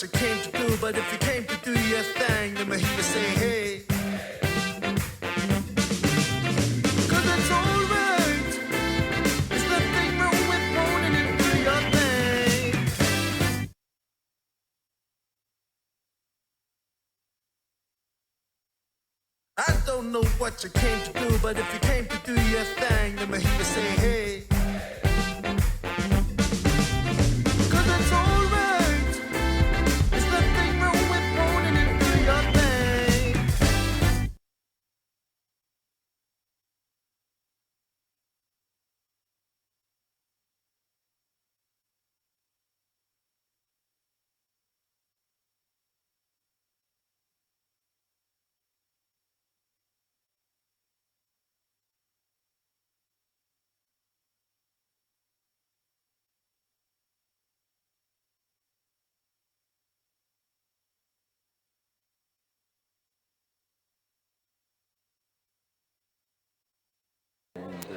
what you came to do, but if you came to do your thing, then he would say, hey. Cause it's alright. There's nothing wrong with wanting to do your thing. I don't know what you came to do, but if you came to do your thing, then he would say, hey. Cause it's alright. There's nothing wrong with wanting to do your thing.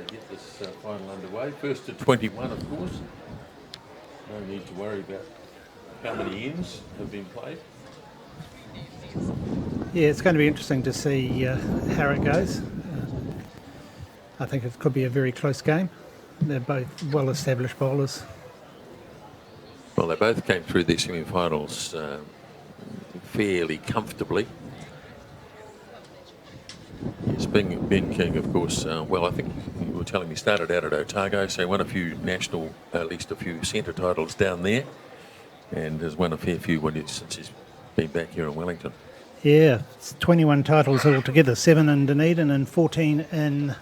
Get this final underway. First to 21, of course. No need to worry about how many ends have been played. Yeah, it's going to be interesting to see how it goes. I think it could be a very close game. They're both well-established bowlers. Well, they both came through their semi-finals fairly comfortably. Yes, Ben King, of course, well, I think you were telling me started out at Otago, so won a few national, at least a few centre titles down there, and has won a fair few since he's been back here in Wellington. Yeah, it's 21 titles altogether, 7 in Dunedin and 14 in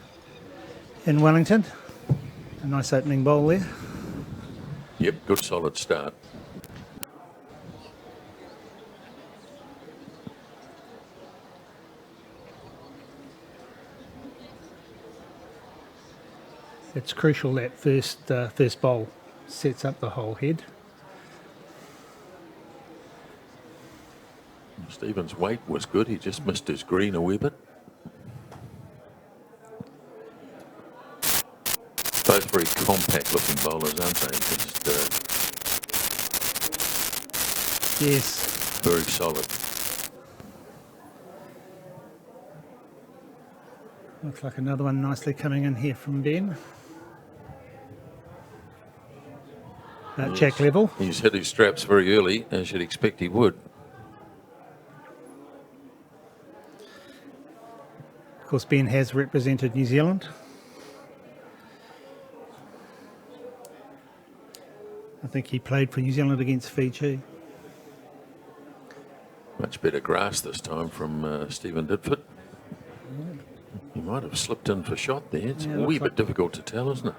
Wellington. A nice opening bowl there. Yep, good solid start. It's crucial that first bowl sets up the whole head. Stephen's weight was good. He just missed his green a wee bit. Both very compact looking bowlers, aren't they? Just yes. Very solid. Looks like another one nicely coming in here from Ben. Yes. Jack level. He's hit his straps very early, as you'd expect he would. Of course, Ben has represented New Zealand. I think he played for New Zealand against Fiji. Much better grass this time from Stephen Didford. Yeah. He might have slipped in for shot there. It's a wee bit difficult to tell, isn't it?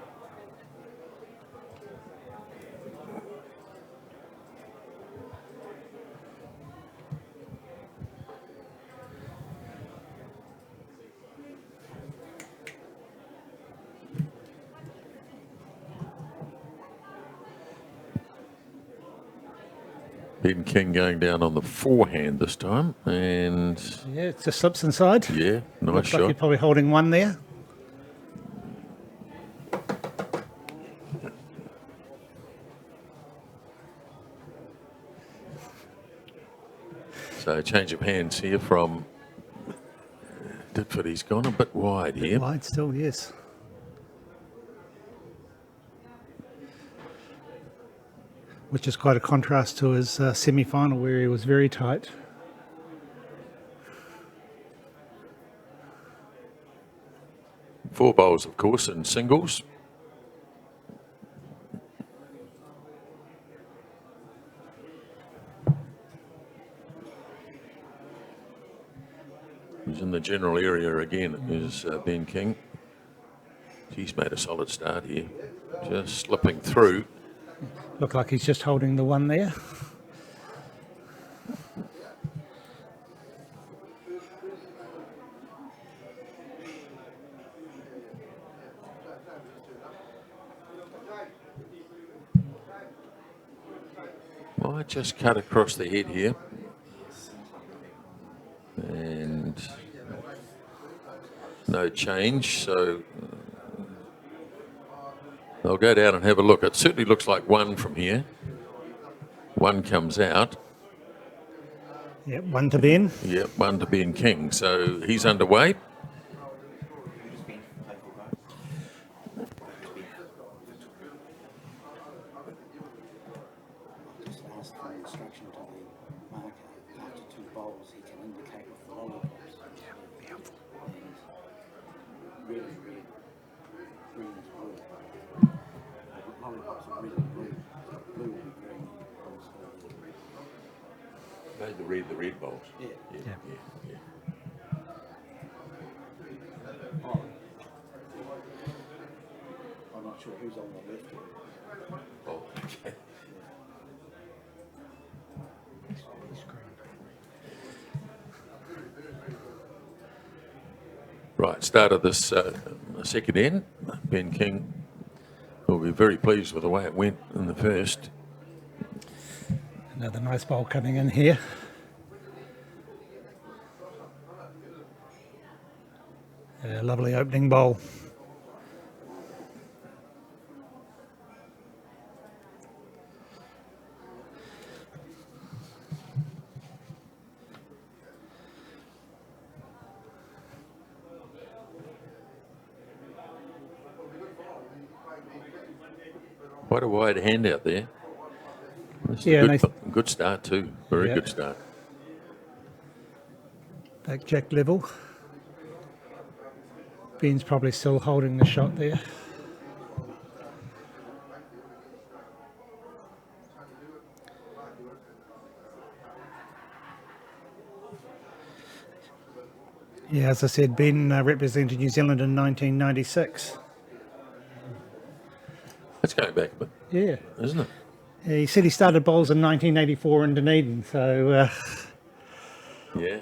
Ben King going down on the forehand this time, and yeah, it just slips inside. Yeah, nice Looks shot. like you're probably holding one there. So change of hands here from Didford. He's gone a bit wide here. Wide still, yes. Which is quite a contrast to his semi-final where he was very tight. Four bowls, of course, in singles. He's in the general area again, is Ben King. He's made a solid start here. Just slipping through. Look like he's just holding the one there. Might just cut across the head here. And no change, so I'll go down and have a look. It certainly looks like one from here. One comes out. Yep, 1 to Ben. Yep, 1 to Ben King. So he's underway. Just ask for instruction to the marker after 2 bowls, he can indicate with the lollipops. And red is red, green is blue. Lollipops are red and blue, so blue will be green. Made the red bowls. Yeah. Yeah. Oh. I'm not sure who's on the left here. Oh, okay. Right, start of this second end. Ben King will be very pleased with the way it went in the first. Another nice bowl coming in here. A lovely opening bowl. Quite a wide hand out there. This is Yeah, a nice. good start too. Very Yeah. good start. Back jack level. Ben's probably still holding the shot there. Yeah, as I said, Ben represented New Zealand in 1996. Let's go back a bit, Yeah. isn't it? He said he started bowls in 1984 in Dunedin, so Yeah.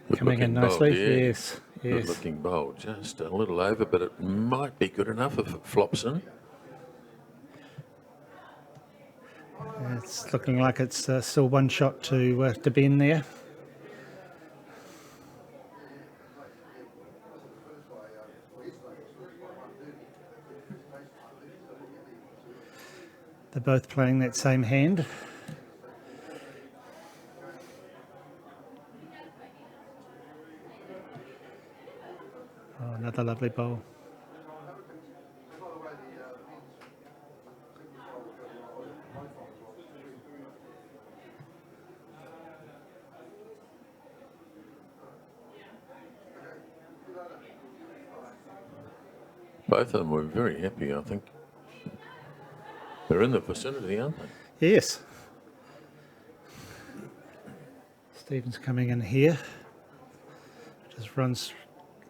Good coming in looking bowl, nicely. yeah. Yes, Good yes. looking bowl, just a little over, but it might be good enough if it flops in. It's looking like it's still 1 shot to Ben there. They're both playing that same hand. Oh, another lovely bowl. Both of them were very happy, I think. They're in the vicinity, aren't they? Yes. Stevens coming in here. Just runs.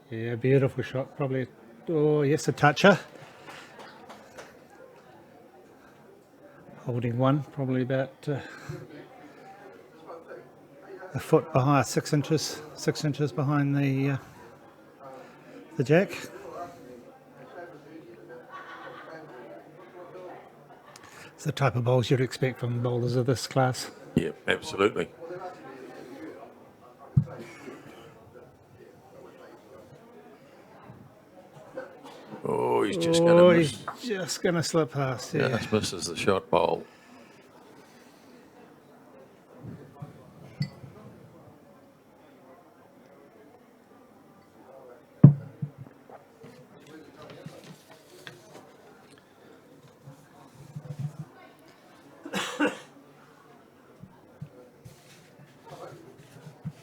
Yeah, beautiful shot. Probably, oh yes, a toucher. Holding 1, probably about a foot behind, 6 inches behind the jack. It's the type of bowls you'd expect from bowlers of this class. Yeah, absolutely. Oh, he's just going Oh, to he's miss. just going to slip past. Yeah. Just misses the shot bowl.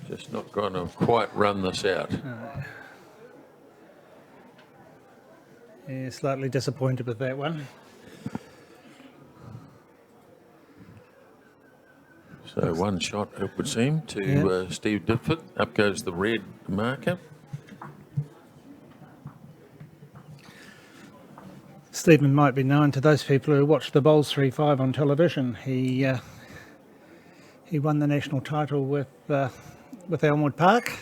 Just not going to quite run this out. Yeah, slightly disappointed with that one. So 1 shot, it would seem, to Steve Difford. Up goes the red marker. Stephen might be known to those people who watch the Bowls 3-5 on television. He won the national title with Elmwood Park.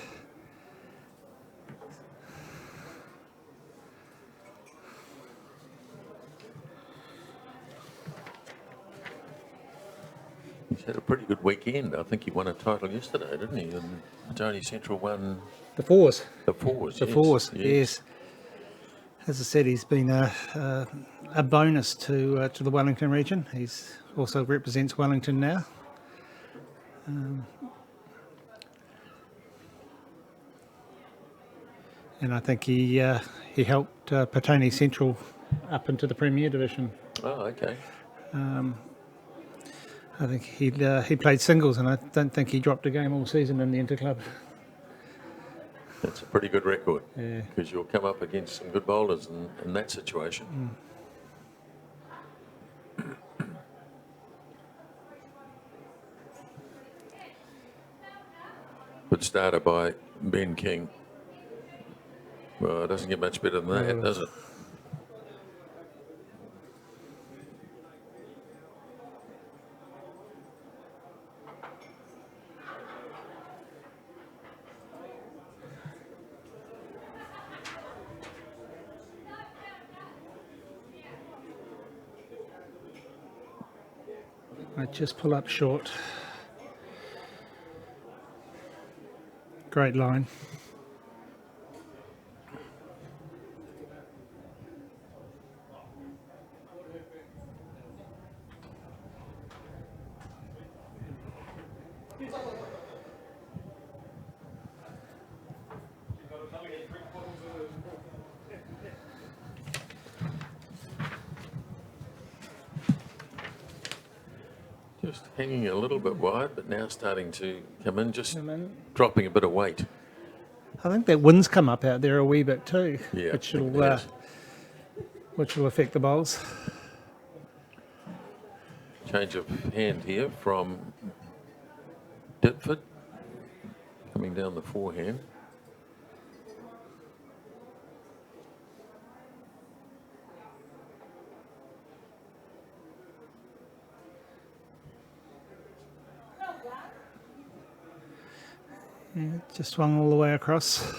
He's had a pretty good weekend. I think he won a title yesterday, didn't he? And Tony Central won The fours. the fours. The yes, fours, yes. As I said, he's been a bonus to the Wellington region. He's also represents Wellington now. And I think he helped Petone Central up into the Premier Division. Oh, okay. I think he played singles, and I don't think he dropped a game all season in the interclub. That's a pretty good record. Yeah. Because you'll come up against some good bowlers in that situation. Good starter by Ben King. Well, it doesn't get much better than that, does it? I just pull up short. Great line. Just hanging a little bit wide, but now starting to come in, just Come in. dropping a bit of weight. I think that wind's come up out there a wee bit too, Yeah, which I think will it has. which will affect the bowls. Change of hand here from Ditford, coming down the forehand. Yeah, just swung all the way across.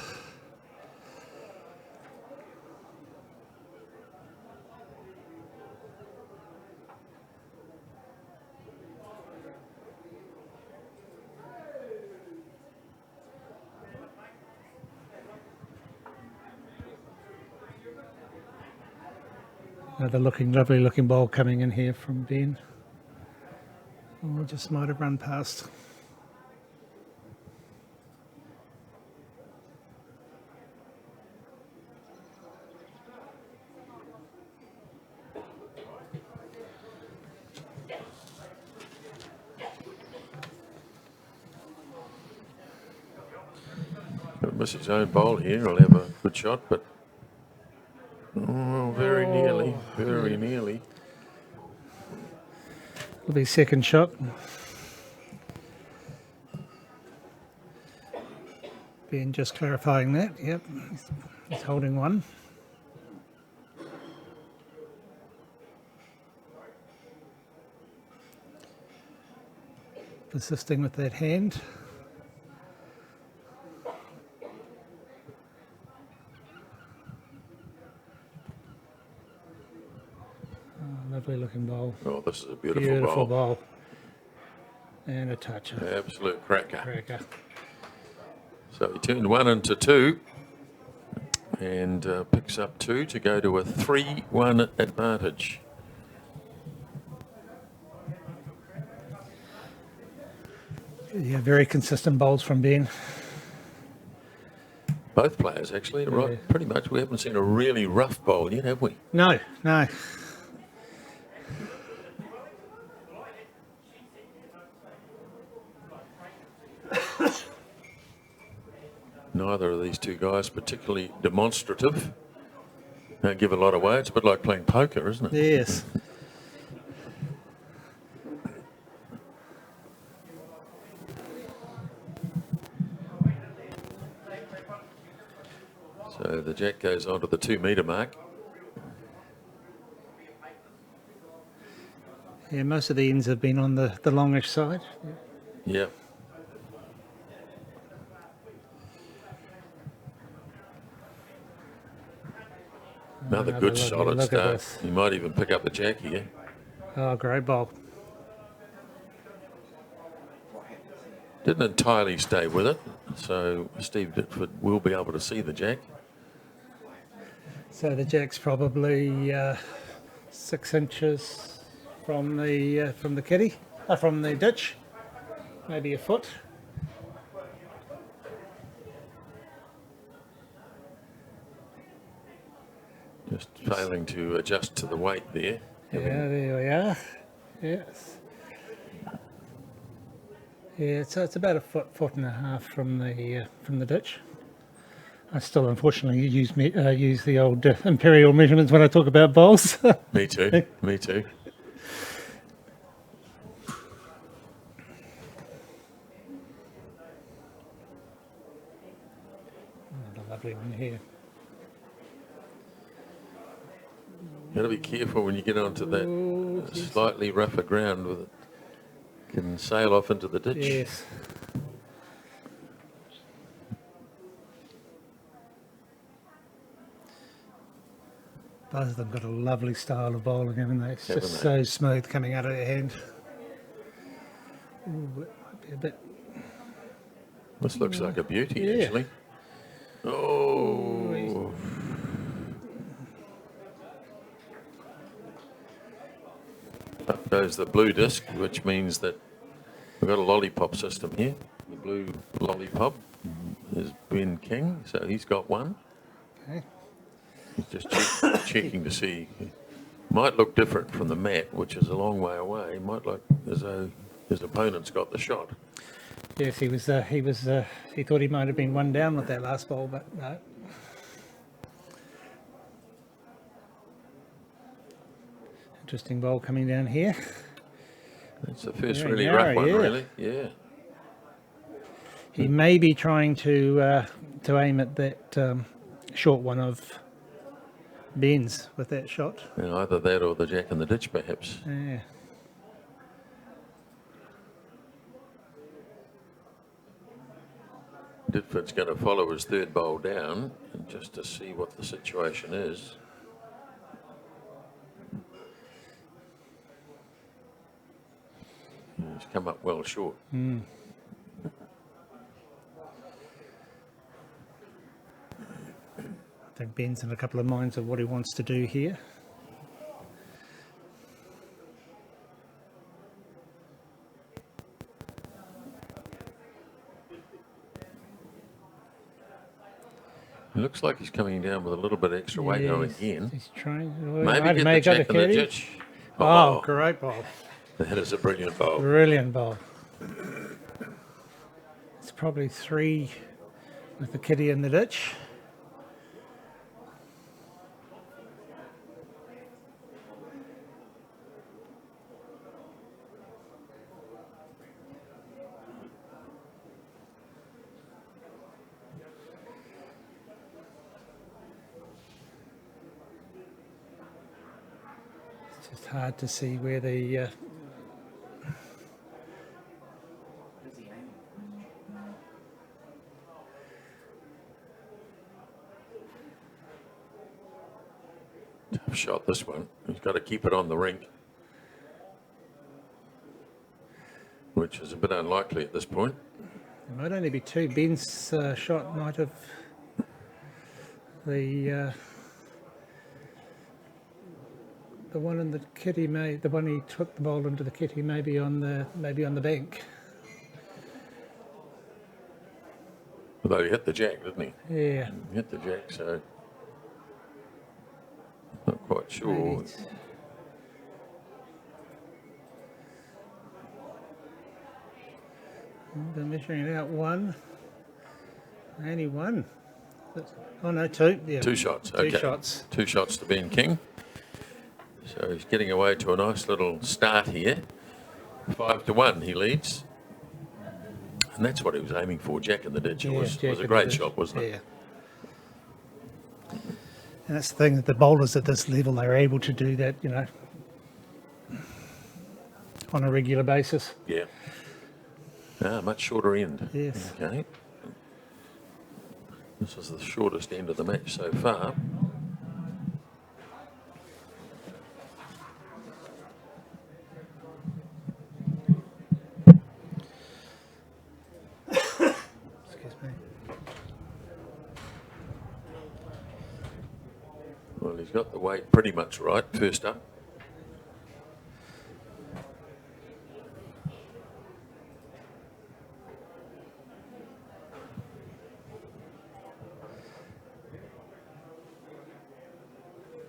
Another lovely looking ball coming in here from Ben. Oh, just might have run past. Gonna miss his own bowl here. He'll have a good shot, but very nearly, very nearly. Will be second shot. Ben just clarifying that. Yep, he's holding one. Persisting with that hand. Lovely looking bowl. Oh, this is a beautiful, Beautiful bowl. bowl. And a touch. Absolute cracker. Cracker. So he turned 1 into 2 and picks up 2 to go to a 3-1 advantage. Yeah, very consistent bowls from Ben. Both players, actually, right? Pretty much. We haven't seen a really rough bowl yet, have we? No, no. Neither of these two guys particularly demonstrative. Don't give a lot away. It's a bit like playing poker, isn't it? Yes. So the jack goes on to the 2 metre mark. Yeah, most of the ends have been on the longish side. Yeah. Another good look- solid look at start. this. He might even pick up the jack here. Oh, great bowl. Didn't entirely stay with it, so Steve Ditford will be able to see the jack. So the jack's probably 6 inches from the kitty, from the ditch, maybe a foot. Just failing to adjust to the weight there. Yeah, there we are. Yes. Yeah, so it's about a foot and a half from the ditch. I still, unfortunately, use the old imperial measurements when I talk about bowls. Me too. Me too. What a lovely one here. Got to be careful when you get onto that slightly rougher ground with it. Can sail off into the ditch. Yes. Both of them got a lovely style of bowling, haven't they? It's just so smooth coming out of their hand. Ooh, it might be a bit. This looks like a beauty, Yeah. actually. Oh. Up goes the blue disc, which means that we've got a lollipop system here. The blue lollipop is Ben King, so he's got one. Okay. He's just checking to see. Might look different from the mat, which is a long way away. Might look as though his opponent's got the shot. Yes, he thought he might have been one down with that last ball, but no. Interesting bowl coming down here. That's the first Very really narrow, rough one, yeah. really. Yeah. He may be trying to aim at that short one of Ben's with that shot. Yeah, either that or the jack in the ditch, perhaps. Yeah. Ditford's going to follow his third bowl down and just to see what the situation is. He's come up well short. I think Ben's in a couple of minds of what he wants to do here. It looks like he's coming down with a little bit extra weight on again. He's trying. Maybe get the jack in the ditch. Oh, great ball. That is a brilliant bowl. Brilliant ball. It's probably 3 with the kitty in the ditch. It's just hard to see where the Where's he aiming? Tough shot, this one. He's got to keep it on the rink, which is a bit unlikely at this point. It might only be 2. Ben's shot might have the one in the kitty the one he took the ball into the kitty maybe on the bank. Although he hit the jack, didn't he? Yeah. He hit the jack, so not quite sure. Maybe it's- They're measuring it out 1. Only 1. Oh no, 2. Yeah. 2 shots. 2 Okay. shots. 2 shots to Ben King. So he's getting away to a nice little start here. 5-1 he leads. And that's what he was aiming for, jack in the ditch. It was jack a in great the- shot, wasn't it? Yeah. And that's the thing that the bowlers at this level, they're able to do that, on a regular basis. Yeah. Much shorter end. Yes. Okay. This is the shortest end of the match so far. Well, he's got the weight pretty much right, first up.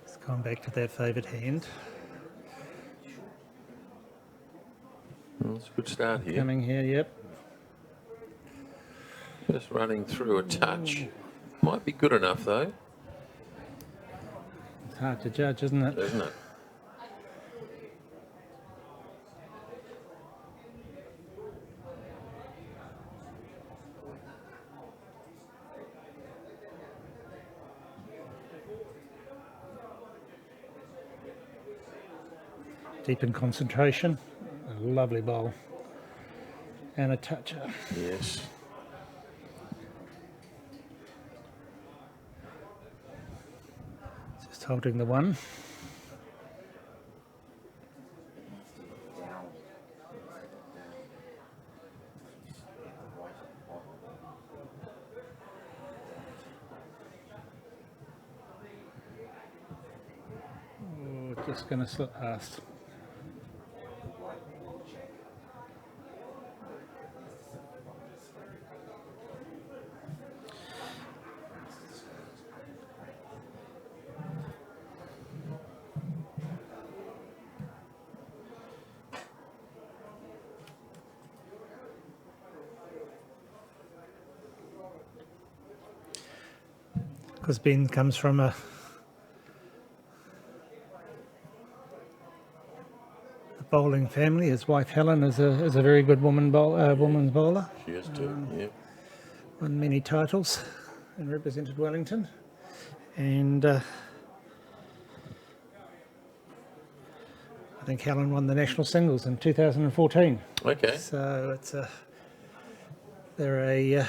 It's gone back to their favoured hand. Well, it's a good start here. Coming here, yep. Just running through a touch. Might be good enough, though, It's hard to judge, isn't it? isn't it? Deep in concentration. A lovely bowl. And a toucher. Yes. Just holding the one. Oh, just going to slip past. Because Ben comes from a bowling family. His wife Helen is a very good women's bowler. She is too, yeah. Won many titles and represented Wellington. And I think Helen won the national singles in 2014. Okay. So they're a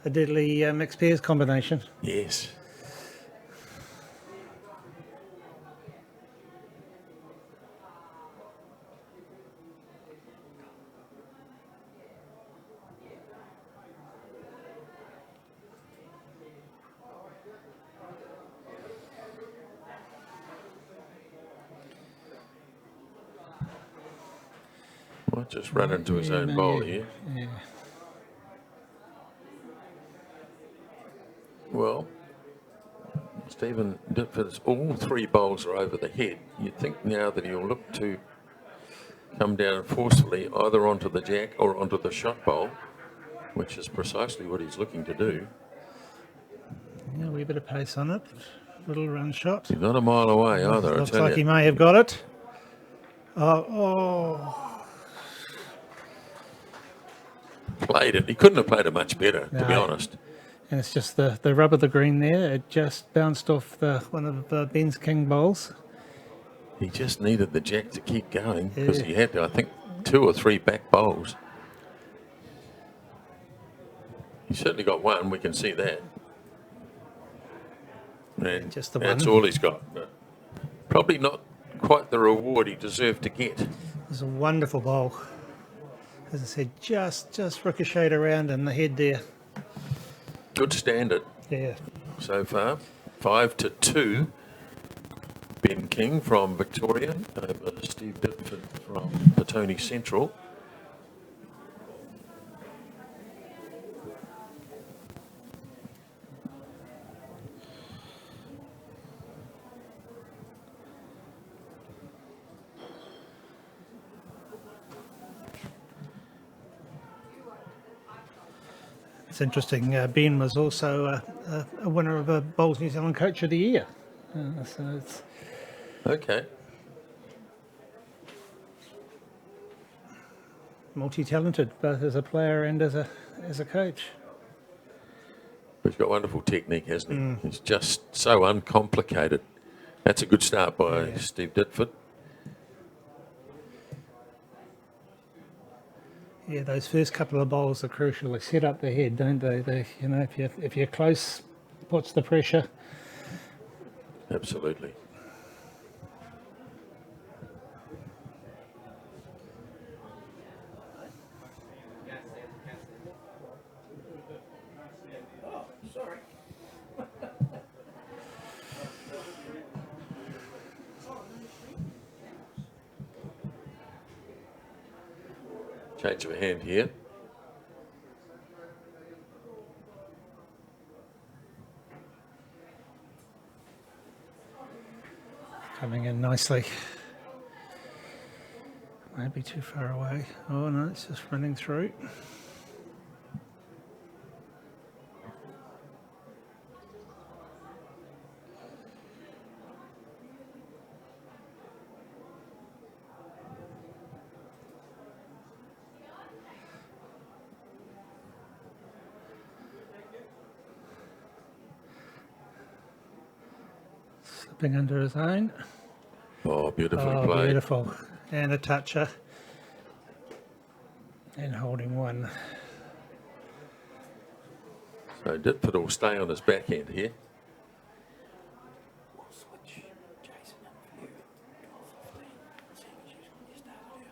deadly mixed pairs combination. Yes. Might just run into his own bowl here. Yeah. Well, Stephen Ditford's all three bowls are over the head. You'd think now that he'll look to come down forcefully either onto the jack or onto the shot bowl, which is precisely what he's looking to do. Yeah, a wee bit of pace on it. Little run shot. He's not a mile away either, I Looks tell like he you. may have got it. Oh. Played it. He couldn't have played it much better, to be No. honest. And it's just the rub of the green there. It just bounced off one of Ben's king bowls. He just needed the jack to keep going because Yeah. he had, I think, 2 or 3 back bowls. He certainly got one, we can see that. And Just the that's one. all he's got. But probably not quite the reward he deserved to get. It was a wonderful bowl. As I said, just ricocheted around in the head there. Good standard Yeah. so far. 5-2. Ben King from Victoria over Steve Ditford from Petone Central. It's interesting. Ben was also a winner of a Bowls New Zealand Coach of the Year. So it's Okay. multi-talented, both as a player and as a coach. He's got wonderful technique, hasn't he? He's just so uncomplicated. That's a good start by Steve Ditford. Yeah, those first couple of bowls are crucial. They set up the head, don't they? They, you know, if you're close, puts the pressure. Absolutely. Change of hand here. Coming in nicely. Maybe too far away. Oh no, it's just running through. Slipping under his own. Oh, beautifully Oh, played. beautiful. And a toucher. And holding one. So Ditford will stay on his backhand here. We'll switch Jason in for you. 12:15, seeing as you started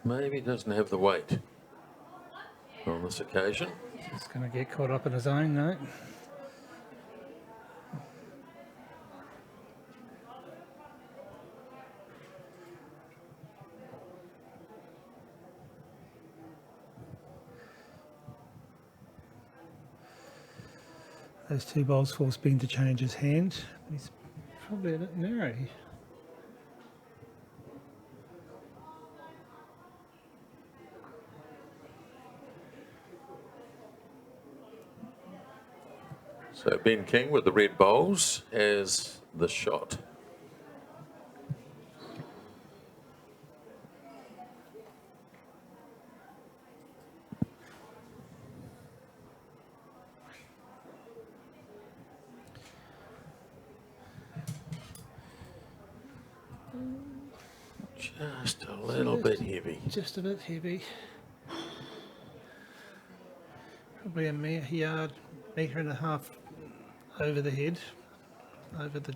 early. Maybe doesn't have the weight on this occasion. He's going to get caught up in his own, no? Those two bowls forced Ben to change his hand. He's probably a bit narrow. So Ben King with the red bowls has the shot. Just a little bit heavy. Just a bit heavy. Probably a metre and a half over the head, over the.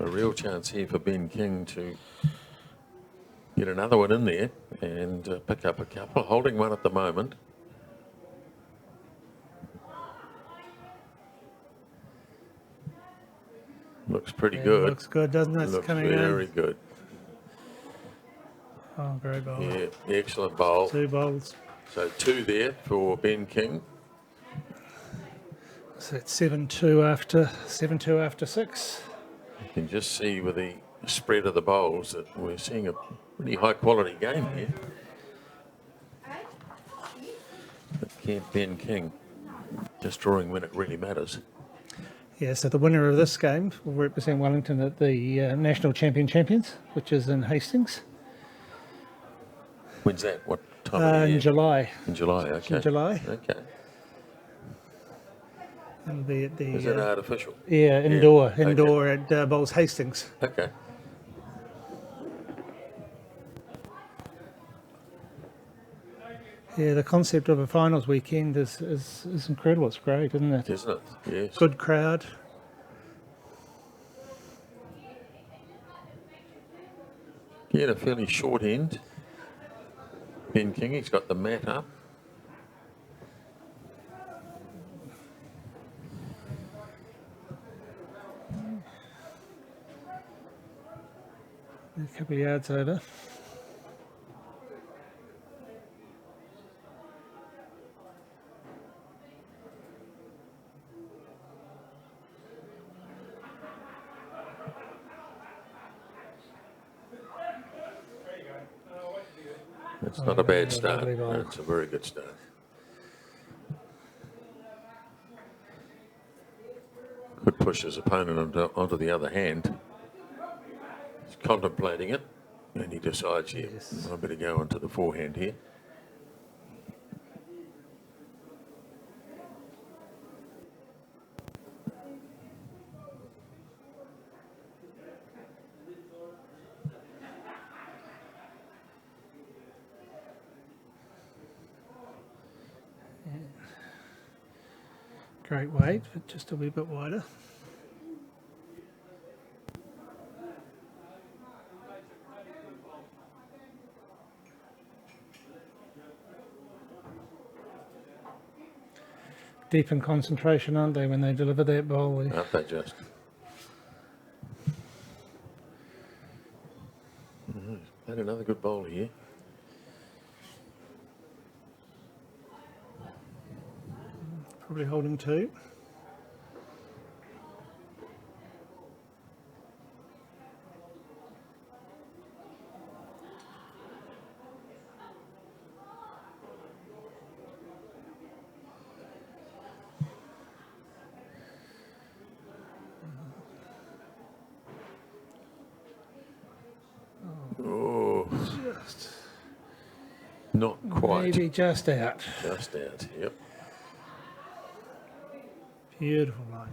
A real chance here for Ben King to get another one in there and pick up a couple. Holding one at the moment. Looks pretty good. Looks good, doesn't it? It's Looks coming very in. good. Oh, great bowl. Yeah, excellent bowl. Two bowls. So 2 there for Ben King. So it's 7-2 after 6. You can just see with the spread of the bowls that we're seeing a pretty high quality game here. But Kent Ben King just drawing when it really matters. Yeah, so the winner of this game will represent Wellington at the National Champions, which is in Hastings When's that? What time of the year? in July. In July, okay. In July. Okay. It'll be at the Is it artificial? indoor okay. at Bowls Hastings. Okay. Yeah, the concept of a finals weekend is incredible. It's great, isn't it? Isn't it? Yes. Good crowd. Yeah, a fairly short end. Ben King, he's got the mat up. A couple of yards over. It's not a bad start. lovely ball. It's a very good start. Could push his opponent onto the other hand. He's contemplating it, and he decides, yeah, Yes. I better go onto the forehand here. Great weight, but just a wee bit wider. Deep in concentration, aren't they, when they deliver that bowl? Aren't they just? bowl here. Probably holding 2. Oh, Just not quite. maybe just out. Just out, yep. Beautiful line.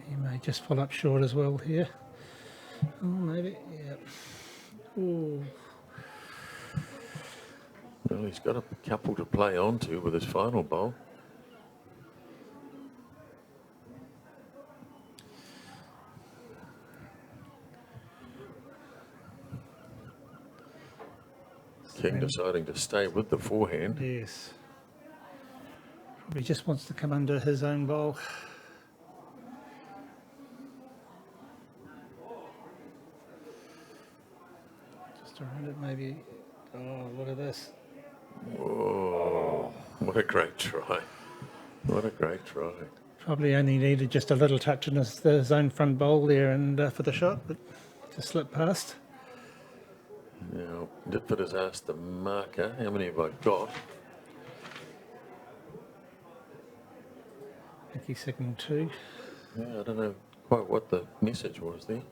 He may just pull up short as well here. Oh, maybe, yeah. Ooh. Well, he's got a couple to play on to with his final bowl. King deciding to stay with the forehand. Yes. Probably just wants to come under his own bowl. Just around it, maybe. Oh, look at this. Whoa, what a great try. What a great try. Probably only needed just a little touch in his own front bowl there and for the shot, but just slipped past. Now, Ditford has asked the marker, how many have I got? I think he's second 2. Yeah, I don't know quite what the message was there.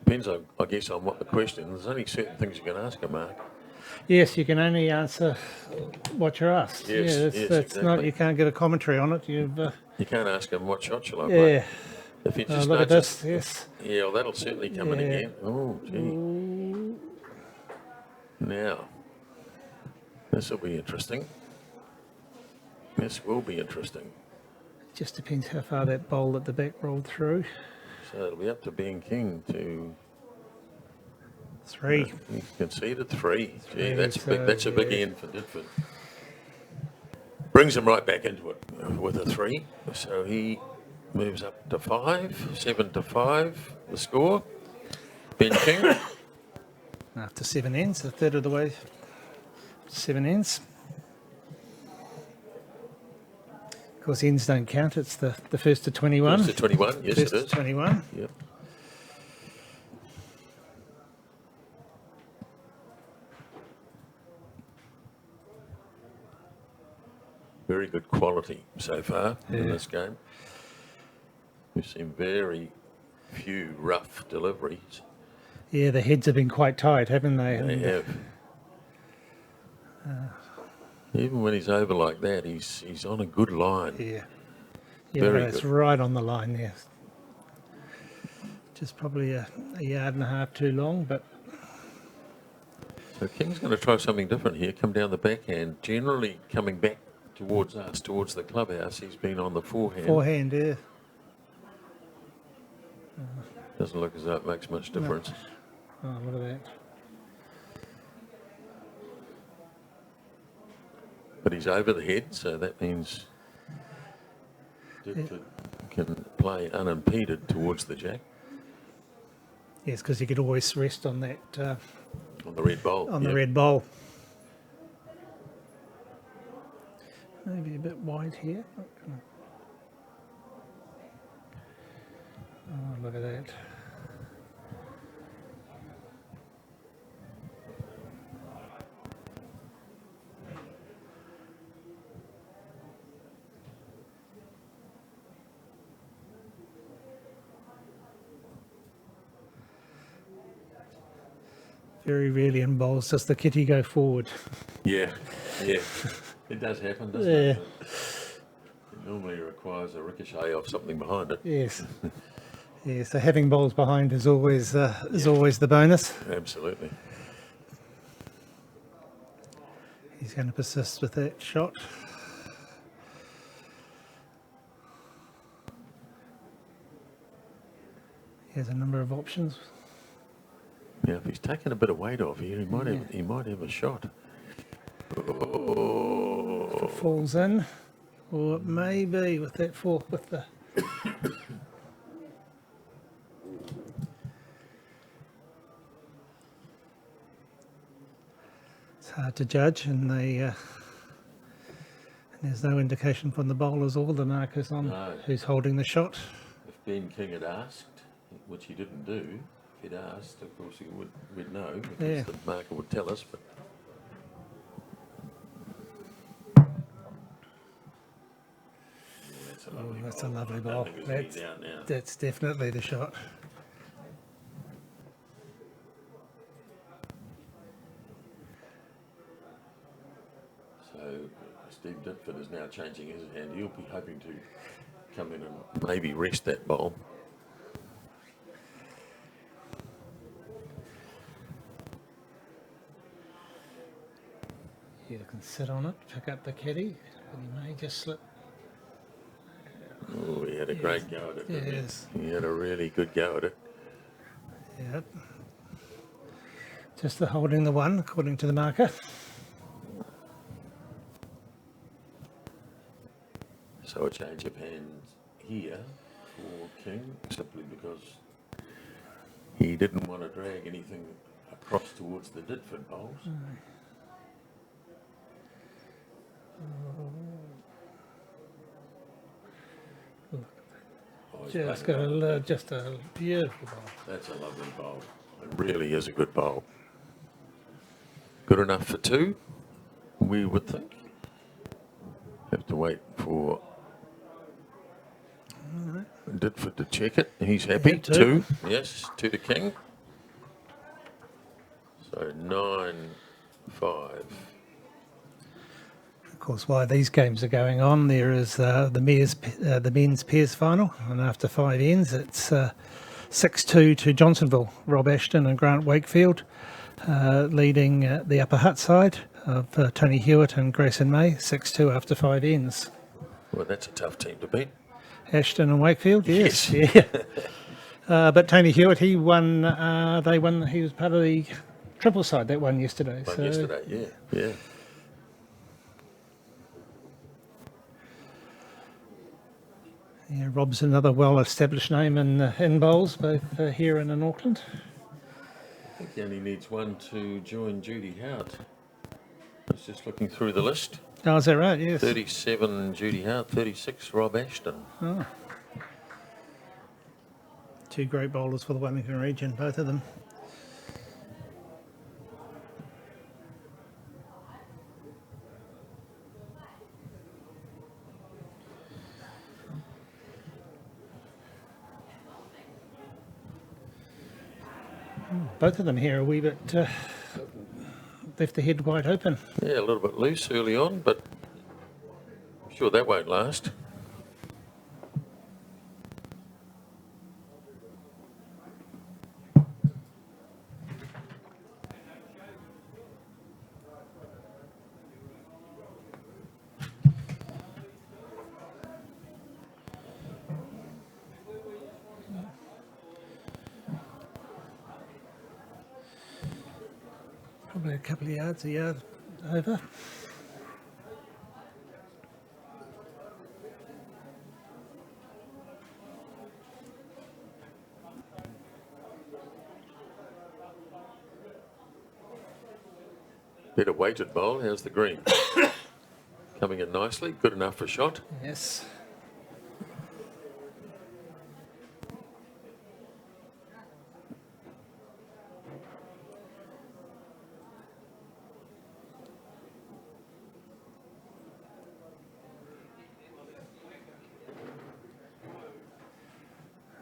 Depends, I guess, on what the question. There's only certain things you can ask a mark. Yes, you can only answer what you're asked. Yes, yeah, that's yes, not. exactly. You can't get a commentary on it. You can't ask him what shot shall I play. Yeah. If you just Look at notice, this. Yes. yeah, well, that'll certainly come in Yeah. again. Oh, gee. Ooh. Now, this will be interesting. This will be interesting. Just depends how far that bowl at the back rolled through. So it'll be up to Ben King to 3. he conceded 3. Gee, Three, that's so, big. That's a big yeah. end for Ditford. Brings him right back into it with a 3. So he moves up to 5, 7 to 5. The score. Ben King. After 7 ends, a third of the way. 7 ends. Of course, ends don't count. It's the first to 21. First to 21. Yes, First it to is. 21. Yep. Very good quality so far in Yeah. this game. We've seen very few rough deliveries. Yeah, the heads have been quite tight, haven't they? They And, have. Even when he's over like that, he's on a good line. Yeah. Yeah, Very it's good. right on the line there. Just probably a yard and a half too long, but So King's going to try something different here. Come down the backhand. Generally coming back towards us, towards the clubhouse. He's been on the forehand. forehand, yeah. Doesn't look as though it makes much difference. Oh, look at that. But he's over the head, so that means Ditford can play unimpeded towards the jack Yes, because you could always rest on that, on the red bowl. on the Yep. red bowl. Maybe a bit wide here. Oh, look at that. Very rarely in bowls does the kitty go forward. Yeah, yeah. It does happen, doesn't Yeah. it? It normally requires a ricochet off something behind it. Yes. Yeah, so having bowls behind is always the bonus. Absolutely. He's going to persist with that shot. He has a number of options. Now, if he's taken a bit of weight off here, he might have a shot. Oh, falls in, or it may be with that fork with the. It's hard to judge, and there's no indication from the bowlers or the markers on No. who's holding the shot. If Ben King had asked, which he didn't do, if he'd asked, of course we'd know, because Yeah. the marker would tell us. But that's a lovely That's a bowl. lovely I ball. don't think there's any doubt now. That's definitely the shot. So Steve Ditford is now changing his hand. He'll be hoping to come in and maybe rest that bowl. You can sit on it, pick up the caddy, but he may just slip. Oh, he had a great go at it, didn't Yes. he? He had a really good go at it. Yep. Just the holding the one, according to the marker. So a change of hands here for King, simply because he didn't want to drag anything across towards the Ditford bowls. Oh, he's Just playing got well. a just a beautiful ball. That's a lovely bowl. It really is a good bowl. Good enough for two, we would think. Have to wait for Ditford to check it. He's happy. Yeah, two. Two. Yes, two to King. So 9-5. Of course, while these games are going on, there is the men's pairs final, and after 5 ends, it's 6-2 to Johnsonville. Rob Ashton and Grant Wakefield leading the upper hut side of Tony Hewitt and Grayson May, 6-2 after 5 ends. Well, that's a tough team to beat. Ashton and Wakefield, yes, Yes. yeah. But Tony Hewitt, he won. They won. He was part of the triple side that won yesterday. Won so yesterday, yeah. yeah, Rob's another well-established name in bowls, both here and in Auckland. I think he only needs one to join Judy Howard. I was just looking through the list. Oh, is that right? Yes. 37 Judy Howard, 36 Rob Ashton. Oh. Two great bowlers for the Wellington region, both of them. Both of them here a wee bit left the head wide open. Yeah, a little bit loose early on, but I'm sure that won't last. Probably a couple of yards, a yard over. Better weighted bowl. How's the green? Coming in nicely. Good enough for shot. Yes.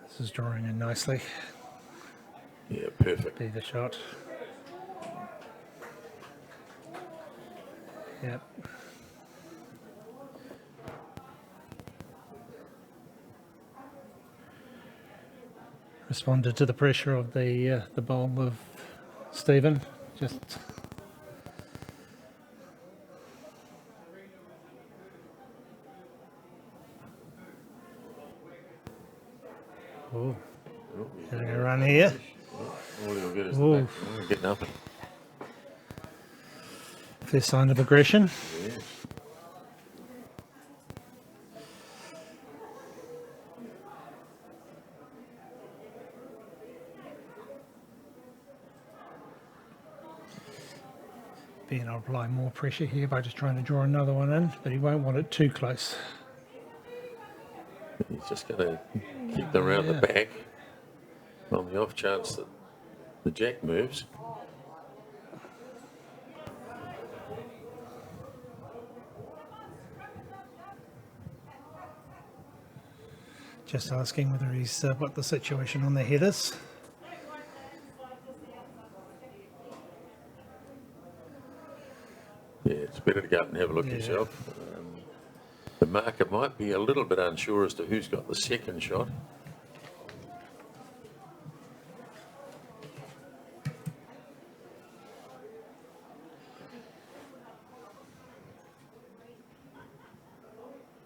This is drawing in nicely. Yeah, perfect. Be the shot. Yep. Responded to the pressure of the bowl of Stephen. Just oh, having a run here. All he'll get is the Ooh. back. Oh, get nothing. First sign of aggression. Yeah. being able to apply more pressure here by just trying to draw another one in, but he won't want it too close. He's just going to keep them around the back on the off chance that the jack moves. Just asking whether he's what the situation on the head is. Yeah, it's better to go up and have a look yourself. The marker might be a little bit unsure as to who's got the second shot.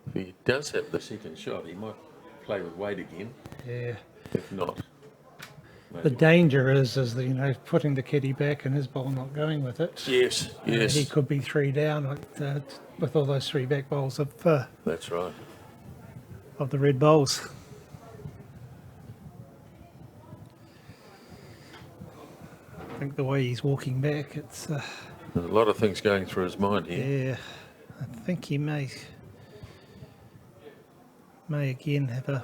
If he does have the second shot, he might play with weight again. Yeah. If not, The danger is that, putting the kitty back and his ball not going with it. yes, yes, He could be 3 down with all those 3 back bowls of that's right. the red bowls. I think the way he's walking back, it's There's a lot of things going through his mind here. yeah. I think he may again have a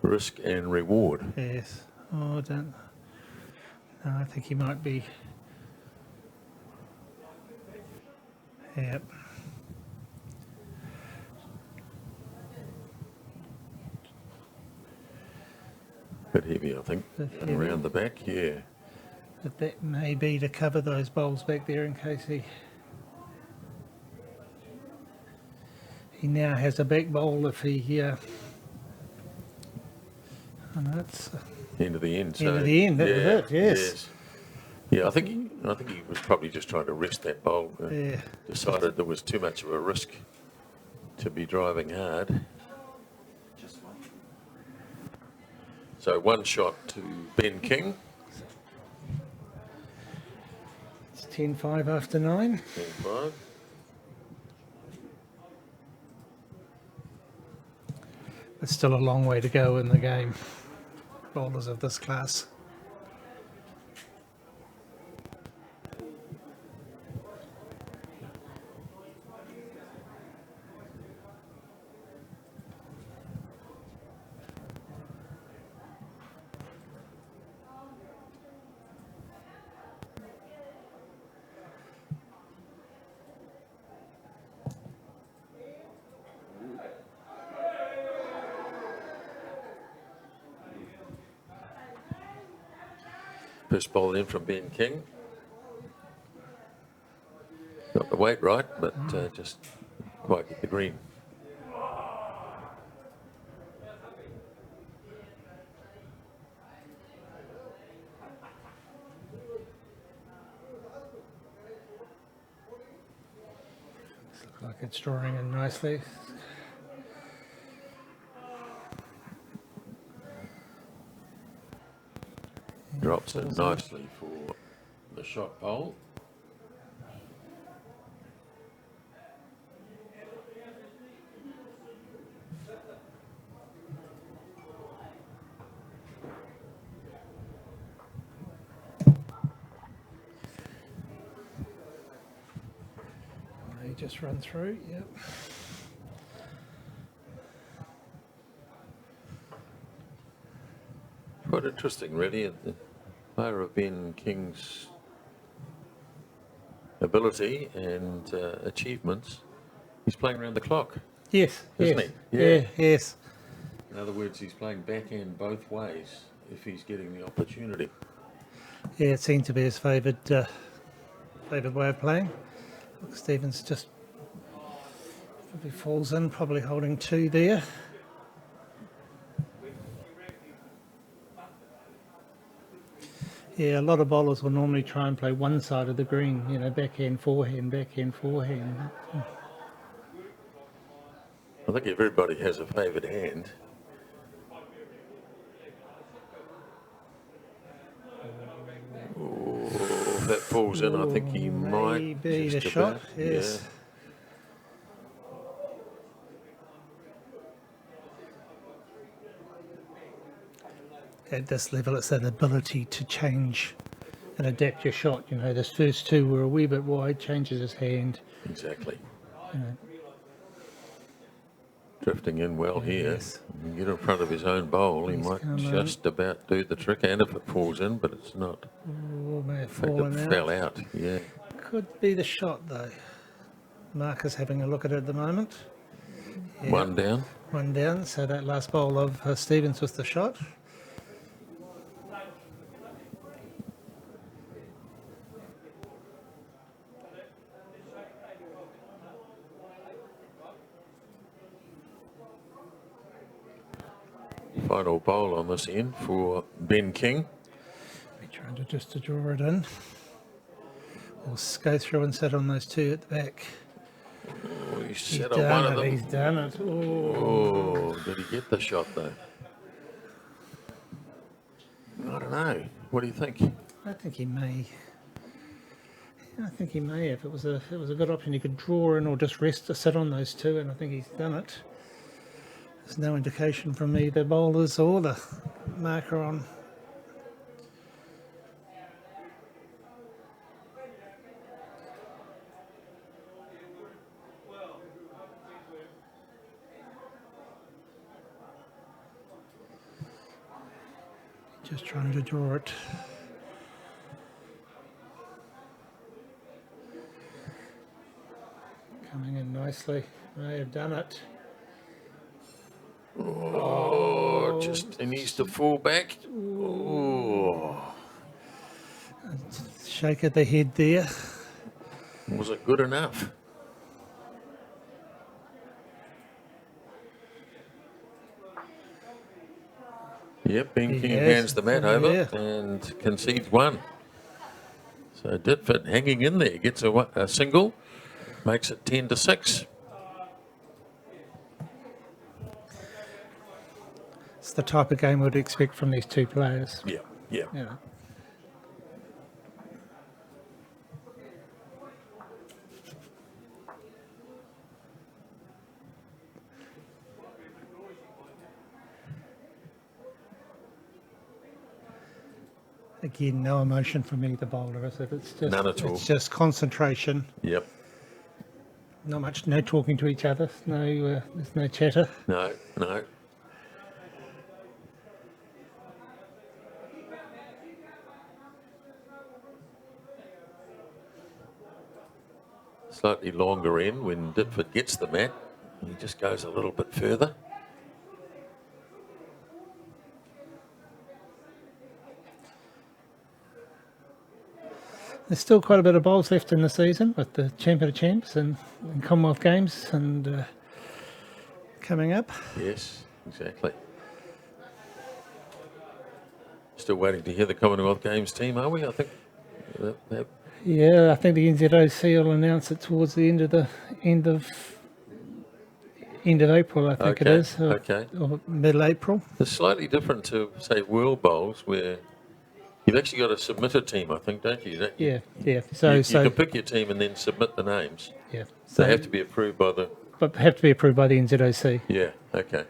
Risk and reward. yes. Oh, I don't. No, I think he might be. Yep. Bit heavy, I think. Bit And heavy. around the back, yeah. But that may be to cover those bowls back there in case he now has a back bowl if he. I know it's End of the end. end So, of the end. That was it. Yes. Yeah, I think he was probably just trying to rest that bowl. Yeah. Decided there was too much of a risk to be driving hard. Just one. So 1 shot to Ben King. It's 10-5 after 9. 10-5. There's still a long way to go in the game. Bowlers of this class. First ball in from Ben King. Got the weight right, but just quite get the green. Looks like it's drawing in nicely. Drops it nicely for the shot pole. He just run through. Yep. Quite interesting, really. The player of Ben King's ability and achievements. He's playing around the clock, Yes. isn't yes. he? Yeah. Yes. In other words, he's playing backhand both ways if he's getting the opportunity. Yeah, it seemed to be his favoured way of playing. Look, Stevens just probably falls in, probably holding 2 there. Yeah, a lot of bowlers will normally try and play one side of the green, backhand, forehand, backhand, forehand. I think everybody has a favoured hand. Oh, if that falls in, I think he might. Maybe the just shot, about, yes. At this level, it's that ability to change and adapt your shot. You know, this first two were a wee bit wide, changes his hand. Exactly. You know, Drifting in well here. Yes. You get in front of his own bowl, he He's might come just about do the trick, and if it falls in, but it's not. oh, may have In fact, fallen it out. fell out. Yeah. Could be the shot though. Mark is having a look at it at the moment. Yeah, One down. one down. So that last bowl of Stevens was the shot. Final bowl on this end for Ben King. We're trying to just to draw it in. We'll go through and sit on those two at the back. Oh, he He's set on one of done it. them. He's done it. Oh. Oh, did he get the shot though? I don't know. What do you think? I think he may. I think he may have. It was a good option. He could draw in or just rest to sit on those two, and I think he's done it. There's no indication from either bowlers or the marker on. Just trying to draw it. Coming in nicely. May have done it. Oh, just he needs to fall back. Oh, Shake of the head there. was it good enough? Yep, Ben He King has. hands the mat over Yeah. and concedes one. So Ditford hanging in there, gets a single, makes it 10-6. It's the type of game we'd expect from these two players. Yeah, yeah. You know. Again, no emotion from either bowler, is it? It's just, None at all. It's just concentration. Yep. Not much, no talking to each other. There's no chatter. No, no. Slightly longer in when Ditford gets the mat. He just goes a little bit further. There's still quite a bit of bowls left in the season with the Champion of Champs and Commonwealth Games and coming up. Yes, exactly. Still waiting to hear the Commonwealth Games team, are we? I think that Yeah, I think the NZOC will announce it towards the end of April. I think it Okay, is, okay. or mid-April. it's slightly different to, say, World Bowls, where you've actually got a submitted team, I think, don't you? Don't you? Yeah. So you can pick your team and then submit the names. yeah, They have to be approved by the. but have to be approved by the NZOC Yeah. Okay.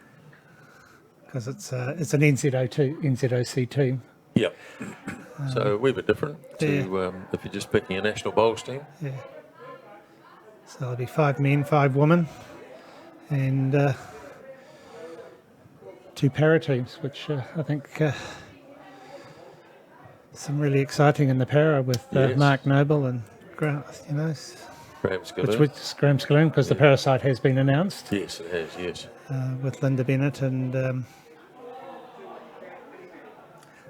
because it's an NZOC team. Yep. So a wee bit different to if you're just picking a national bowls team. Yeah. So there'll be 5 men, 5 women, and 2 para teams, which I think some really exciting in the para with Yes. Mark Noble and Grant, you know, Graham Skillern. which Graham Skillern, because the parasite has been announced Yes, it has. Yes. with Linda Bennett and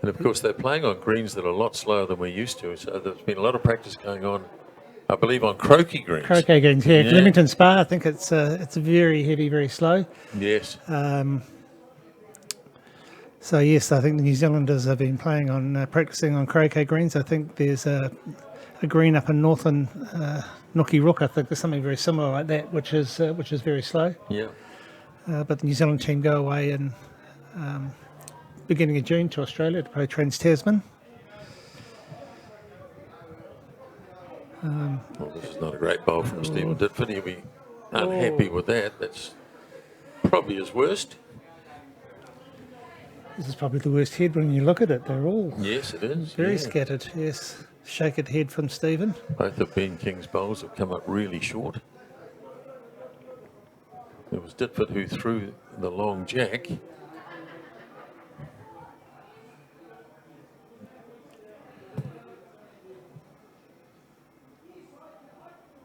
And of course, they're playing on greens that are a lot slower than we're used to. So there's been a lot of practice going on, I believe, on croquet greens. croquet games. Yeah, Yeah. Leamington Spa. I think it's very heavy, very slow. Yes. So yes, I think the New Zealanders have been playing on practicing on croquet greens. I think there's a green up in Northern Nookie Rook. I think there's something very similar like that, which is very slow. Yeah. But the New Zealand team go away in beginning of June to Australia to play Trans Tasman. Well, this is not a great bowl from Stephen Ditford. He'll be unhappy with that. That's probably his worst. This is probably the worst head when you look at it. They're all Yes, it is. very yeah. scattered. Yes, shaken head from Stephen. Both of Ben King's bowls have come up really short. It was Ditford who threw the long jack.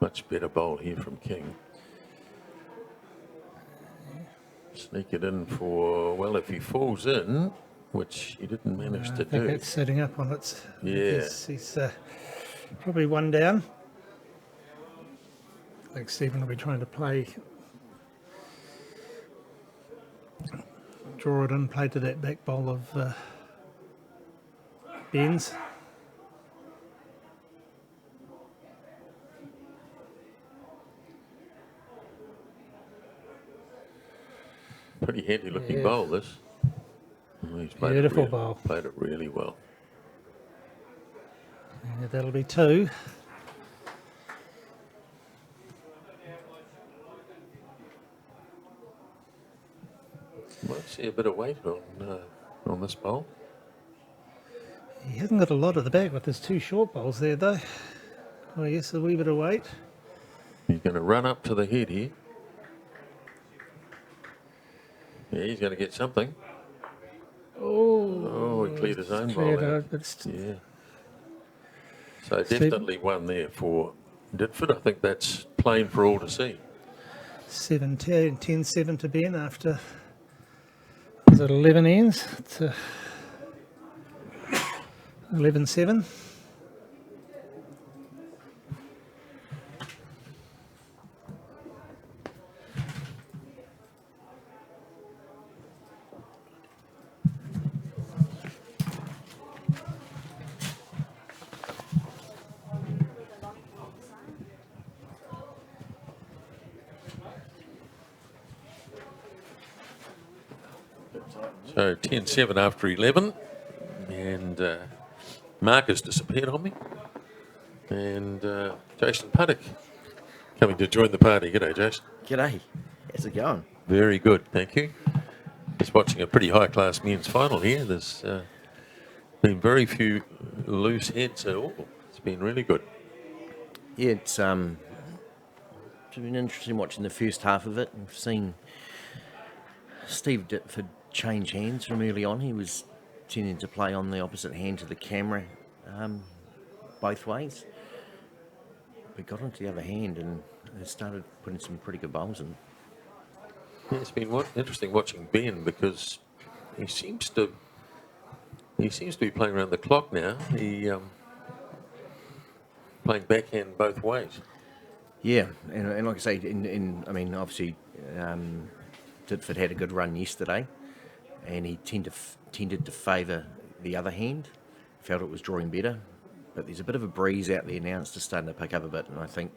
Much better bowl here from King. Sneak it in for, well, if he falls in, which he didn't manage I to think do. it's sitting up on its. Yeah. He's probably one down. I think Stephen will be trying to draw it in, play to that back bowl of Ben's. Pretty handy looking Yeah. bowl, this. Oh, he's played Beautiful it bowl. Played it really well. Yeah, that'll be 2. Might see a bit of weight on this bowl. He hasn't got a lot at the back with his 2 short bowls there, though. Oh, yes, a wee bit of weight. He's going to run up to the head here. Yeah, he's going to get something. Oh, he cleared his own bowl out. Yeah. So definitely one there for Ditford. I think that's plain for all to see. 10-7 to Ben after, was it 11 ends? It's 11-7. So 10-7 after 11. And Mark has disappeared on me. And Jason Puddock coming to join the party. G'day, Jason. G'day. How's it going? Very good, thank you. Just watching a pretty high-class men's final here. There's been very few loose heads at all. It's been really good. Yeah, it's been interesting watching the first half of it. We've seen Steve Ditford change hands from early on. He was tending to play on the opposite hand to the camera both ways. But got onto the other hand and started putting some pretty good bowls in. Yeah, it's been interesting watching Ben because he seems to be playing around the clock now. He playing backhand both ways. Yeah, and like I say, I mean, obviously, Ditford had a good run yesterday, and he tended to favour the other hand. Felt it was drawing better, but there's a bit of a breeze out there now. It's just starting to pick up a bit, and I think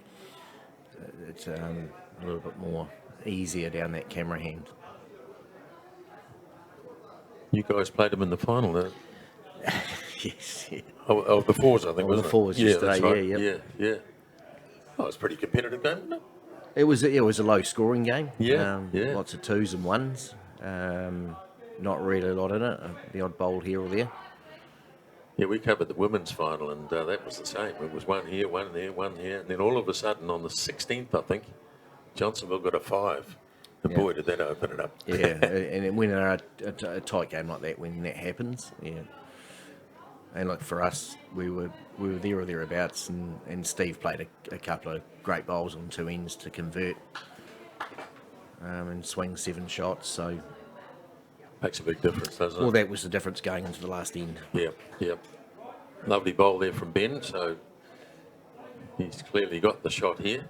it's a little bit more easier down that camera hand. You guys played him in the final, Yes, yeah. Oh, the fours, I think, Oh, the wasn't it? fours Yeah, yesterday, that's right. yeah. Yeah. Oh, it was a pretty competitive game, wasn't it? It was a low scoring game. Yeah, yeah. Lots of 2s and 1s. Not really a lot in it. The odd bowl here or there. Yeah, we covered the women's final, and that was the same. It was one here, one there, one here, and then all of a sudden on the 16th, I think, Johnsonville got a 5. And boy, did that open it up. Yeah, and when a tight game like that, when that happens, yeah. And like for us, we were there or thereabouts, and Steve played a couple of great bowls on 2 ends to convert and swing 7 shots. So Makes a big difference, doesn't it? well, that was the difference going into the last end. Yeah. Lovely bowl there from Ben, so he's clearly got the shot here.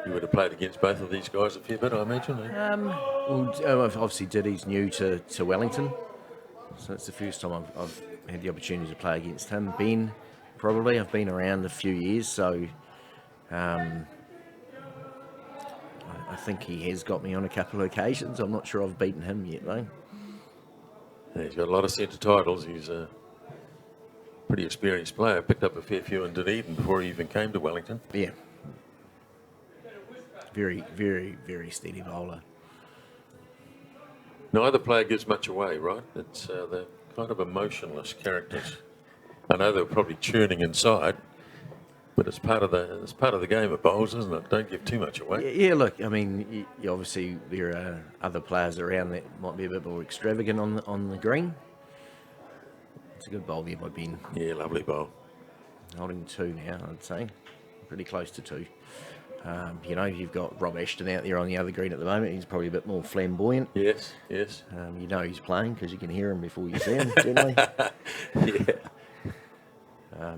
You would have played against both of these guys a fair bit, I imagine. Eh? Well, obviously Diddy's new to Wellington, so it's the first time I've had the opportunity to play against him. Ben, probably, I've been around a few years, so I think he has got me on a couple of occasions. I'm not sure I've beaten him yet, though. Yeah, he's got a lot of centre titles. He's a pretty experienced player. Picked up a fair few in Dunedin before he even came to Wellington. Yeah. Very, very, very steady bowler. Neither player gives much away, right? It's they're kind of emotionless characters. I know they're probably churning inside, but it's part of the game of bowls, isn't it? Don't give too much away. Yeah, look, I mean, obviously there are other players around that might be a bit more extravagant on the green. It's a good bowl there by Ben. Yeah, lovely bowl. Holding 2 now, I'd say. Pretty close to 2. You've got Rob Ashton out there on the other green at the moment. He's probably a bit more flamboyant. Yes. He's playing because you can hear him before you see him, generally. Yeah.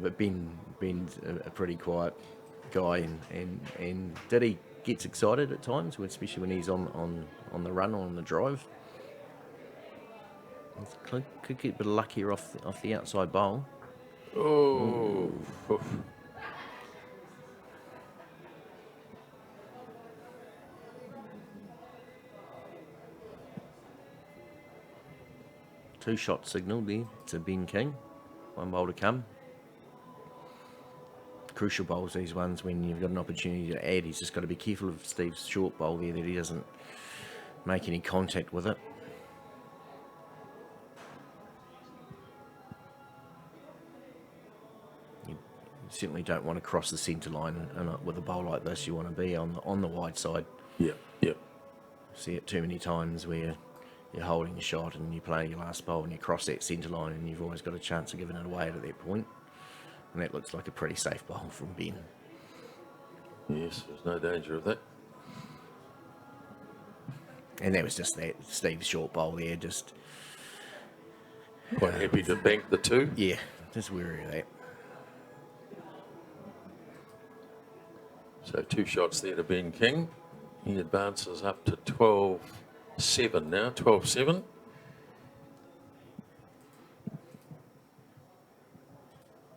But Ben's a pretty quiet guy, and Diddy gets excited at times, especially when he's on the run or on the drive. Could get a bit of luck here off the outside bowl. Oh. Oof. Two shot signal there to Ben King. One bowl to come. Crucial bowls, these ones, when you've got an opportunity to add. He's just got to be careful of Steve's short bowl there, that he doesn't make any contact with it. You certainly don't want to cross the centre line, and with a bowl like this, you want to be on the wide side. Yep. See it too many times where you're holding a shot and you play your last bowl and you cross that centre line, and you've always got a chance of giving it away at that point. And that looks like a pretty safe bowl from Ben. Yes, there's no danger of that. And that was just that Steve's short bowl there, just Quite happy to bank the 2. yeah, just wary of that. So 2 shots there to Ben King. He advances up to 12-7 now, 12-7.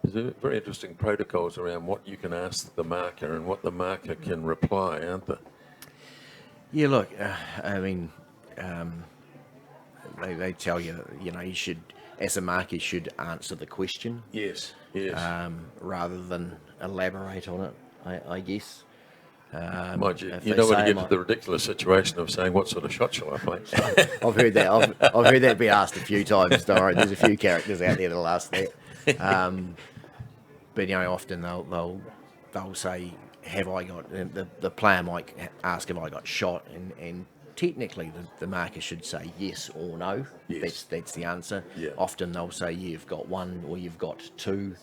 There's very interesting protocols around what you can ask the marker and what the marker can reply, aren't there? Yeah, look, they tell you, you should, as a marker, you should answer the question. Yes. Rather than elaborate on it, I guess. Mind you, if you they don't want say to get to the ridiculous situation of saying, what sort of shot shall I play? I've heard that. I've heard that be asked a few times. Don't worry, there's a few characters out there that'll ask that. But often they'll say, "Have I got?" The player might ask, "Have I got shot?" And technically, the marker should say yes or no. Yes. That's the answer. Yeah. Often they'll say, "You've got 1" or "You've got 2,"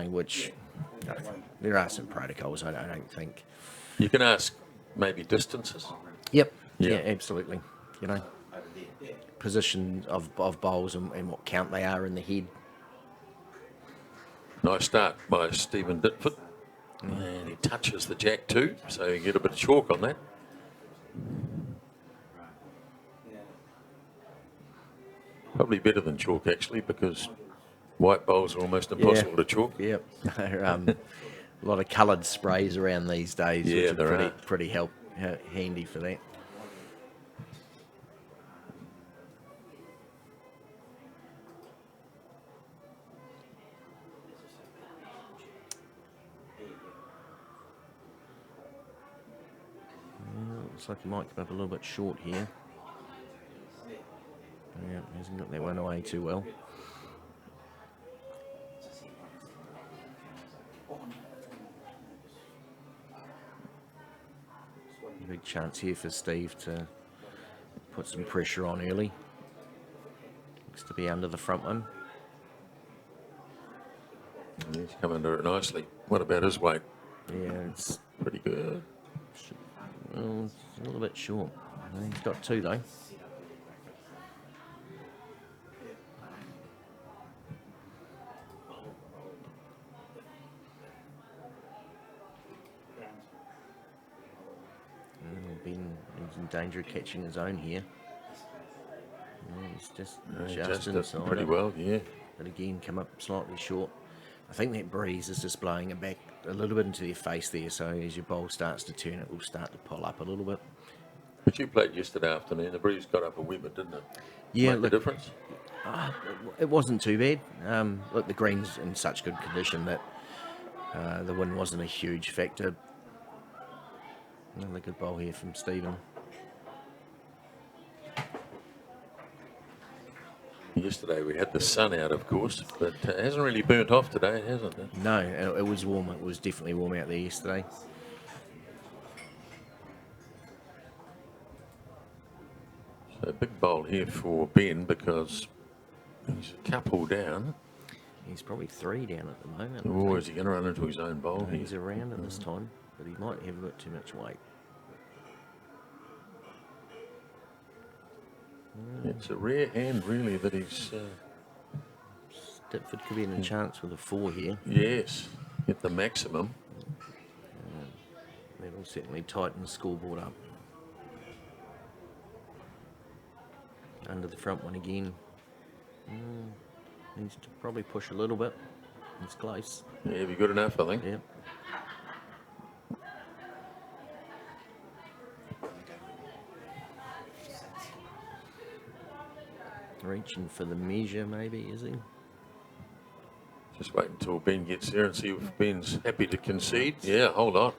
which there are some protocols. I don't think. You can ask maybe distances. Yep. Yeah. Yeah, absolutely. Position of bowls and what count they are in the head. Nice start by Stephen Ditford. And he touches the jack too, so you get a bit of chalk on that. Probably better than chalk actually, because white bowls are almost impossible to chalk. Yep. A lot of coloured sprays around these days, Yeah, which there are are. pretty handy for that. Looks like he might come up a little bit short here. Yeah, hasn't got that one away too well. Big chance here for Steve to put some pressure on early. Looks to be under the front one. And he's come under it nicely. What about his weight? Yeah, it's Pretty good. Well, it's a little bit short. He's got 2 though. He's in danger of catching his own here. Yeah, he's just Just inside pretty it. well, yeah. But again, come up slightly short. I think that breeze is just blowing it back a little bit into your face there, so as your bowl starts to turn, it will start to pull up a little bit. But you played yesterday afternoon. The breeze got up a wee bit, didn't it? Yeah, Make a look, difference. it wasn't too bad. Look, the green's in such good condition that the wind wasn't a huge factor. Another good bowl here from Stephen. Yesterday we had the sun out, of course, but it hasn't really burnt off today, hasn't it? No, it was warm. It was definitely warm out there yesterday. So big bowl here for Ben because he's a couple down. He's probably 3 down at the moment. Or is he going to run into his own bowl here? He's around at this time, but he might have got too much weight. It's a rare hand, really, that he's... Dipford could be in a chance with a 4 here. yes, get the maximum. That'll certainly tighten the scoreboard up. Under the front one again. Needs to probably push a little bit. It's close. Yeah, be good enough, I think. Yep. Reaching for the measure, maybe, is he? Just wait until Ben gets there and see if Ben's happy to concede. Yeah, hold on.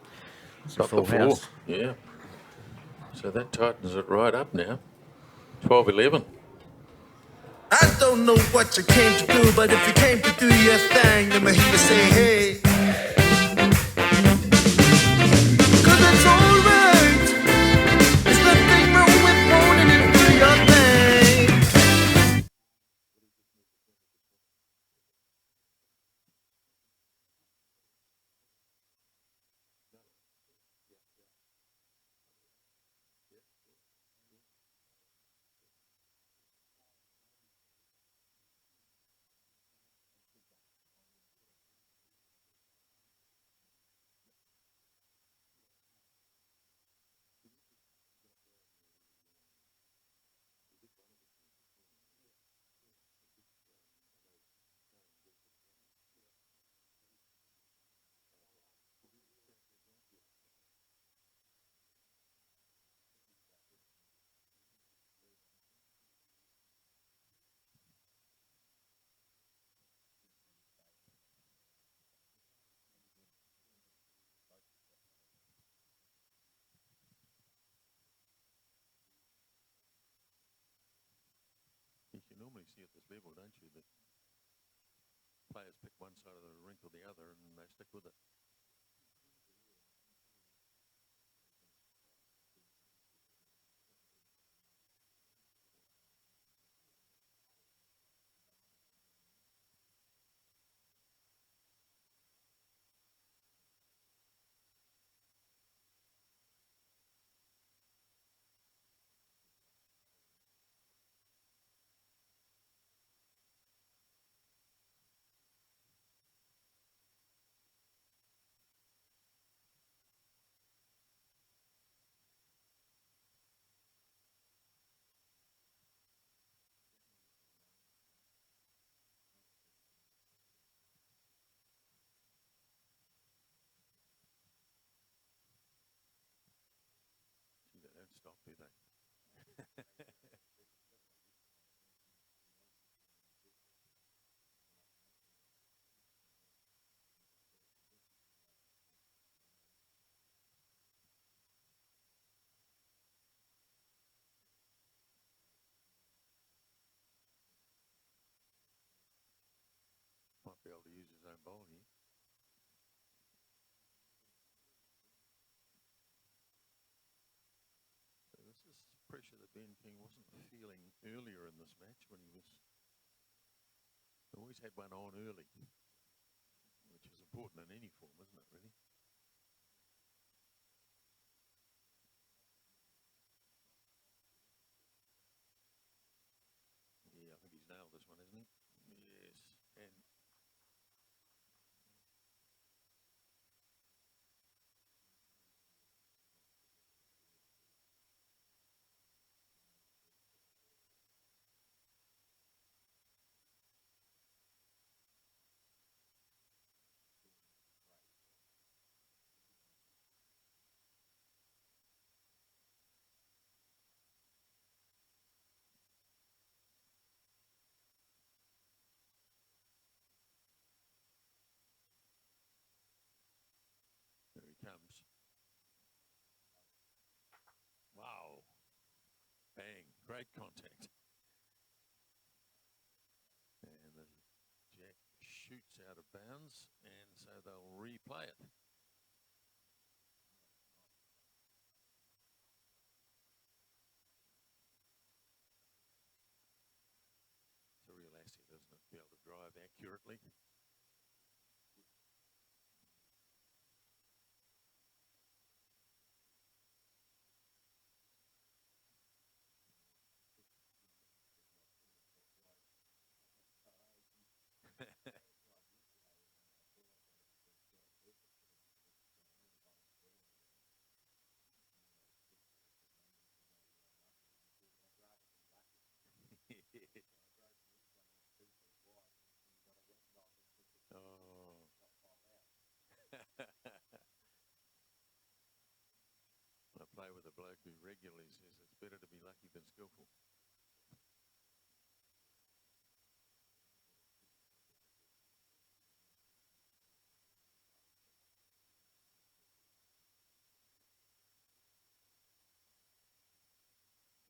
It's a Got full the 4. house. Yeah. So that tightens it right up now. 12-11. I don't know what you came to do, but if you came to do your thing, let me hear you say, hey. 'Cause it's alright. There's nothing wrong with wanting to do your thing. You can normally see at this level, don't you, that players pick one side of the rink or the other and they stick with it. Gee, they don't stop, do they? Might be able to use his own bowl here. So this is pressure that Ben King wasn't feeling earlier in this match when he was... always had one on early, which is important in any form, isn't it, really? Yeah, I think he's nailed this one, hasn't he? Yes, and here he comes. Wow. Bang. Great contact. out of bounds, and so they'll replay it. It's a real asset, isn't it, to be able to drive accurately? Oh. I play with a bloke who regularly says it's better to be lucky than skillful.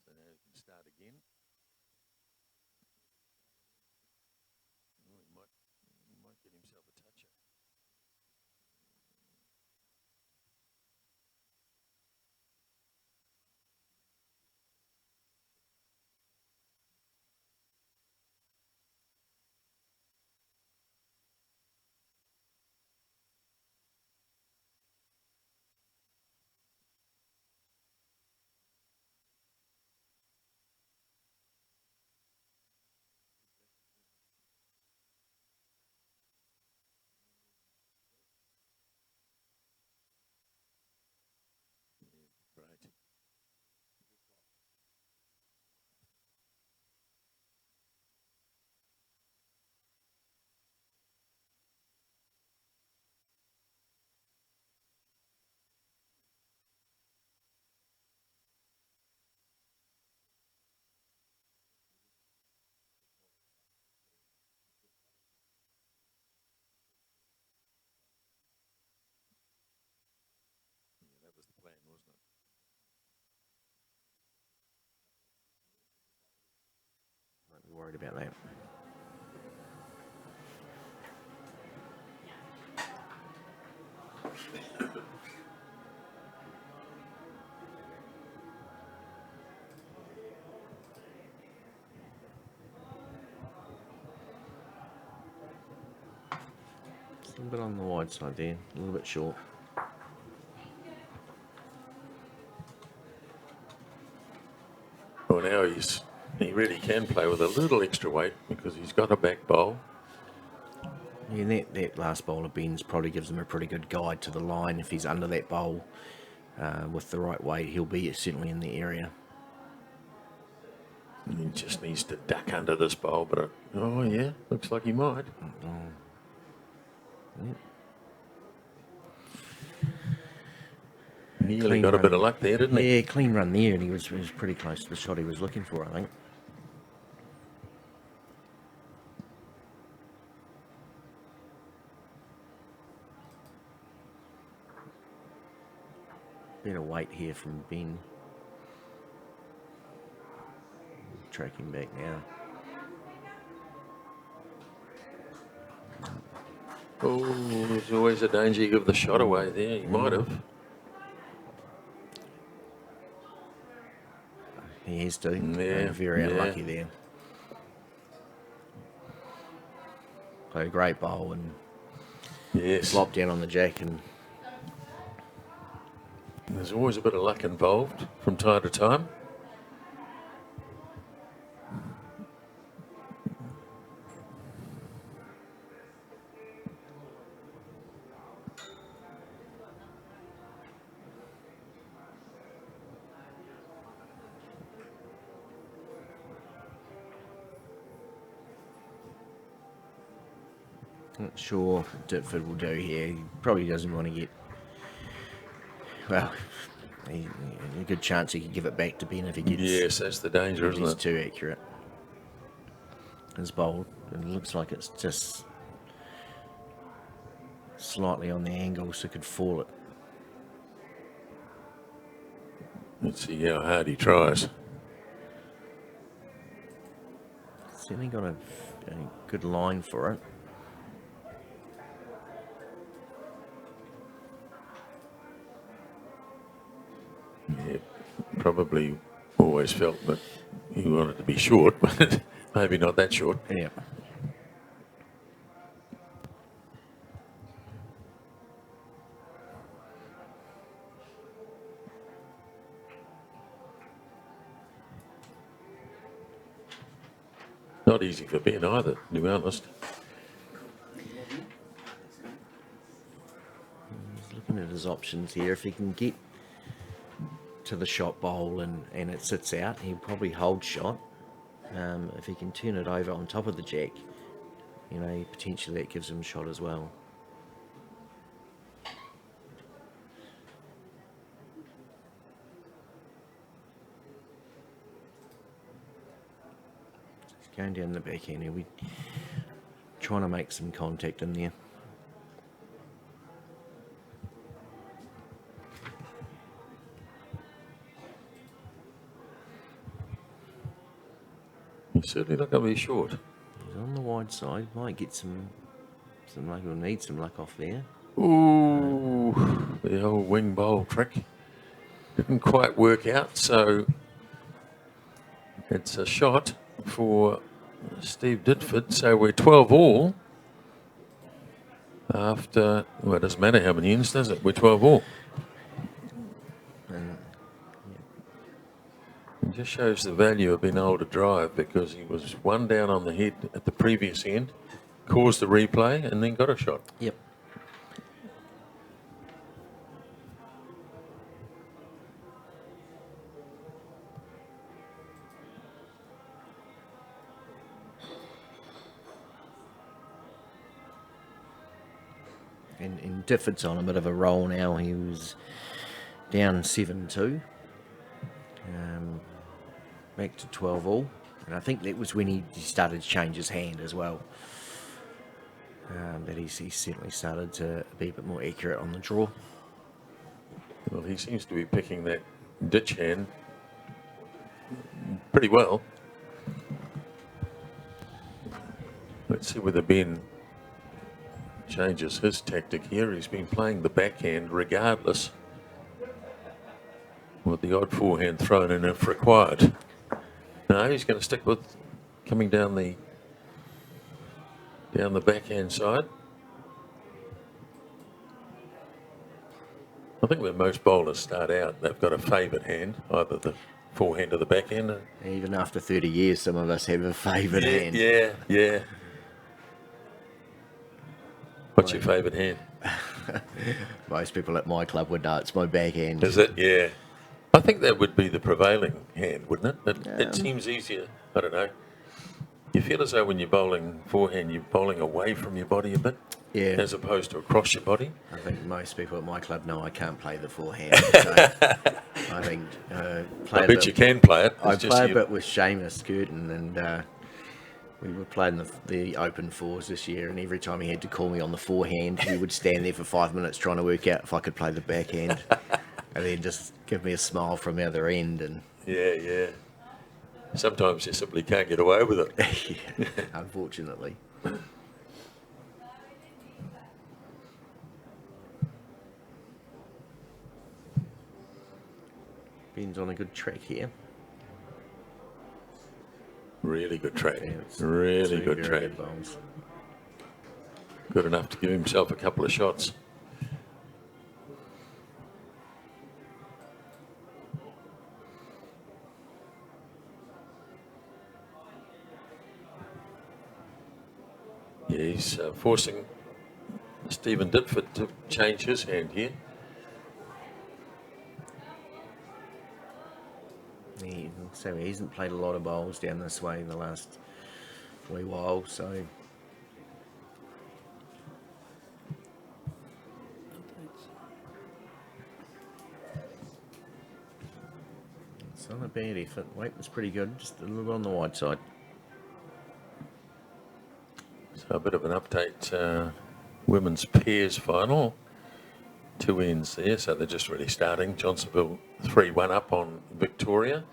So now he can start again. Oh, he might get himself a toucher. Yeah, great. Yeah, that was the plan, wasn't it? Might be worried about that. It's a little bit on the wide side there, a little bit short. Well, now he really can play with a little extra weight because he's got a back bowl. Yeah, that last bowl of Ben's probably gives him a pretty good guide to the line. If he's under that bowl with the right weight, he'll be certainly in the area. He just needs to duck under this bowl, but oh yeah, looks like he might. Nearly Clean got a run. bit of luck there, didn't he? Yeah, clean run there, and he was pretty close to the shot he was looking for, I think. Bit of weight here from Ben. Tracking back now. Oh, there's always a danger you give the shot away there. He might have. He has to. Yeah, Very yeah. unlucky there. Played a great bowl and Yes. flopped down on the jack, and There's always a bit of luck involved from time to time. not sure what Ditford will do here. He probably doesn't want to get. Well, a good chance he could give it back to Ben if he gets. Yes, that's the danger, if isn't he's it? too accurate. His bowl, it looks like it's just slightly on the angle, so could fall it. Let's see how hard he tries. Certainly got a good line for it. Yeah, probably always felt that he wanted to be short, but maybe not that short. Yeah. Not easy for Ben either, to be honest. He's looking at his options here. If he can get to the shot bowl and it sits out, he'll probably hold shot. If he can turn it over on top of the jack, you know, potentially that gives him a shot as well. He's going down the backhand here. We're trying to make some contact in there. He's certainly not going to be short. He's on the wide side. Might get some luck. He'll need some luck off there. Ooh, the old wing bowl trick didn't quite work out, so it's a shot for Steve Ditford. So we're 12 all after, well, it doesn't matter how many ends, does it? We're 12 all. It just shows the value of being able to drive, because he was one down on the head at the previous end, caused the replay, and then got a shot. Yep. And Difford's on a bit of a roll now. He was down 7-2. Back to 12 all. And I think that was when he started to change his hand as well. That he certainly started to be a bit more accurate on the draw. Well, he seems to be picking that ditch hand pretty well. Let's see whether Ben changes his tactic here. He's been playing the backhand regardless, with the odd forehand thrown in if required. No, he's going to stick with coming down the backhand side. I think when most bowlers start out, they've got a favourite hand, either the forehand or the backhand. Even after 30 years, some of us have a favourite hand. Yeah. What's your favourite hand? Most people at my club would know it's my backhand. Is it? Yeah. I think that would be the prevailing hand, wouldn't it? It seems easier. I don't know. You feel as though when you're bowling forehand, you're bowling away from your body a bit, as opposed to across your body. I think most people at my club know I can't play the forehand. So I think I bet you can play it. I play a bit with Seamus Curtin, and we were playing the open fours this year, and every time he had to call me on the forehand, he would stand there for 5 minutes trying to work out if I could play the backhand, and then just give me a smile from the other end. And yeah. Sometimes you simply can't get away with it. yeah, unfortunately. Ben's on a good track here. Really good track. Yeah, it's really two good very track. good bowls. Good enough to give himself a couple of shots. Yeah, he's forcing Stephen Ditford to change his hand here. So he hasn't played a lot of bowls down this way in the last wee while, so it's not a bad effort. Weight was pretty good, just a little on the wide side. So a bit of an update, women's pairs final. 2 ends there, so they're just really starting. Johnsonville 3-1 up on Victoria.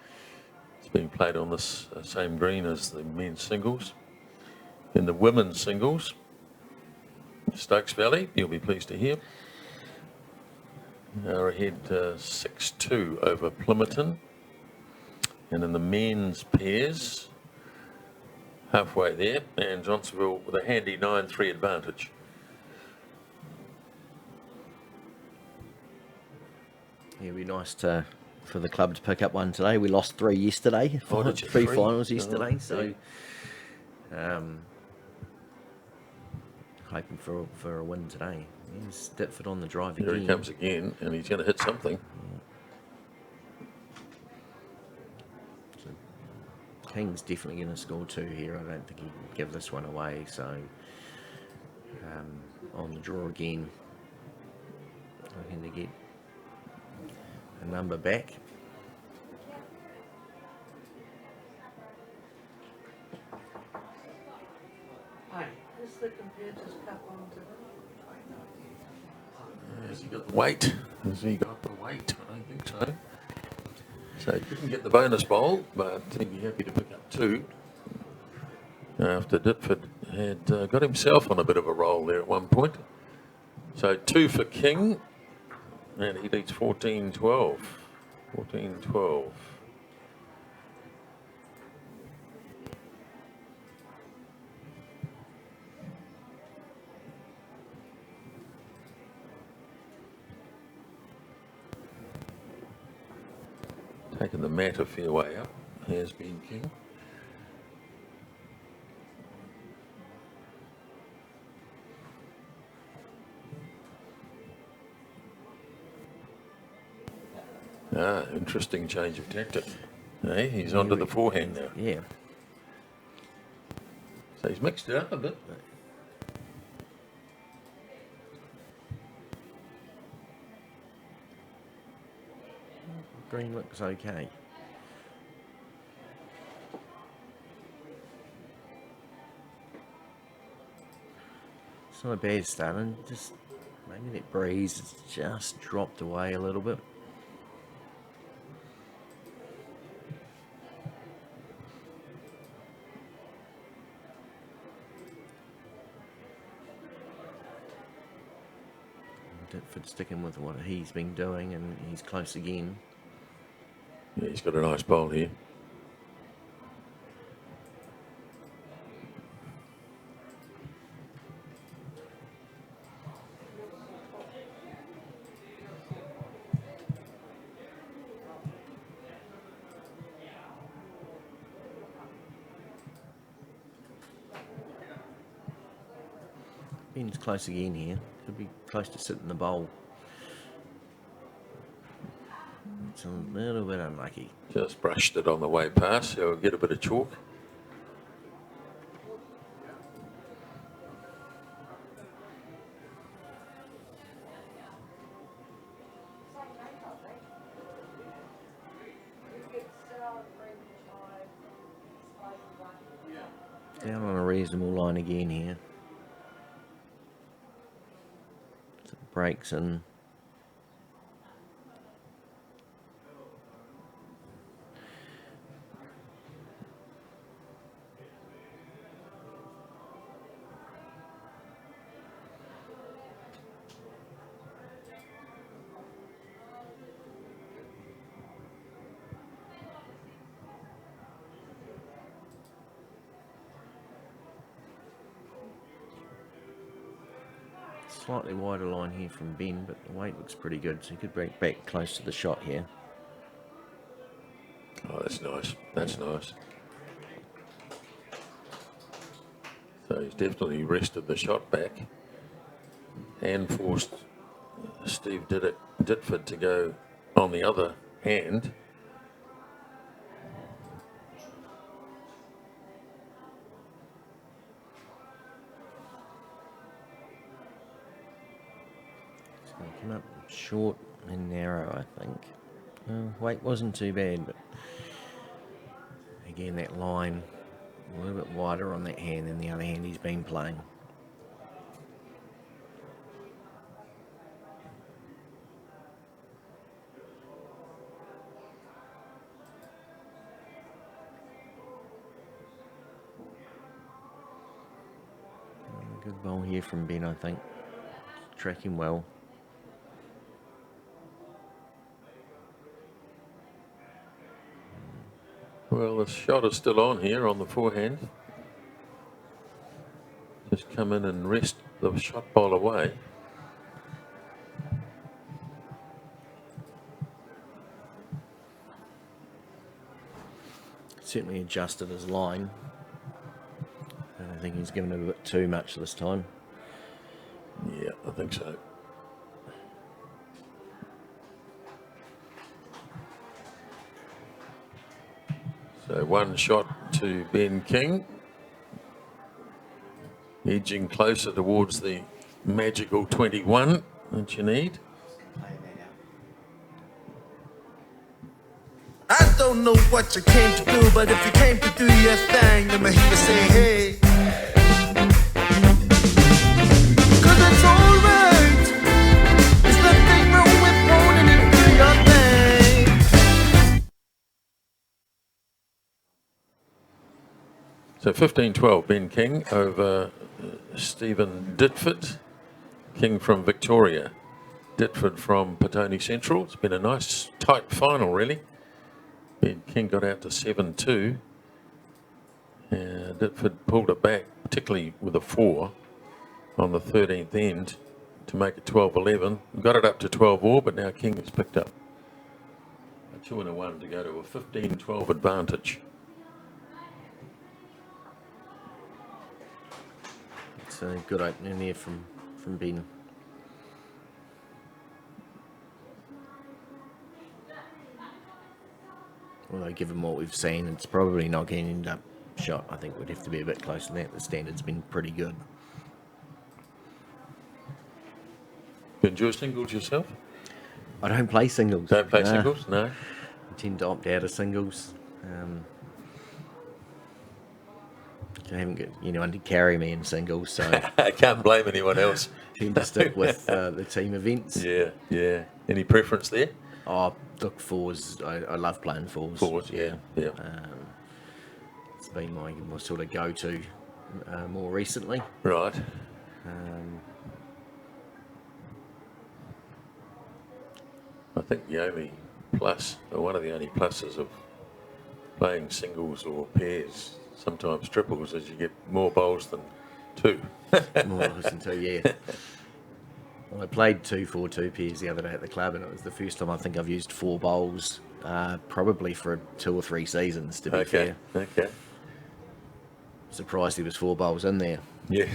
It's being played on this same green as the men's singles. In the women's singles, Stokes Valley, you'll be pleased to hear, are ahead 6-2 over Plimerton. And in the men's pairs, halfway there, and Johnsonville with a handy 9-3 advantage. Yeah, it'd be nice for the club to pick up one today. We lost 3 yesterday, Oh, did you? three Three? finals Oh, yesterday, so yeah. hoping for a win today. Here's Ditford on the drive Here again. he comes again, and he's going to hit something. King's definitely going to score 2 here. I don't think he can give this one away, so on the draw again, looking to get a number back. Hey, is the Computers Cup on today? Has he got the weight? Has he got the weight? I don't think so. So he couldn't get the bonus bowl, but he'd be happy to pick up 2. After Ditford had got himself on a bit of a roll there at one point. So 2 for King, and he leads 14-12. 14-12. Taking the mat a fair way up, has been King. Interesting change of tactic. Hey, he's onto the forehand now. Yeah. So he's mixed it up a bit. Green looks okay. It's not a bad start, and just maybe that breeze has just dropped away a little bit. Ditford sticking with what he's been doing, and he's close again. Yeah, he's got a nice bowl here. Ben's close again here. Could be close to sitting the bowl. It's a little bit unlucky. Just brushed it on the way past, so we'll get a bit of chalk. Down on a reasonable line again here. So breaks in. Slightly wider line here from Ben, but the weight looks pretty good, so he could break back close to the shot here. Oh, that's nice. That's nice. So he's definitely rested the shot back and forced Steve Ditford to go on the other hand. It's going to come up short and narrow, I think. Weight wasn't too bad, but again, that line a little bit wider on that hand than the other hand he's been playing. Good bowl here from Ben, I think. Tracking well. Well, the shot is still on here on the forehand. Just come in and rest the shot ball away. Certainly adjusted his line. I think he's given it a bit too much this time. Yeah, I think so. So one shot to Ben King. Edging closer towards the magical 21 that you need. I don't know what you came to do, but if you came to do your thing, let me hear you say, hey. 'Cause it's alright. There's nothing wrong with wanting to do your thing. So 15-12, Ben King over Stephen Ditford. King from Victoria, Ditford from Petone Central. It's been a nice tight final, really. Ben King got out to 7-2. Ditford pulled it back, particularly with a 4 on the 13th end to make it 12-11. Got it up to 12-all, but now King has picked up a 2 and a 1 to go to a 15-12 advantage. It's a good opening there from Ben. Although given what we've seen, it's probably not going to end up shot. I think we'd have to be a bit closer than that. The standard's been pretty good. You enjoy singles yourself? I don't play singles. Don't play No. singles? No? I tend to opt out of singles. I haven't got anyone to carry me in singles, so I can't blame anyone else. tend to stick with the team events. Yeah, yeah. Any preference there? Oh, look, fours. I love playing fours. Fours, yeah. It's been my sort of go-to more recently. Right. I think the only plus, or one of the only pluses of playing singles or pairs, sometimes triples, is you get more bowls than 2. More than two, yeah. Well, I played 2-4-2 pairs the other day at the club, and it was the first time I think I've used 4 bowls, probably for 2 or 3 seasons, to be fair. Okay. Surprised there was 4 bowls in there. Yeah.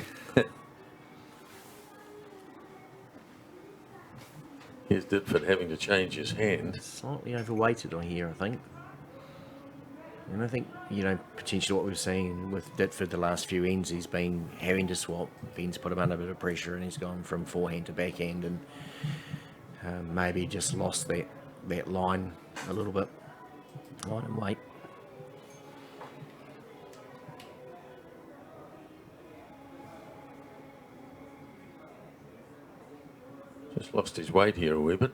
Here's Ditford having to change his hand. Slightly overweighted on here, I think. And I think, potentially what we've seen with Ditford the last few ends, he's been having to swap. Ben's put him under a bit of pressure and he's gone from forehand to backhand, and maybe just lost that line a little bit. Line and weight. Just lost his weight here a wee bit.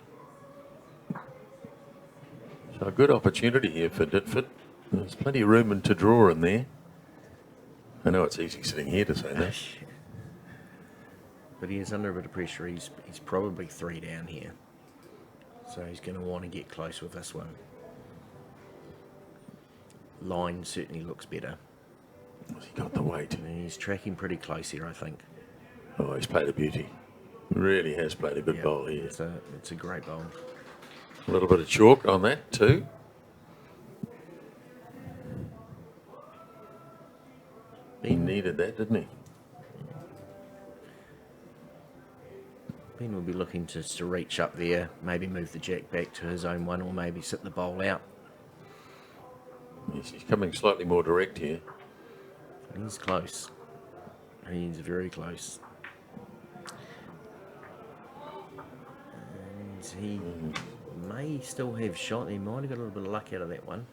So a good opportunity here for Ditford. There's plenty of room to draw in there. I know it's easy sitting here to say that. But he is under a bit of pressure. He's probably 3 down here. So he's going to want to get close with this one. Line certainly looks better. He got the weight. And he's tracking pretty close here, I think. Oh, he's played a beauty. Really has played a good Yep, bowl here. It's a great bowl. A little bit of chalk on that too. He needed that, didn't he? Ben will be looking to reach up there, maybe move the jack back to his own one, or maybe sit the bowl out. Yes, he's coming slightly more direct here. He's close. He's very close. And he may still have shot. He might have got a little bit of luck out of that one.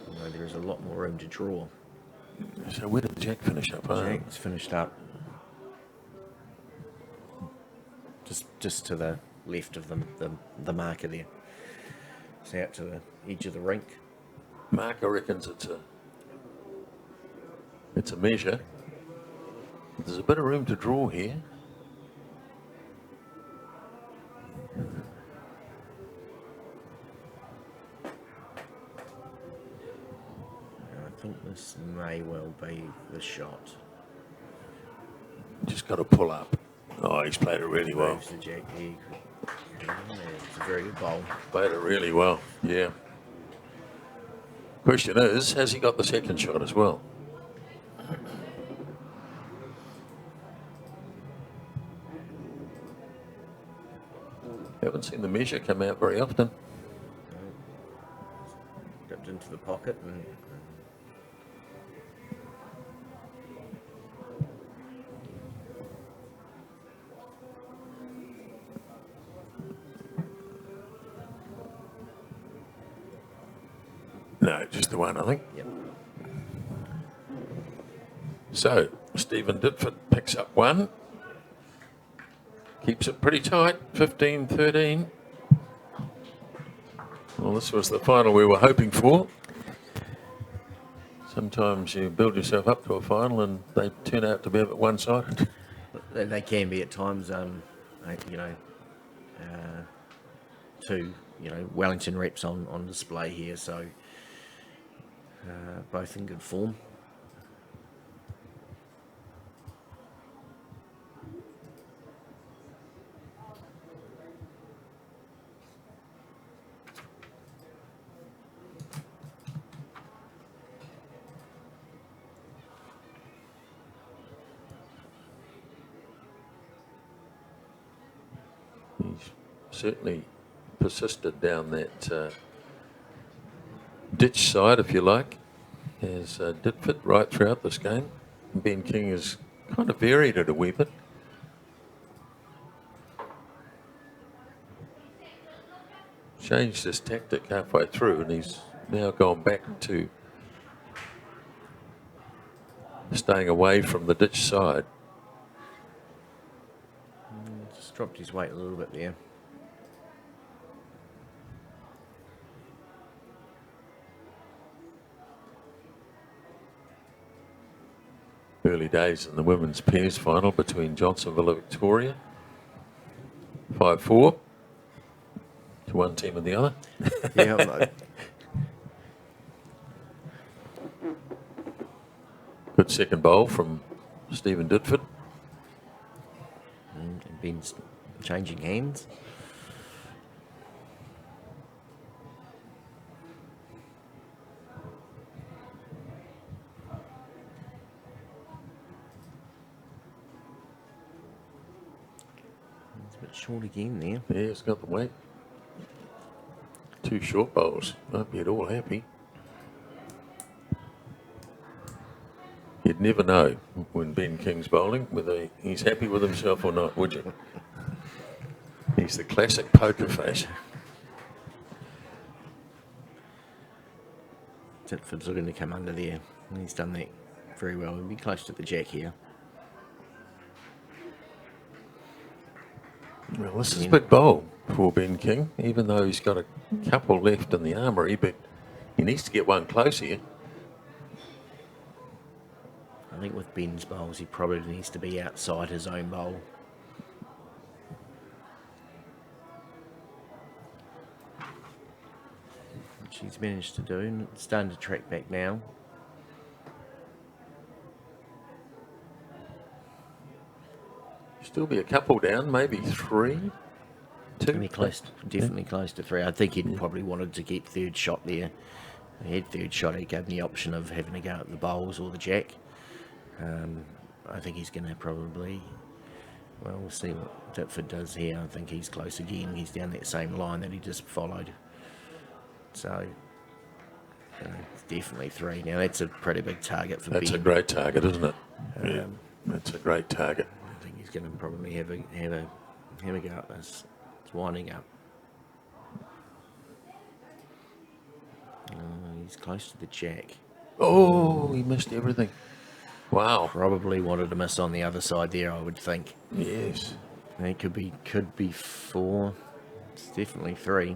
Although there is a lot more room to draw. So where did Jack finish up? Jack's finished up just to the left of the marker there. It's out to the edge of the rink. Marker reckons it's a measure. There's a bit of room to draw here. think this may well be the shot. Just got to pull up. Oh, he's played it really well. Moves the jack here. Yeah, it's a very good bowl. Played it really well, yeah. Question is, has he got the second shot as well? Haven't seen the measure come out very often. Dipped into the pocket and No, just the one, I think. yep. So, Stephen Ditford picks up one. Keeps it pretty tight, 15-13. Well, this was the final we were hoping for. Sometimes you build yourself up to a final and they turn out to be a bit one-sided. They can be at times, two, Wellington reps on display here, so both in good form. He's certainly persisted down that ditch side, if you like, as Ditford right throughout this game. Ben King has kind of varied it a wee bit. Changed his tactic halfway through, and he's now gone back to staying away from the ditch side. Just dropped his weight a little bit there. Early days in the women's pairs final between Johnsonville and Victoria. 5-4 to one team and the other. Yeah, I'm like, Good second bowl from Stephen Ditford. and Ben's changing hands. It's a bit short again there. Yeah, he's got the weight. Two short bowls. Won't be at all happy. You'd never know when Ben King's bowling whether he's happy with himself or not, would you? He's the classic poker face. Titford's looking to come under there. And he's done that very well. He'll be close to the jack here. Well, this is a big bowl for Ben King, even though he's got a couple left in the armoury, but he needs to get one close here. I think with Ben's bowls, he probably needs to be outside his own bowl. Which he's managed to do, and it's starting to track back now. Still be a couple down, maybe three, two. Definitely close to three. I think he'd probably wanted to get third shot there. He had third shot, he gave him the option of having to go at the bowls or the jack. I think he's going to probably, well, we'll see what Ditford does here. I think he's close again. He's down that same line that he just followed. So, it's definitely three. Now, that's a pretty big target for Ben. That's a great target, isn't it? Yeah, that's a great target. I think he's going to probably have a go at this. It's winding up. He's close to the jack. Oh, he missed everything. Wow. Probably wanted to miss on the other side there, I would think. Yes. It could be four. It's definitely three.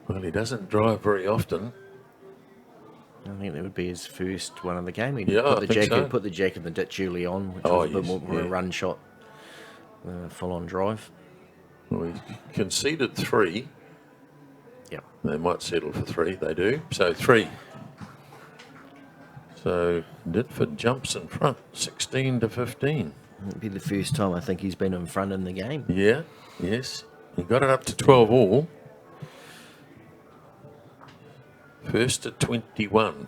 Well, he doesn't drive very often. I think that would be his first one of the game. He'd Yeah, I put the think jack, so. he'd put the jack in the ditch early on, which Oh, was a bit yes, more a yeah. run shot, full on drive. Well, he conceded three. Yep. They might settle for 3. They do. So 3. So Ditford jumps in front, 16 to 15. It'll be the first time I think he's been in front in the game. Yeah, yes. He got it up to 12 all. First at 21.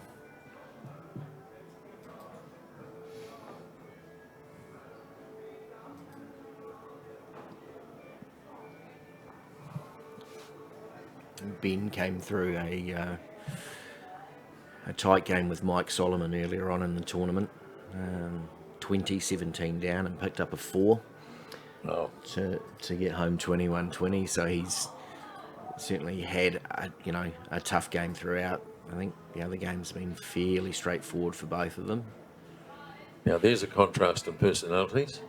Ben came through a tight game with Mike Solomon earlier on in the tournament. 20-17 down and picked up a 4 to get home 21-20. So he's certainly had a tough game throughout. I think the other game's been fairly straightforward for both of them. Now there's a contrast in personalities.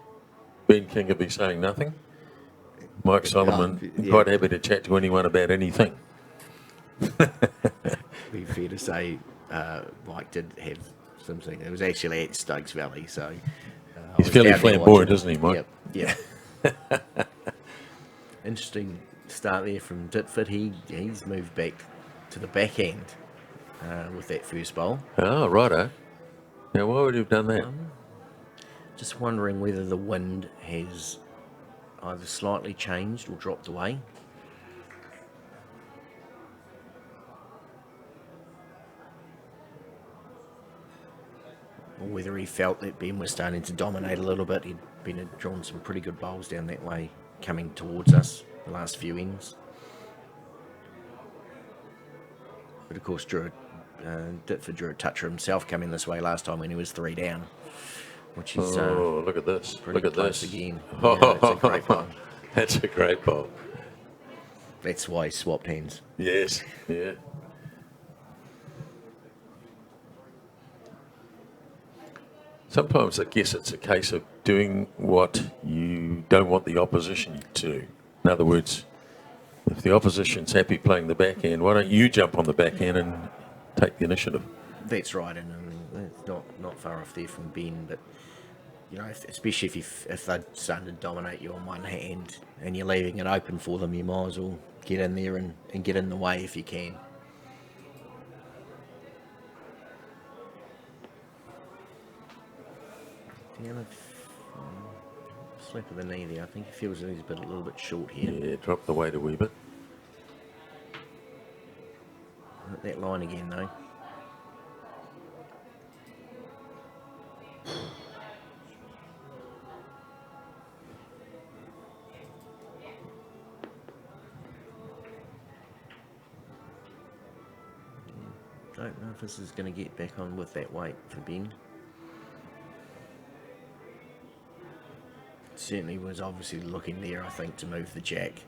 Ben King will be saying nothing. Mike Solomon, yeah. quite happy to chat to anyone about anything. Be fair to say, Mike did have something. It was actually at Stokes Valley, so He's fairly flamboyant, isn't he, Mike? Yep. Interesting start there from Ditford. He's moved back to the back end with that first bowl. Oh, righto. Now, why would he have done that? Just wondering whether the wind has either slightly changed or dropped away. Or whether he felt that Ben was starting to dominate a little bit. He'd been drawn some pretty good bowls down that way coming towards us the last few ends. But of course, Ditford drew a toucher himself coming this way last time when he was 3 down. Which is look at this. pretty Look at close this. again. Oh, Yeah, it's a great bowl. That's a great bowl. That's why he swapped hands. Yes, yeah. Sometimes I guess it's a case of doing what you don't want the opposition to do. In other words, if the opposition's happy playing the backhand, why don't you jump on the backhand and take the initiative? That's right, and it's not far off there from Ben, but especially if they're starting to dominate you on one hand and you're leaving it open for them, you might as well get in there and get in the way if you can. Slap of the knee there. I think he feels that he's a little bit short here. Yeah, drop the weight a wee bit. That line again, though. Don't know if this is going to get back on with that weight for Ben. Certainly was obviously looking there, I think, to move the jack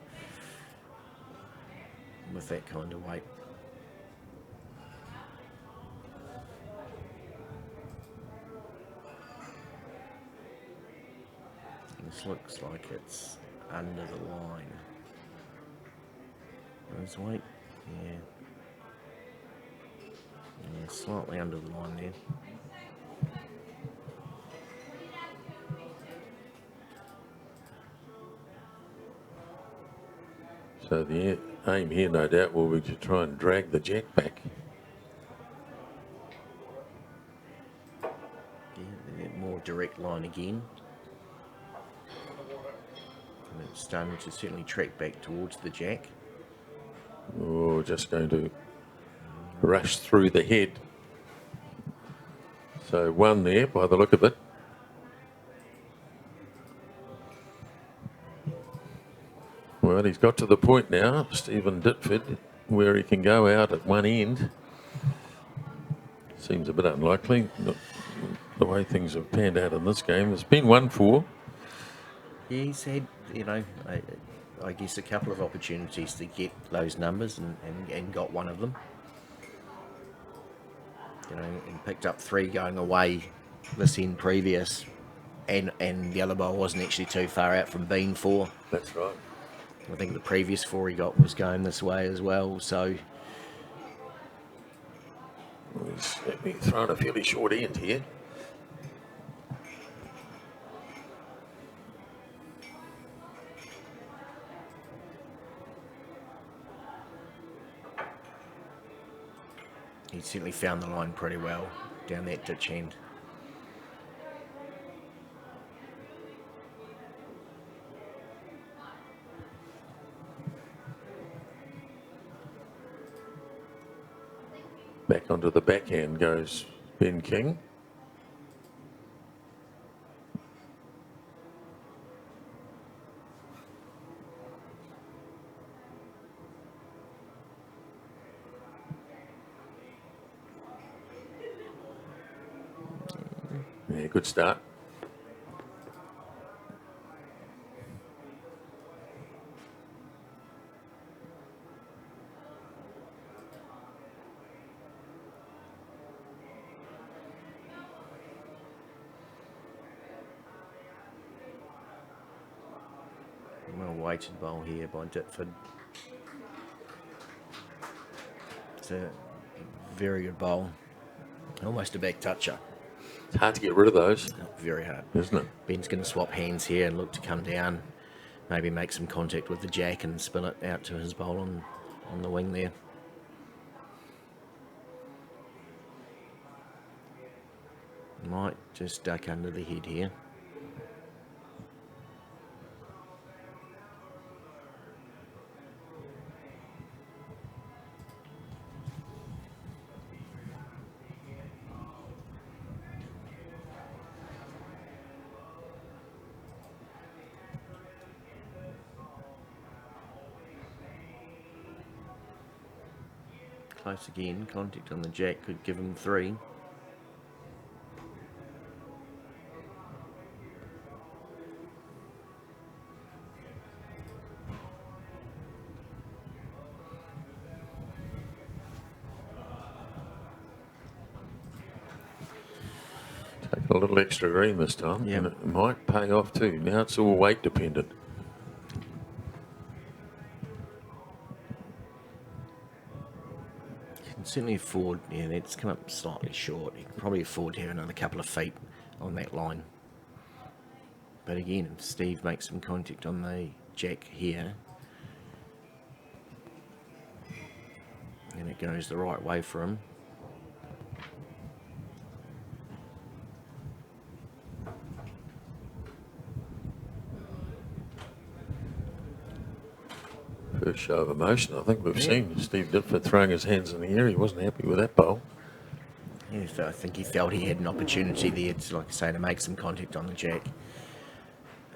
with that kind of weight. This looks like it's under the line. Where's weight? Yeah. Yeah, slightly under the line there. So the aim here, no doubt, will be to try and drag the jack back. Yeah, more direct line again. And it's starting to certainly track back towards the jack. Oh, just going to rush through the head. So 1 there by the look of it. Well, he's got to the point now, Stephen Ditford, where he can go out at one end. Seems a bit unlikely, the way things have panned out in this game. There's been 1-4. Yeah, he's had, I guess a couple of opportunities to get those numbers and got one of them. And picked up 3 going away this end previous, and the other ball wasn't actually too far out from being 4. That's right. I think the previous 4 he got was going this way as well, so... He's thrown a fairly short end here. he certainly found the line pretty well down that ditch end. Back onto the backhand goes Ben King. Yeah, good start. Well weighted bowl here by Ditford. It's a very good bowl. Almost a back toucher. It's hard to get rid of those, Very hard. isn't it? Ben's going to swap hands here and look to come down. Maybe make some contact with the jack and spin it out to his bowl on the wing there. Might just duck under the head here. Close again, contact on the jack could give him 3. Taking a little extra green this time, Yep. and it might pay off too. Now it's all weight dependent. You can certainly afford, yeah, that's come up slightly short. You can probably afford to have another couple of feet on that line. But again, if Steve makes some contact on the jack here, and it goes the right way for him. First show of emotion I think we've seen. Steve Ditford throwing his hands in the air. He wasn't happy with that bowl. Yeah, so I think he felt he had an opportunity there to, like I say, to make some contact on the jack.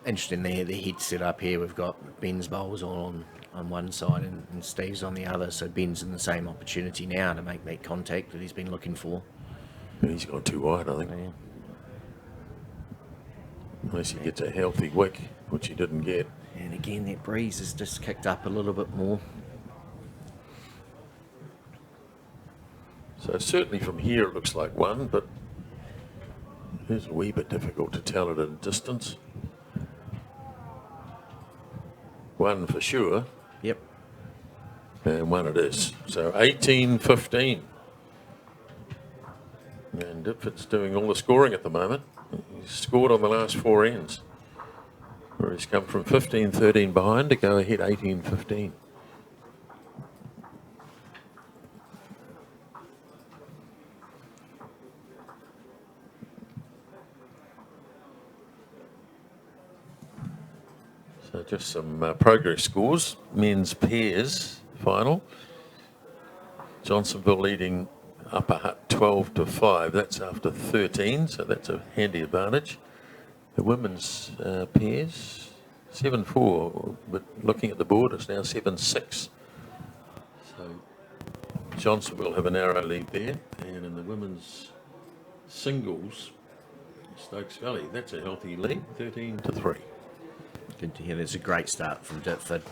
Interesting there, the head set up here. We've got Ben's bowls all on one side and Steve's on the other. So Ben's in the same opportunity now to make that contact that he's been looking for. He's gone too wide, I think. Yeah. Unless he gets a healthy wick, which he didn't get. And again, that breeze has just kicked up a little bit more. So certainly from here it looks like 1, but it's a wee bit difficult to tell at a distance. 1 for sure, Yep. and 1 it is. So 18-15. And Ditford's doing all the scoring at the moment. He's scored on the last 4 ends, where he's come from 15-13 behind to go ahead 18-15. So just some progress scores. Men's pairs final. Johnsonville leading Upper Hutt 12-5. That's after 13, so that's a handy advantage. The women's pairs 7-4, but looking at the board, it's now 7-6. So Johnsonville have a narrow lead there, and in the women's singles, Stokes Valley, that's a healthy lead, 13-3. Good to hear. That's a great start from Ditford.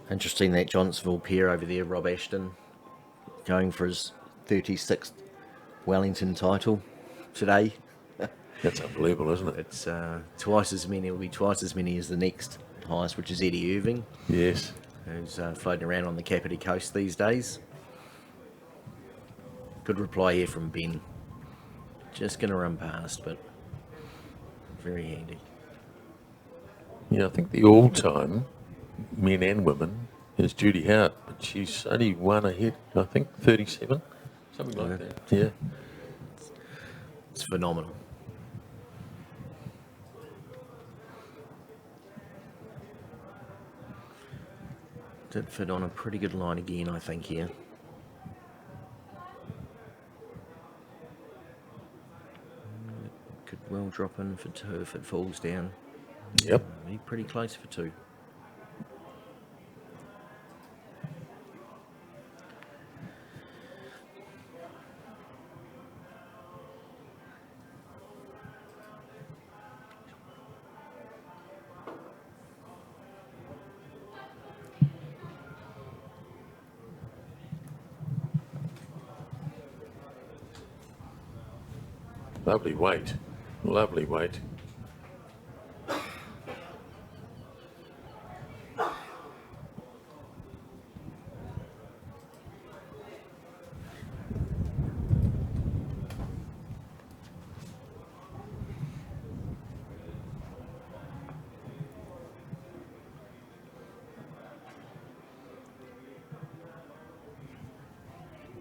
Interesting that Johnsonville pair over there, Rob Ashton, going for his 36th Wellington title today. That's unbelievable, isn't it? It's twice as many. It'll be twice as many as the next highest, which is Eddie Irving, Yes. who's floating around on the Kapiti coast these days. Good reply here from Ben. Just going to run past, but very handy. Yeah, I think the all-time men and women is Judy Howard, but she's only one ahead, I think, 37, something like that. Yeah. It's phenomenal. Did fit on a pretty good line again, I think, here. Could well drop in for 2 if it falls down. Yep. Be pretty close for 2. Lovely weight. Lovely weight.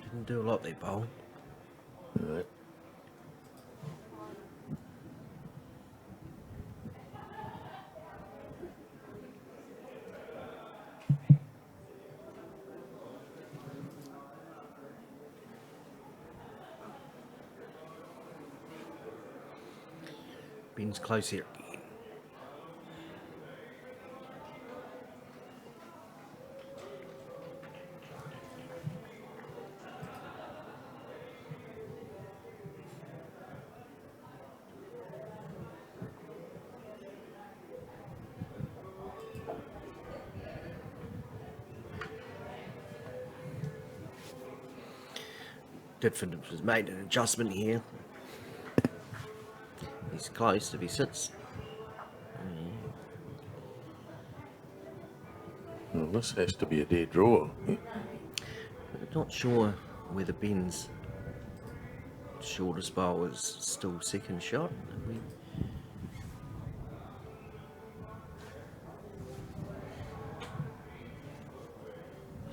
Didn't do a lot there, Bowl. Right. Ben's close here. Ditford has made an adjustment here. He's close if he sits. Well, this has to be a dead draw. Not sure whether Ben's shortest bowl is still second shot.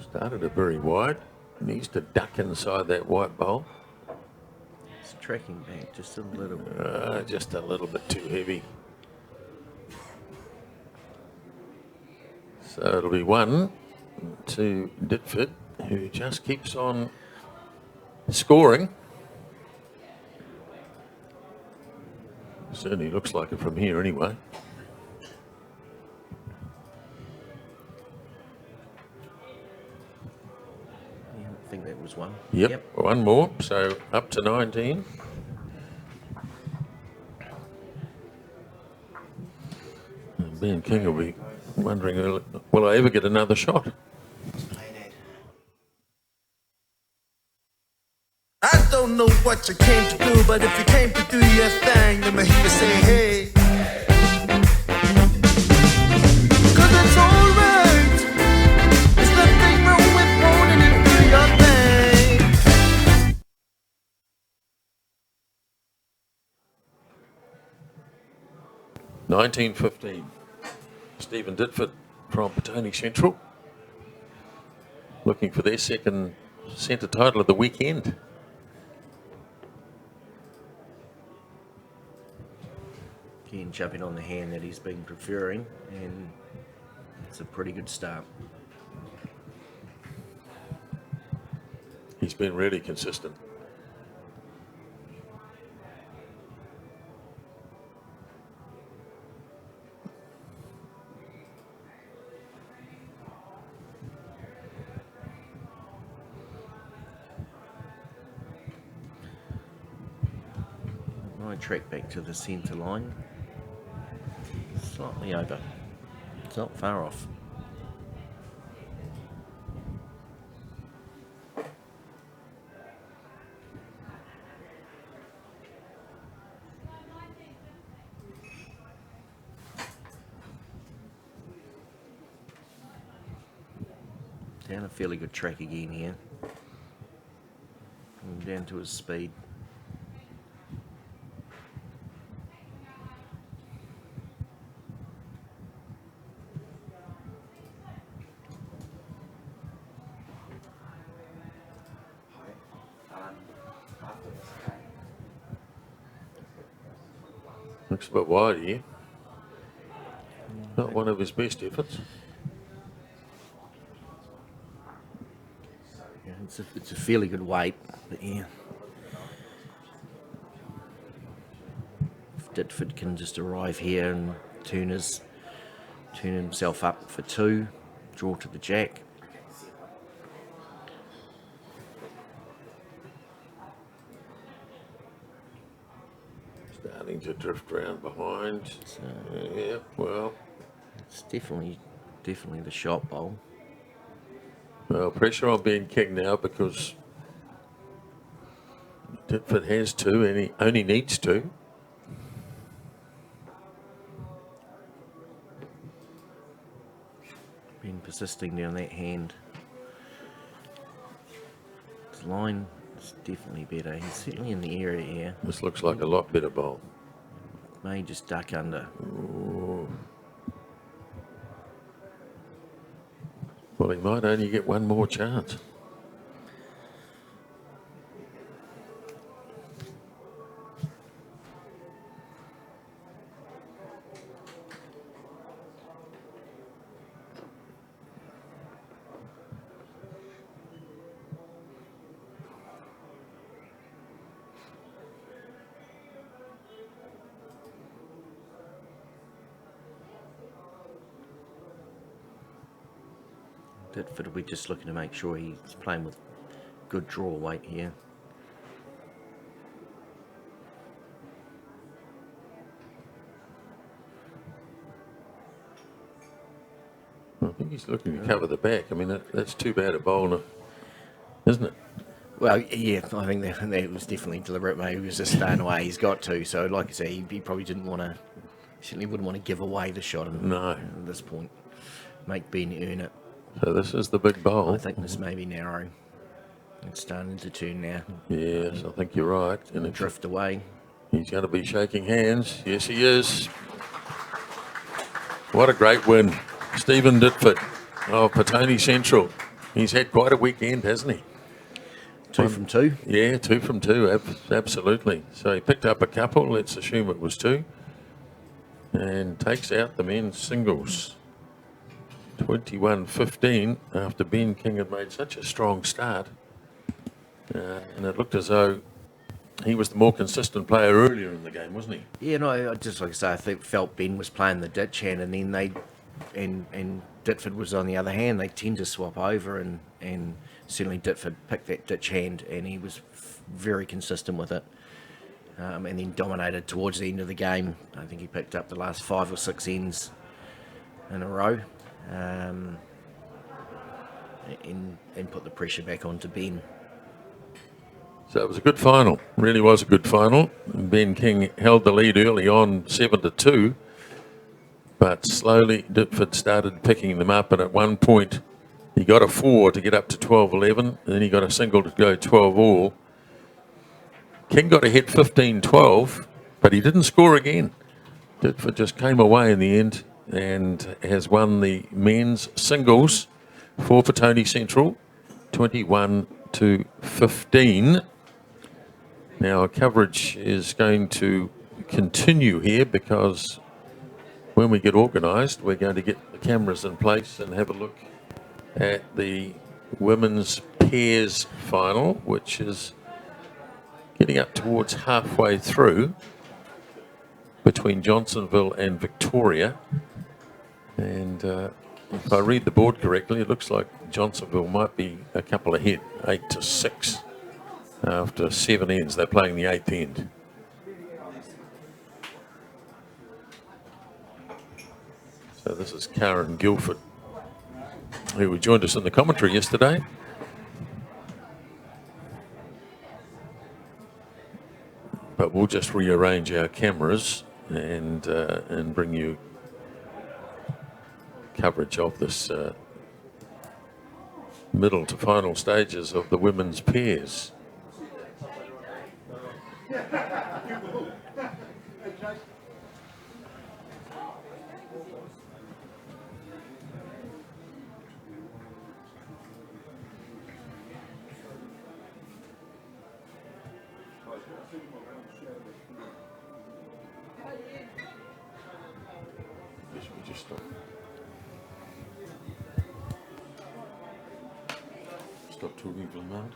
Started it very wide. Needs to duck inside that white bowl. It's tracking back just a little. Just a little bit too heavy. So it'll be 1 to Ditford, who just keeps on scoring. Certainly looks like it from here anyway. Yeah, I think that was 1. Yep, 1 more, so up to 19. And Ben King will be wondering, will I ever get another shot? I don't know what you came to do, but if you came to do your thing, let me hear you say hey. 'Cause it's alright. There's nothing wrong with wanting to do your thing. $19.15. Stephen Ditford from Petone Central, looking for their second centre title of the weekend. Again, jumping on the hand that he's been preferring, and it's a pretty good start. He's been really consistent. Right track back to the centre line. Slightly over. It's not far off. Down a fairly good track again here. And down to his speed. Looks a bit wide here. Not one of his best efforts. Yeah, it's a fairly good weight, but yeah. If Ditford can just arrive here and turn himself up for 2, draw to the jack. Starting to drift round behind. Yeah, well. It's definitely the shot bowl. Well, pressure on Ben King now because Ditford has 2 and he only needs 2. Been persisting down that hand. His line is definitely better. He's certainly in the area here. This looks like a lot better bowl. May just duck under. Ooh. Well, he might only get one more chance. Ditford will be just looking to make sure he's playing with good draw weight here. I think he's looking to cover the back. I mean, that's too bad a bowl, isn't it? Well, yeah, I think that was definitely deliberate. Maybe he was just staying away. He's got to. So, like I say, he probably didn't want to. Certainly wouldn't want to give away the shot at this point. Make Ben earn it. So this is the big bowl. I think this may be narrow. It's starting to turn now. Yes, I think you're right. And Drift away. He's going to be shaking hands. Yes, he is. What a great win. Stephen Ditford of Petone Central. He's had quite a weekend, hasn't he? 2 from 2. Yeah, 2 from 2, absolutely. So he picked up a couple, let's assume it was 2, and takes out the men's singles. 21-15 after Ben King had made such a strong start. And it looked as though he was the more consistent player earlier in the game, wasn't he? Yeah, no, just like I say, I felt Ben was playing the ditch hand, and then and Ditford was on the other hand. They tend to swap over, and certainly Ditford picked that ditch hand, and he was very consistent with it. And then dominated towards the end of the game. I think he picked up the last 5 or 6 ends in a row, and put the pressure back onto Ben. So it was a good final, really was a good final. Ben King held the lead early on 7-2, but slowly Ditford started picking them up, and at one point he got a 4 to get up to 12-11, and then he got a single to go 12 all. King got ahead 15-12, but he didn't score again. Ditford just came away in the end and has won the men's singles for Petone Central, 21-15. Now, our coverage is going to continue here because when we get organised, we're going to get the cameras in place and have a look at the women's pairs final, which is getting up towards halfway through between Johnsonville and Victoria. And if I read the board correctly, it looks like Johnsonville might be a couple ahead, 8-6. After 7 ends, they're playing the 8th end. So this is Karen Guilford, who joined us in the commentary yesterday. But we'll just rearrange our cameras and bring you coverage of this middle to final stages of the women's pairs. stop. Stop talking for a moment.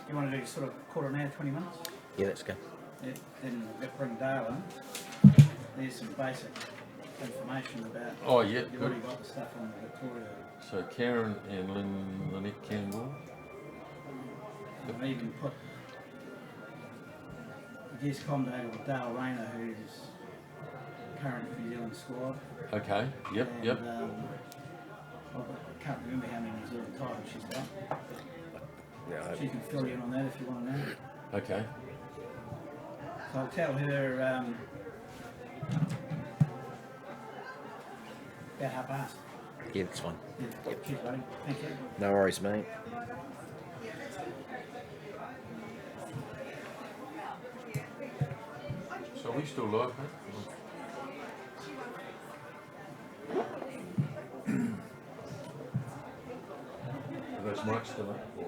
You want to do sort of quarter an hour, 20 minutes? Yeah, let's go. Yeah, then we'll bring Dale in. There's some basic information about. Oh, yeah, You've good. already got the stuff on the Victoria. So Karen and Lynette Campbell. I've even put a guest commentator with Dale Rayner, who's current New Zealand squad. Okay, yep, And, yep. I can't remember how many New Zealand titles she's got. Yeah, She can fill you in on that if you want to know. Okay. So I'll tell her about 1:30. yeah, it's fine. Yeah. Cheers, buddy. Thank you. No worries, mate. So are we still live, mate? Are those mics still up? Or?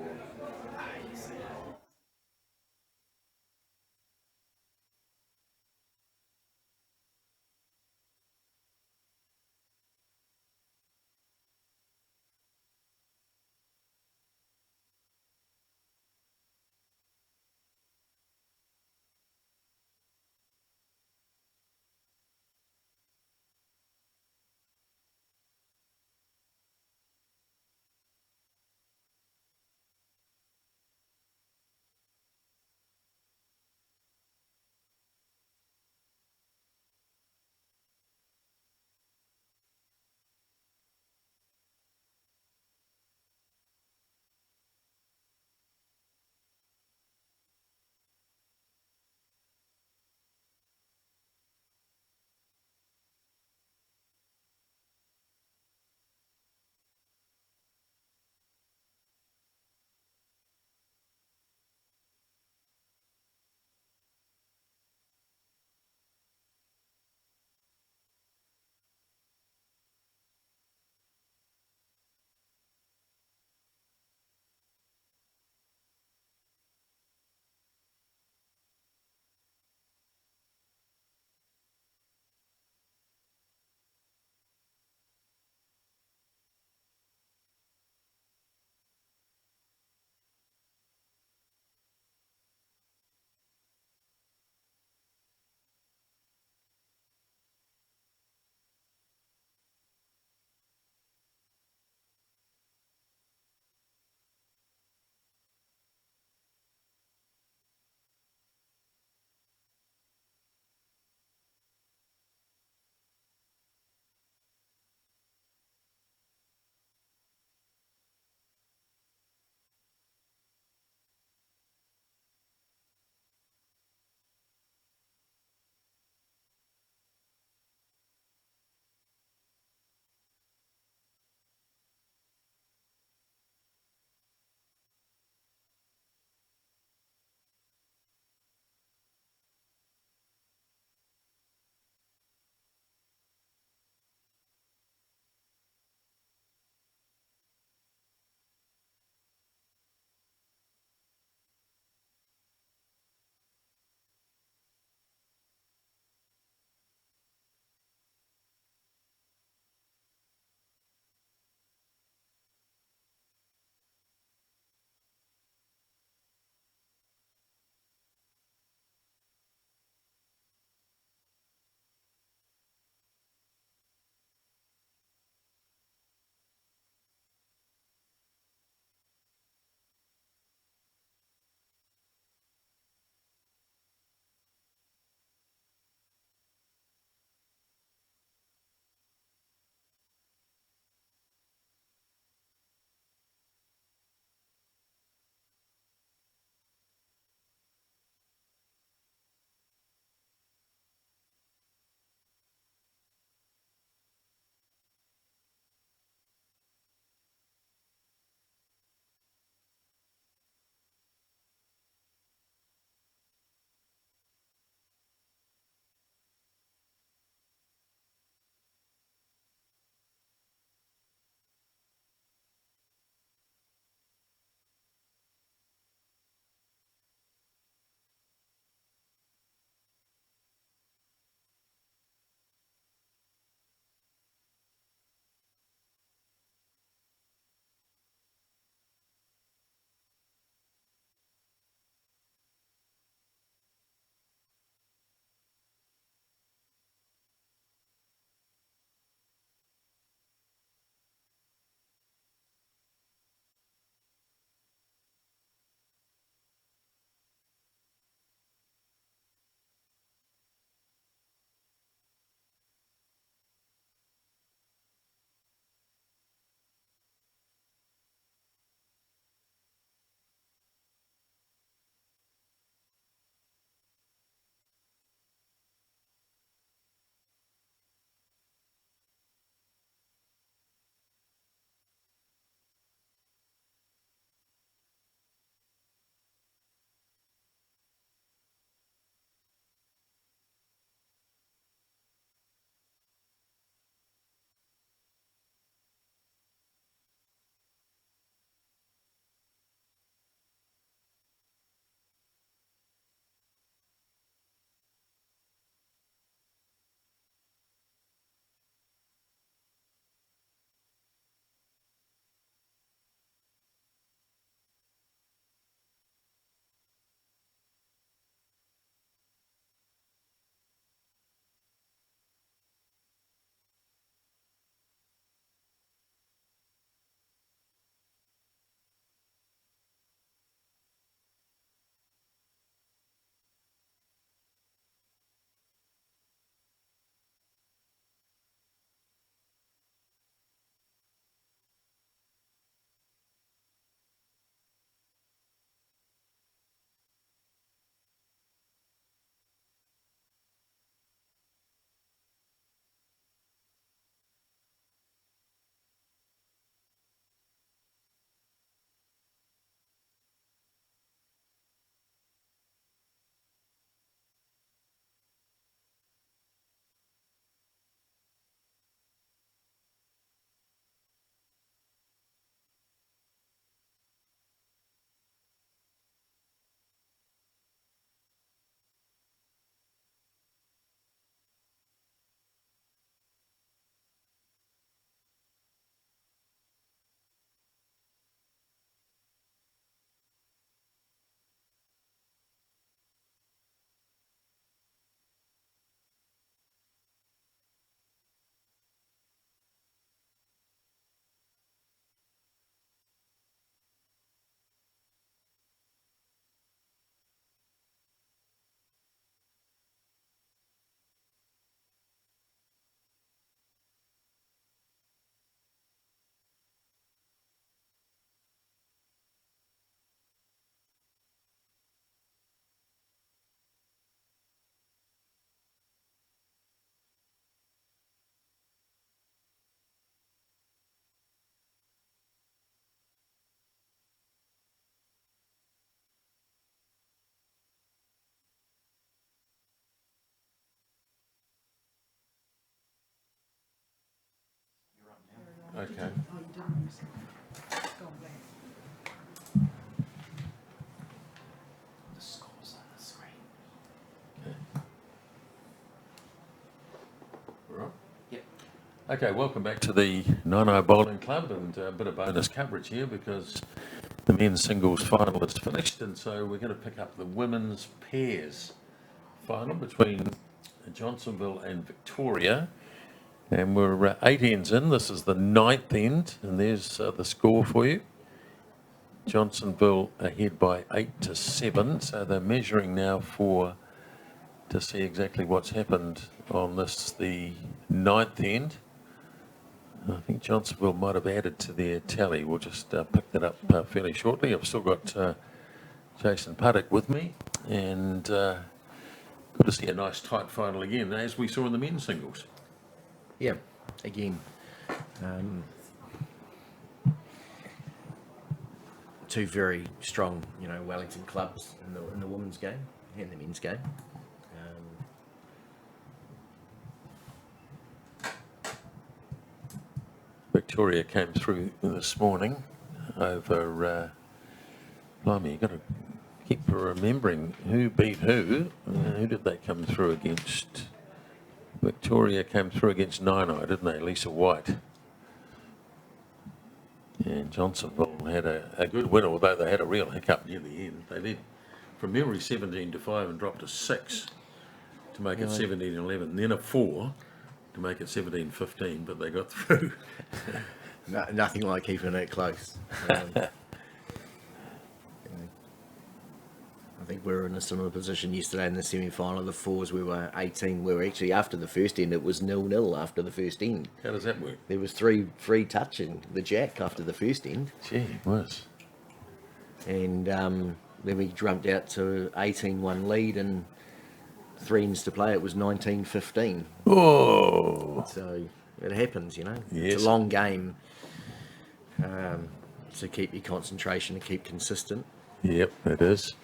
Okay. The scores on the screen. Right. Yep. Okay, welcome back to the Nino Bowling Club, and a bit of bonus coverage here because the men's singles final is finished, and so we're going to pick up the women's pairs final between Johnsonville and Victoria. And we're 8 ends in. This is the 9th end, and there's the score for you. Johnsonville ahead by 8-7, so they're measuring now to see exactly what's happened on this, the 9th end. I think Johnsonville might have added to their tally. We'll just pick that up fairly shortly. I've still got Jason Puddick with me, and good to see a nice tight final again, as we saw in the men's singles. Yeah, again, two very strong, Wellington clubs in the women's game and the men's game. Victoria came through this morning over, blimey, you've got to keep remembering who beat who. Who did they come through against? Victoria came through against Nino, didn't they? Lisa White. And Johnsonville had a good win, although they had a real hiccup near the end. They led, from memory, 17-5 and dropped to 6 to make it 17-11, then a 4 to make it 17-15, but they got through. No, nothing like keeping it close. I think we were in a similar position yesterday in the semi-final. The fours, we were 18. We were actually, after the first end, it was 0-0 after the first end. How does that work? There was three touching the jack after the first end. Gee, it was. And then we jumped out to 18-1 lead and 3 ends to play. It was 19-15. Oh! So it happens, Yes. It's a long game. To keep your concentration and keep consistent. Yep, it is.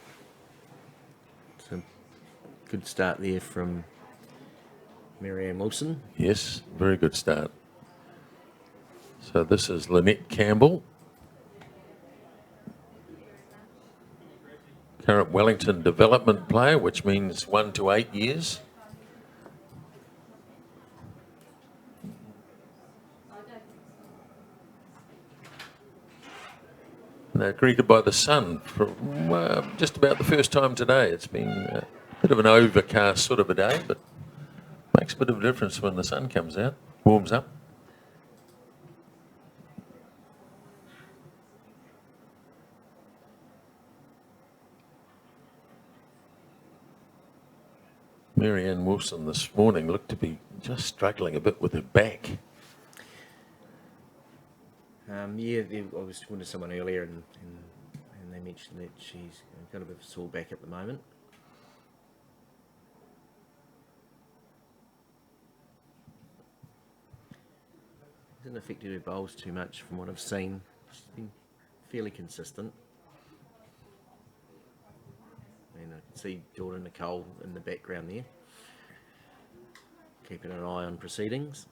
So good start there from Marianne Wilson. Yes, very good start. So this is Lynette Campbell, current Wellington development player, which means 1 to 8 years. And they're greeted by the sun for just about the first time today. It's been a bit of an overcast sort of a day, but makes a bit of a difference when the sun comes out, warms up. Marianne Wilson this morning looked to be just struggling a bit with her back. I was talking to someone earlier and they mentioned that she's got a bit of a sore back at the moment. Hasn't affected her bowls too much from what I've seen. She's been fairly consistent. And I can see Jordan Nicole in the background there, keeping an eye on proceedings.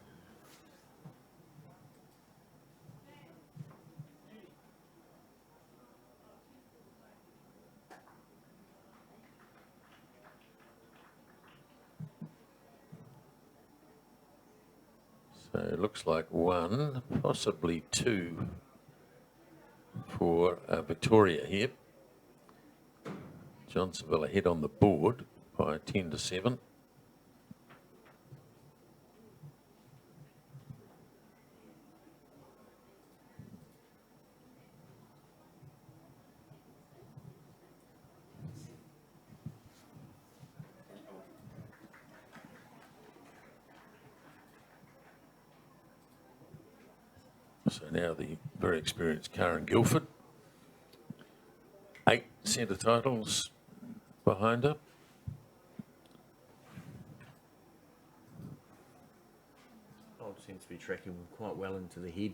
So it looks like 1, possibly 2 for Victoria here. Johnsonville ahead on the board by 10-7. So now the very experienced Karen Guilford. 8 centre titles behind her. Oh, it seems to be tracking quite well into the head.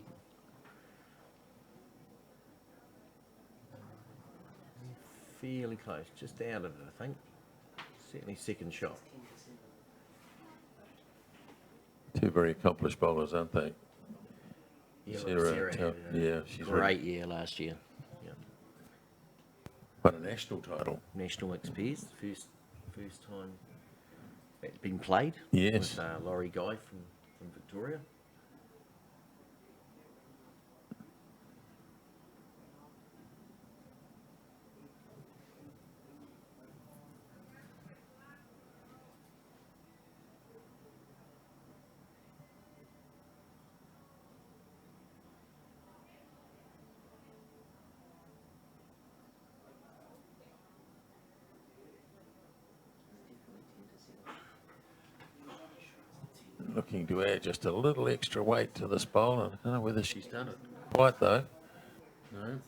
Fairly close, just out of it, I think. Certainly second shot. 2 very accomplished bowlers, aren't they? Yeah, Sarah, had a yeah, she's great year last year. Yeah. won a national title. National Mixed Pairs, first time it's been played. Yes. With Laurie Guy from Victoria. Looking to add just a little extra weight to this bowl. I don't know whether she's done it quite though. No.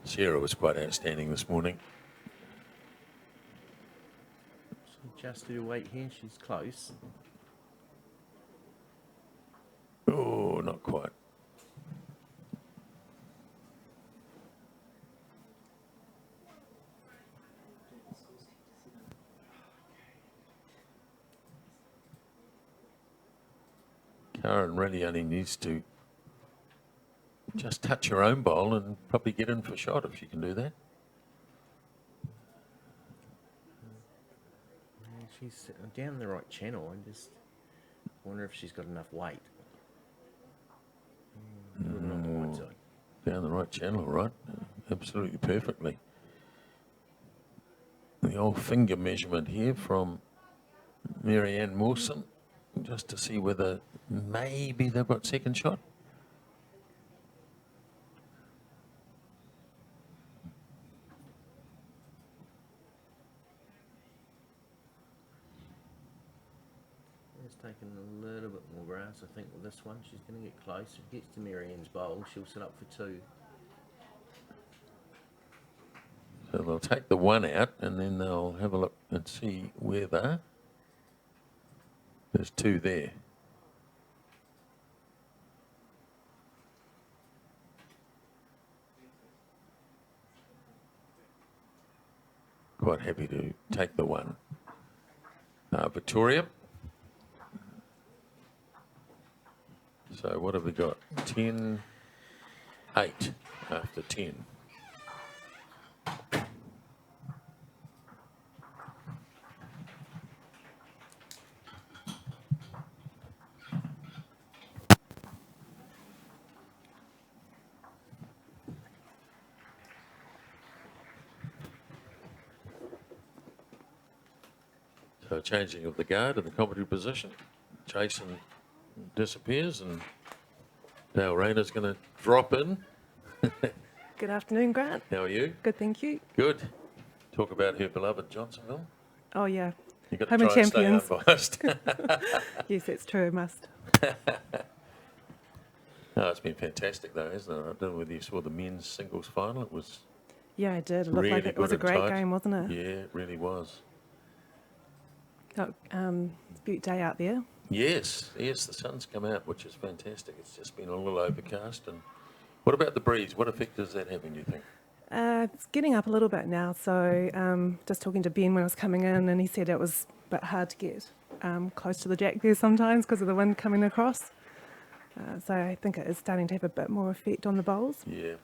Sarah was quite outstanding this morning. She adjusted her weight here. She's close. Oh, not quite. Karen really only needs to just touch her own bowl and probably get in for a shot if she can do that. She's down the right channel. I just wonder if she's got enough weight. Looking on the wide side. Down the right channel, right? Absolutely perfectly. The old finger measurement here from Marianne Mawson, just to see whether maybe they've got second shot. It's taken a little bit more grass, I think, with this one. She's going to get close. If it gets to Marianne's bowl, she'll set up for two. So they'll take the one out and then they'll have a look and see whether there's two there. Quite happy to take the one. Victoria. So what have we got? 10, 8 after 10. So changing of the guard in the commentary position. Jason disappears and Dale Rayner's going to drop in. Good afternoon, Grant. How are you? Good, thank you. Good. Talk about her beloved Johnsonville. Oh, yeah. You've got Home to and try and stay champions. unbiased. Yes, that's true, I must. No, it's been fantastic though, hasn't it? I don't know whether you saw the men's singles final. It was Yeah, I did. It looked really like it was good a and great tight. game, wasn't it? Yeah, it really was. Oh, it's a beautiful day out there. Yes, yes, the sun's come out, which is fantastic. It's just been a little overcast. And what about the breeze? What effect is that having, do you think? It's getting up a little bit now, so just talking to Ben when I was coming in, and he said it was a bit hard to get close to the jack there sometimes because of the wind coming across. So I think it is starting to have a bit more effect on the bowls. Yeah.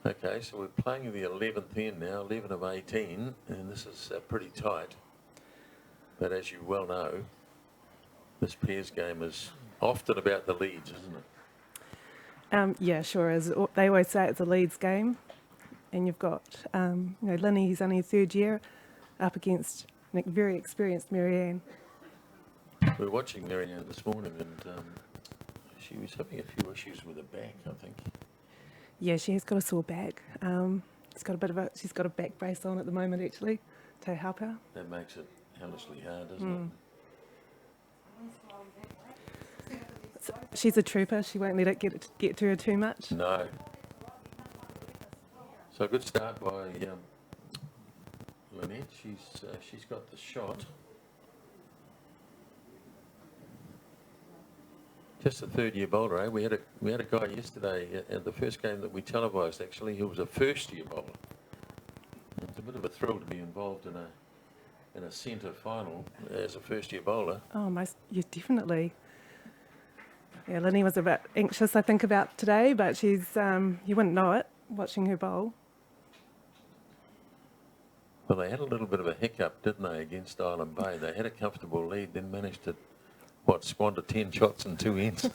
Okay, so we're playing the 11th end now, 11 of 18, and this is pretty tight. But as you well know, this pairs game is often about the leads, isn't it? Yeah, sure is. They always say it's a leads game, and you've got, Linny, he's only third year, up against very experienced Marianne. We were watching Marianne this morning, and she was having a few issues with her back, I think. Yeah, she has got a sore back. She's got a back brace on at the moment, actually, to help her. That makes it hellishly hard, doesn't So she's a trooper. She won't let it get to her too much. it? No. So a good start by Lynette. She's got the shot. Just a third-year bowler, eh? We had a guy yesterday at the first game that we televised, actually, who was a first-year bowler. It's a bit of a thrill to be involved in a centre final as a first-year bowler. Oh, yeah, definitely. Yeah, Linny was a bit anxious, I think, about today, but she's, you wouldn't know it watching her bowl. Well, they had a little bit of a hiccup, didn't they, against Island Bay? They had a comfortable lead, then managed to, squander 10 shots in 2 ends.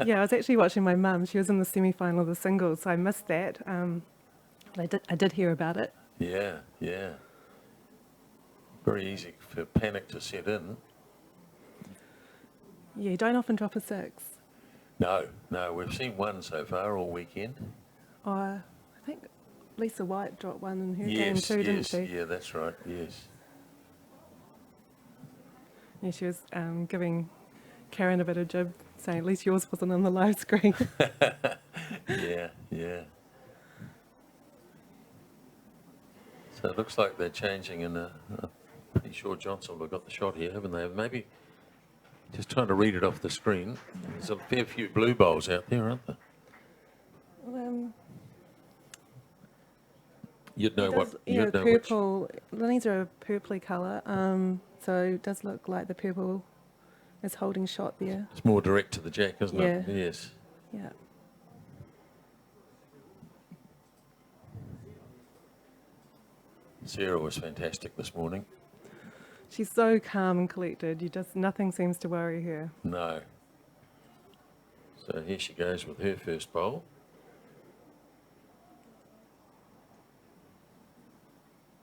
Yeah, I was actually watching my mum. She was in the semi-final of the singles, so I missed that. But I did hear about it. Yeah. Very easy for panic to set in. Yeah, you don't often drop a 6. No, we've seen one so far all weekend. I think Lisa White dropped one in her game Yes, too, didn't she? yeah, that's right, yes. Yeah, she was giving Karen a bit of jib, saying at least yours wasn't on the live screen. Yeah. So it looks like they're changing, and I'm pretty sure Johnson have got the shot here, haven't they? Maybe just trying to read it off the screen. There's a fair few blue bowls out there, aren't there? You'd know what. Yeah, You'd know purple. Linny's are a purpley colour, so it does look like the purple is holding shot there. It's more direct to the jack, isn't it? Yeah. Yes. Yeah. Sarah was fantastic this morning. She's so calm and collected. Nothing seems to worry her. No. So here she goes with her first bowl.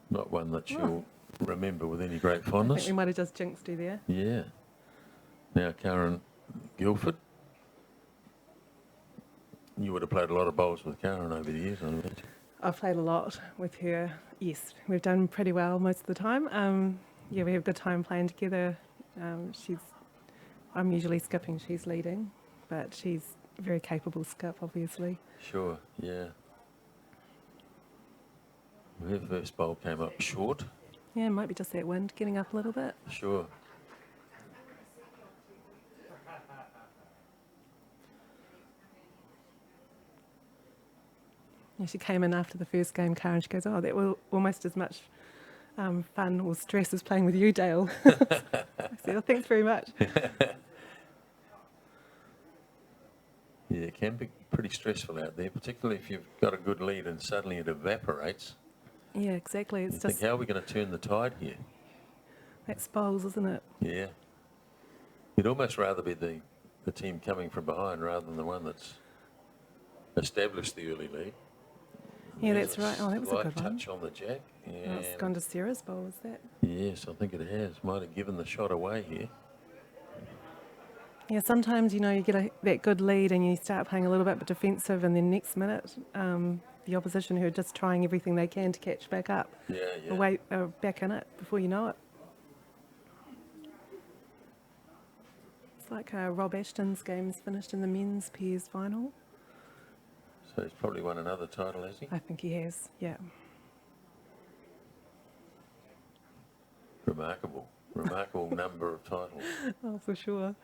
Not one that she'll remember with any great I think fondness. we might have just jinxed her there. Yeah. Now Karen Guilford. You would have played a lot of bowls with Karen over the years, I imagine. I've played a lot with her. Yes, we've done pretty well most of the time. Yeah, we have a good time playing together. I'm usually skipping, she's leading, but she's a very capable skip, obviously. Sure, yeah. Her first bowl came up short. Yeah, it might be just that wind getting up a little bit. Sure. Yeah, she came in after the first game, Karen. She goes, "Oh, that was almost as much fun or stress as playing with you, Dale." I said, "Oh, thanks very much." Yeah, it can be pretty stressful out there, particularly if you've got a good lead and suddenly it evaporates. Yeah, exactly. You It's think, just how are we going to turn the tide here? that's bowls, isn't it? Yeah. You'd almost rather be the team coming from behind rather than the one that's established the early lead. Yeah, There's that's right. Oh, that was a slight good one. touch on the jack. Oh, it's And gone to Sarah's bowl, is that? yes, I think it has. Might have given the shot away here. Yeah, sometimes, you get that good lead and you start playing a little bit defensive, and then next minute, the opposition who are just trying everything they can to catch back up Yeah. are back in it before you know it. It's like Rob Ashton's game's finished in the men's pairs final. So he's probably won another title, has he? I think he has, yeah. Remarkable. Remarkable number of titles. Oh, for sure.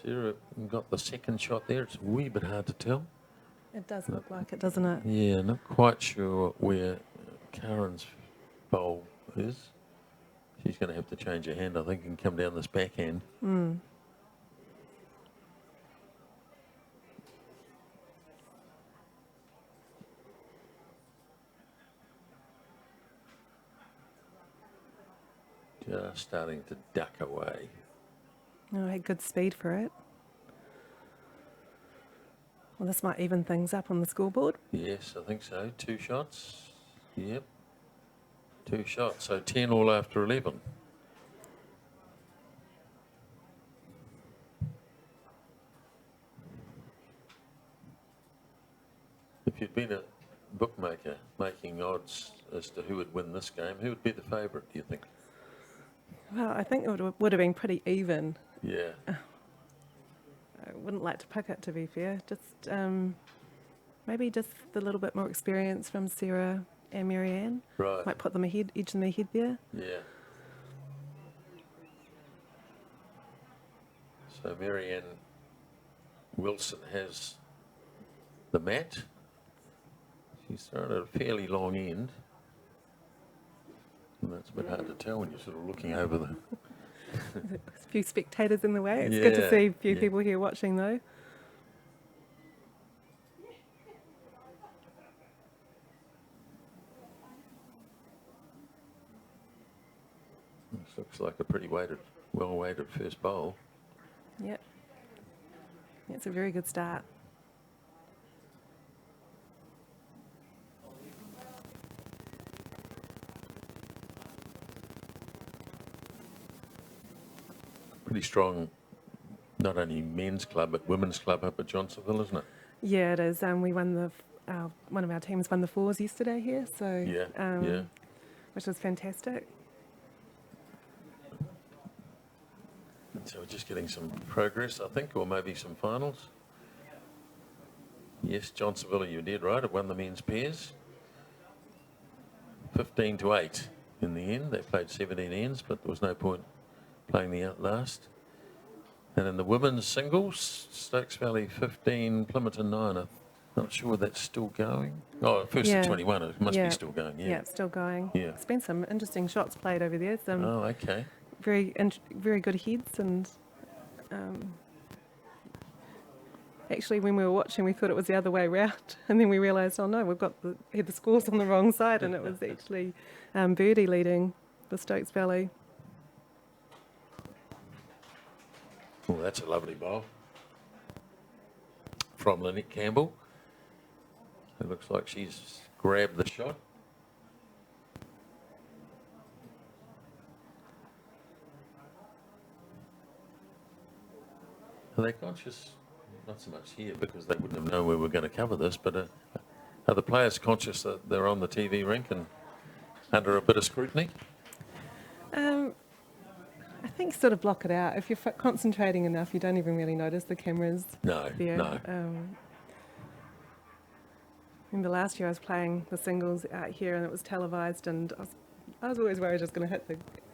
Sarah got the second shot there. It's a wee bit hard to tell. It does look like it, doesn't it? Yeah, not quite sure where Karen's bowl is. She's going to have to change her hand, I think, and come down this backhand. Just starting to duck away. Oh, I had good speed for it. Well, this might even things up on the scoreboard. Yes, I think so. 2 shots. Yep. 2 shots. So 10 all after 11. If you'd been a bookmaker making odds as to who would win this game, who would be the favourite, do you think? Well, I think it would have been pretty even. Yeah. I wouldn't like to pick it, to be fair. Just maybe just a little bit more experience from Sarah and Marianne. Right. Might put them ahead, each them ahead there. Yeah. So Marianne Wilson has the mat. She's thrown at a fairly long end. And that's a bit hard to tell when you're sort of looking over the... There's a few spectators in the way. It's good to Yeah, see a few yeah. people here watching though. This looks like a pretty well-weighted first bowl. Yep. It's a very good start. Pretty strong, not only men's club, but women's club up at Johnsonville, isn't it? Yeah, it is. We won one of our teams won the fours yesterday here, so Yeah. which was fantastic. So we're just getting some progress, I think, or maybe some finals. Yes, Johnsonville, you did right. It won the men's pairs. 15-8 in the end. They played 17 ends, but there was no point playing the last. And in the women's singles, Stokes Valley 15, Plympton 9. I'm not sure that's still going. Oh, first Yeah. to 21, it must be still going, Yeah, it's still going. Yeah. It's been some interesting shots played over there. Some Oh, okay. very good heads, and actually when we were watching we thought it was the other way round, and then we realised, oh no, we've got had the scores on the wrong side, and it was actually Birdie leading the Stokes Valley. Oh, that's a lovely bowl. From Lynette Campbell. It looks like she's grabbed the shot. Are they conscious? Not so much here because they wouldn't have known we were going to cover this, but are the players conscious that they're on the TV rink and under a bit of scrutiny? I think sort of block it out. If you're concentrating enough, you don't even really notice the cameras No, there. no. Remember last year I was playing the singles out here and it was televised, and I was always worried I was going to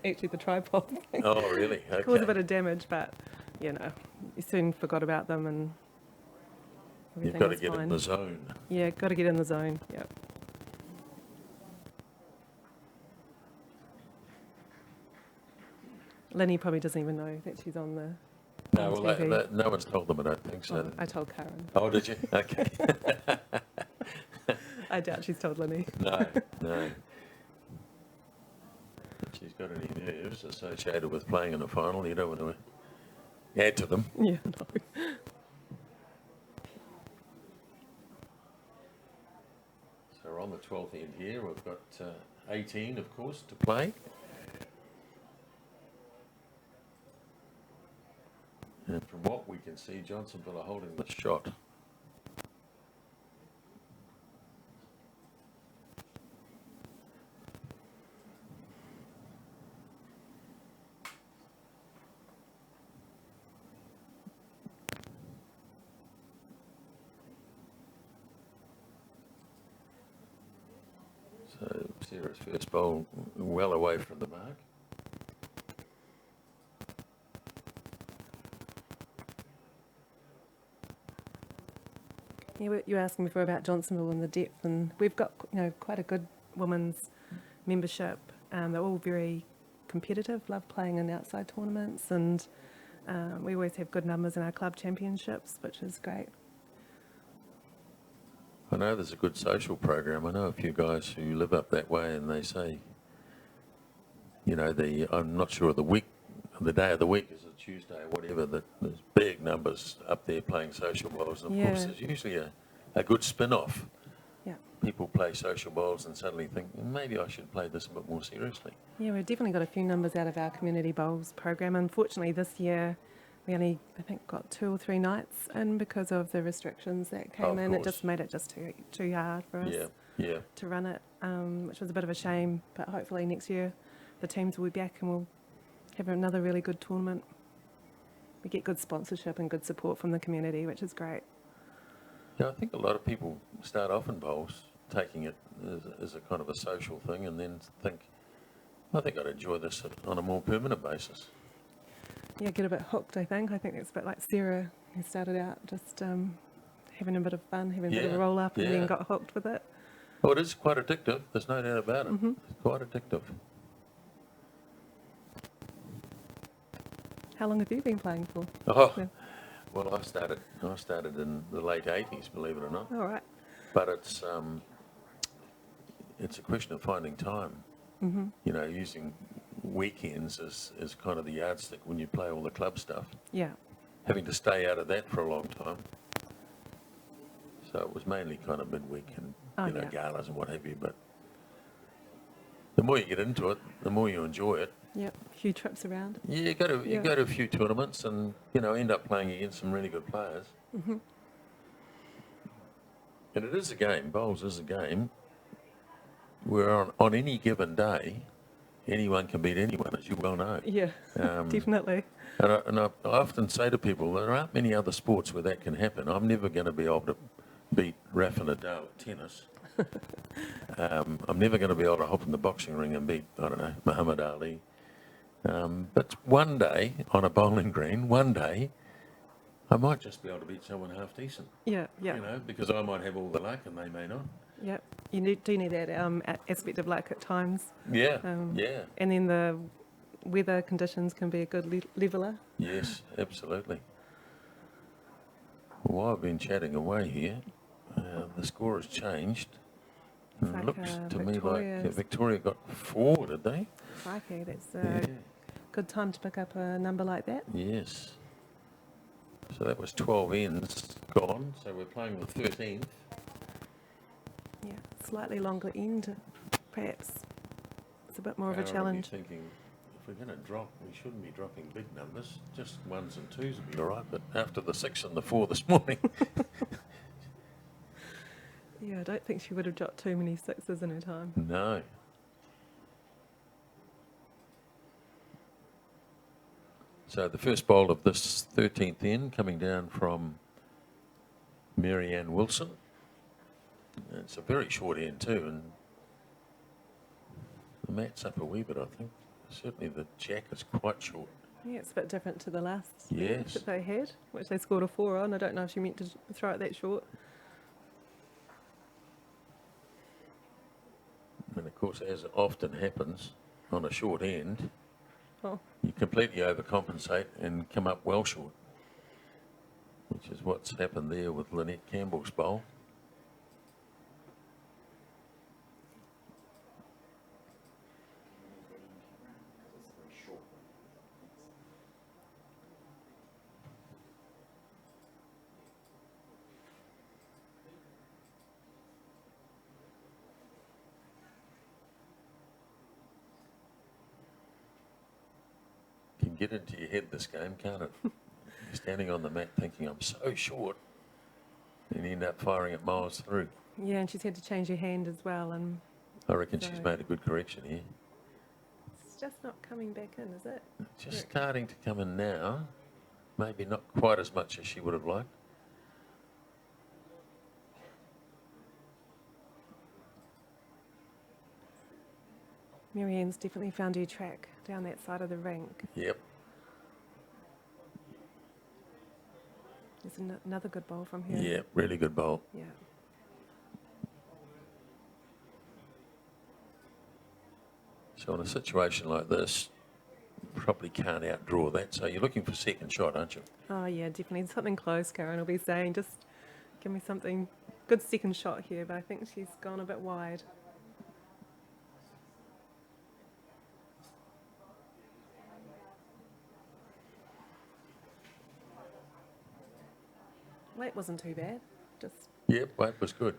hit the tripod. Oh, really? Okay. Cause a bit of damage, but you soon forgot about them, and You've everything got to was get fine. in the zone. Yeah, got to get in the zone. Yep. Lenny probably doesn't even know that she's on the No, on well, TV. no one's told them, I don't think so. Well, I told Karen. Oh, did you? Okay. I doubt she's told Lenny. No. If she's got any nerves associated with playing in a final, you don't want to add to them. Yeah, no. So we're on the 12th end here. We've got 18, of course, to play. And from what we can see, Johnsonville are holding the shot. So Sarah's first bowl well away from the mark. Yeah, you were asking before about Johnsonville and the depth, and we've got quite a good women's membership. They're all very competitive, love playing in outside tournaments, and we always have good numbers in our club championships, which is great. I know there's a good social program. I know a few guys who live up that way, and they say, I'm not sure the day of the week, is it Tuesday or whatever, that there's big numbers up there playing social bowls. And of course, Yeah. there's usually a good spin-off. Yeah. People play social bowls and suddenly think, maybe I should play this a bit more seriously. Yeah, we've definitely got a few numbers out of our community bowls program. Unfortunately, this year we only, I think, got 2 or 3 nights in because of the restrictions that came Of in. It course. just made it too hard for us Yeah. to run it, which was a bit of a shame. But hopefully next year the teams will be back and we'll have another really good tournament. We get good sponsorship and good support from the community, which is great. Yeah, I think a lot of people start off in bowls, taking it as a kind of a social thing, and then think, I think I'd enjoy this on a more permanent basis. Yeah, get a bit hooked, I think. I think it's a bit like Sarah, who started out just having a bit of fun, having a bit of a Yeah, roll up, and yeah. then got hooked with it. Oh, it is quite addictive. There's no doubt about it. It's quite addictive. How long have you been playing for? Oh, Yeah. well, I started in the late 80s, believe it or not. All right. But it's a question of finding time. You know, using weekends as kind of the yardstick when you play all the club stuff. Yeah. Having to stay out of that for a long time. So it was mainly kind of midweek and Yeah. galas and what have you. But the more you get into it, the more you enjoy it. Yep. A few trips around. Yeah, you go to a few tournaments and end up playing against some really good players. And it is a game. Bowls is a game where on any given day, anyone can beat anyone, as you well know. Yeah. Definitely. And I often say to people, there aren't many other sports where that can happen. I'm never going to be able to beat Rafa Nadal at tennis. I'm never going to be able to hop in the boxing ring and beat, I don't know, Muhammad Ali. But one day, on a bowling green, I might just be able to beat someone half decent. Yeah. Yeah. You know, because I might have all the luck and they may not. Yeah. You do need that aspect of luck at times. Yeah, Um, yeah. And then the weather conditions can be a good leveller. Yes, absolutely. Well, while I've been chatting away here, the score has changed. And It's it like, looks to me like Victoria's- Victoria got 4, did they? Crikey, that's Yeah. a good time to pick up a number like that. Yes. So that was 12 ends gone, so we're playing the 13th. Yeah, slightly longer end, perhaps. It's a bit more of a Karen will be challenge. thinking, if we're going to drop, we shouldn't be dropping big numbers. Just 1s and 2s would be all right, but after the 6 and the 4 this morning, Yeah, I don't think she would have dropped too many sixes in her time. no. So the first bowl of this 13th end coming down from Marianne Wilson. It's a very short end too, and the mat's up a wee bit, I think. Certainly the jack is quite short. Yeah, it's a bit different to the last Yes. that they had, which they scored a 4 on. I don't know if she meant to throw it that short. And of course, as often happens on a short end, Oh, you completely overcompensate and come up well short, which is what's happened there with Lynette Campbell's bowl. Can get into your head, this game, can't it? You're standing on the mat thinking, I'm so short, and you end up firing it miles through. yeah, and she's had to change her hand as well, and I reckon she's So- made a good correction here. it's just not coming back in, is it? Just starting to come in now. Maybe not quite as much as she would have liked. Marianne's definitely found her track down that side of the rink. Yep. There's another good bowl from her. Yeah, really good bowl. Yeah. So in a situation like this, you probably can't outdraw that. So you're looking for second shot, aren't you? Oh, yeah, definitely. Something close, Karen will be saying. Just give me something. Good second shot here, but I think she's gone a bit wide. Weight wasn't too bad. Just Yep, weight was good.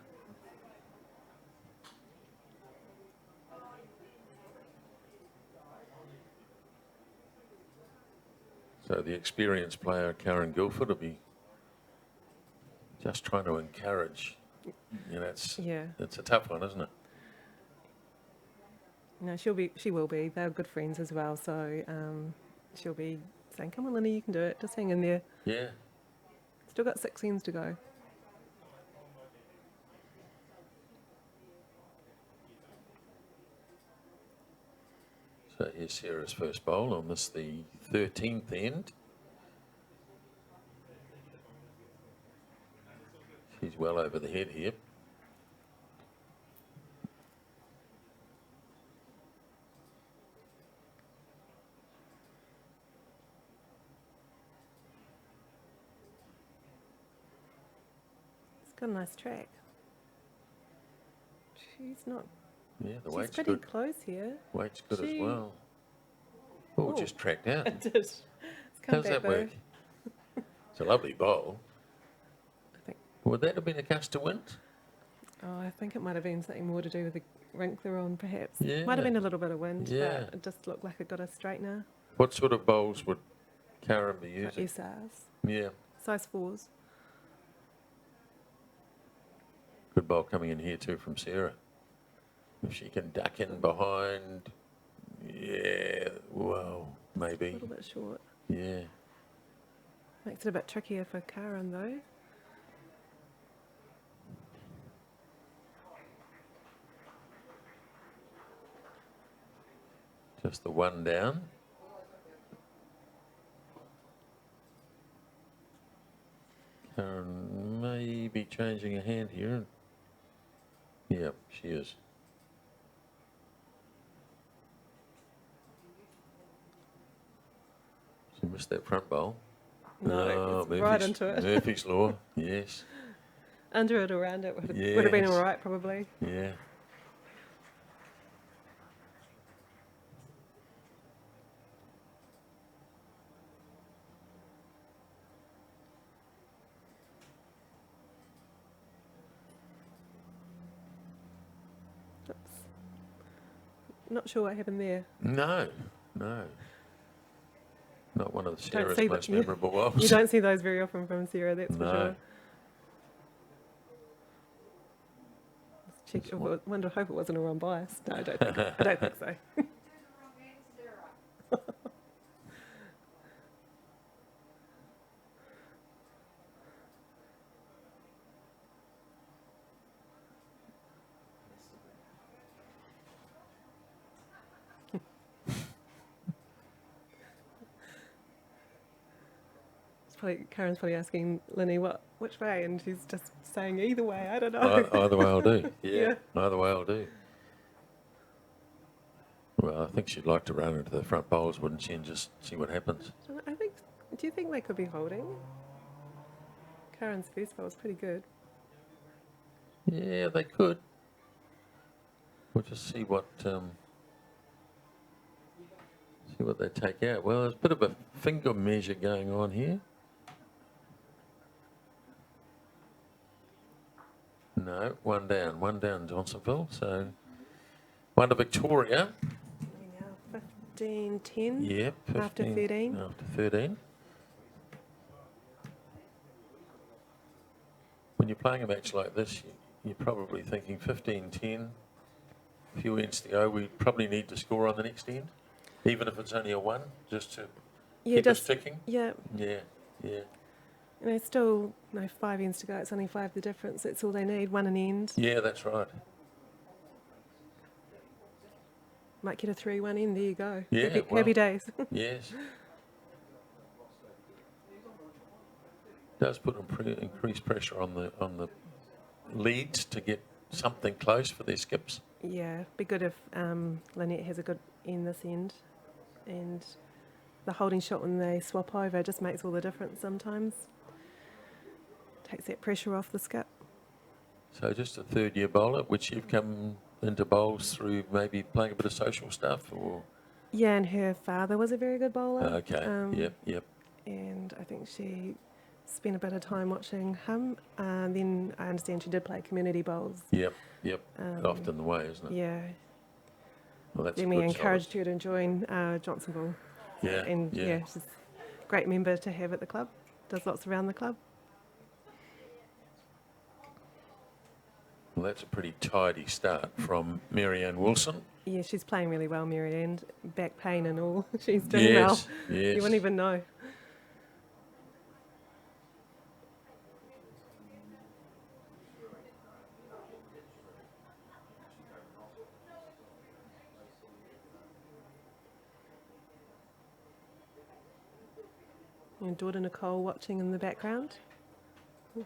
So the experienced player, Karen Guilford, will be just trying to encourage. You know, it's a tough one, isn't it? no, she will be. They're good friends as well, so she'll be saying, "Come on, Linny, you can do it. Just hang in there." Yeah. Still got 6 ends to go. So So here's Sarah's first bowl on this, the 13th end. She's well over the head here. It's got a nice track. She's not. Yeah, the She's weight's pretty good. close here. Weight's good as She- well. Oh, Oh. just tracked out. It did. It's come How's back that though. work? It's a lovely bowl. I think. Would that have been a gust of wind? Oh, I think it might have been something more to do with the rink they're on, perhaps. Yeah. Might have been a little bit of wind, Yeah. but it just looked like it got a straightener. What sort of bowls would Karen be Like using? SRs, Yeah, size 4s. good bowl coming in here too from Sarah. If she can duck in behind, yeah, well, A maybe, little bit short. yeah. Makes it a bit trickier for Karen though. Just the one down. Karen may be changing a hand here. Yeah, she is. She missed that front bowl. No, it's right into it. Murphy's Law, yes, Under it, around it would have been Yes. all right, probably. yeah. Oops. Not sure what happened there. No, no. Not one of Don't Sarah's see most that- you- memorable bowls. You don't see those very often from Sarah, that's for No. sure. Let's check. Hope it wasn't a wrong bias. No, I don't think so. Karen's probably asking Linny which way, and she's just saying either way. I don't know. Either way I'll do. Yeah, Yeah. either way I'll do. Well, I think she'd like to run into the front bowls, wouldn't she, and just see what happens. I think. Do you think they could be holding? Karen's first bowl was pretty good. Yeah, they could. We'll just see what they take out. Well, there's a bit of a finger measure going on here. No, one down Johnsonville. So one to Victoria. Now 15-10. Yep. After 13. After 13. When you're playing a match like this, you're probably thinking 15-10. A few ends to go. We probably need to score on the next end, even if it's only a 1, just to keep us ticking. Yeah, Yeah, yeah. and there's still 5 ends to go. It's only 5 the difference. That's all they need. 1 an end. Yeah, that's right. Might get a 3-1 end. There you go. Yeah, Happy, well. happy days. Yes. Does put increased pressure on the leads to get something close for their skips. Yeah, be good if Lynette has a good end this end, and the holding shot when they swap over just makes all the difference sometimes. Takes that pressure off the skip. So just a third-year bowler, which you've come into bowls through maybe playing a bit of social stuff, or Yeah, and her father was a very good bowler. okay, yep. And I think she spent a bit of time watching him. And then I understand she did play community bowls. Yep. Often the way, isn't it? Yeah. Well, that's Then we good, encouraged her to join Johnsonville. Yeah, And yeah. she's a great member to have at the club. Does lots around the club. Well, that's a pretty tidy start from Marianne Wilson. Yeah, she's playing really well, Mary Ann. Back pain and all. She's doing Yes, well. yes. You wouldn't even know. And daughter Nicole watching in the background.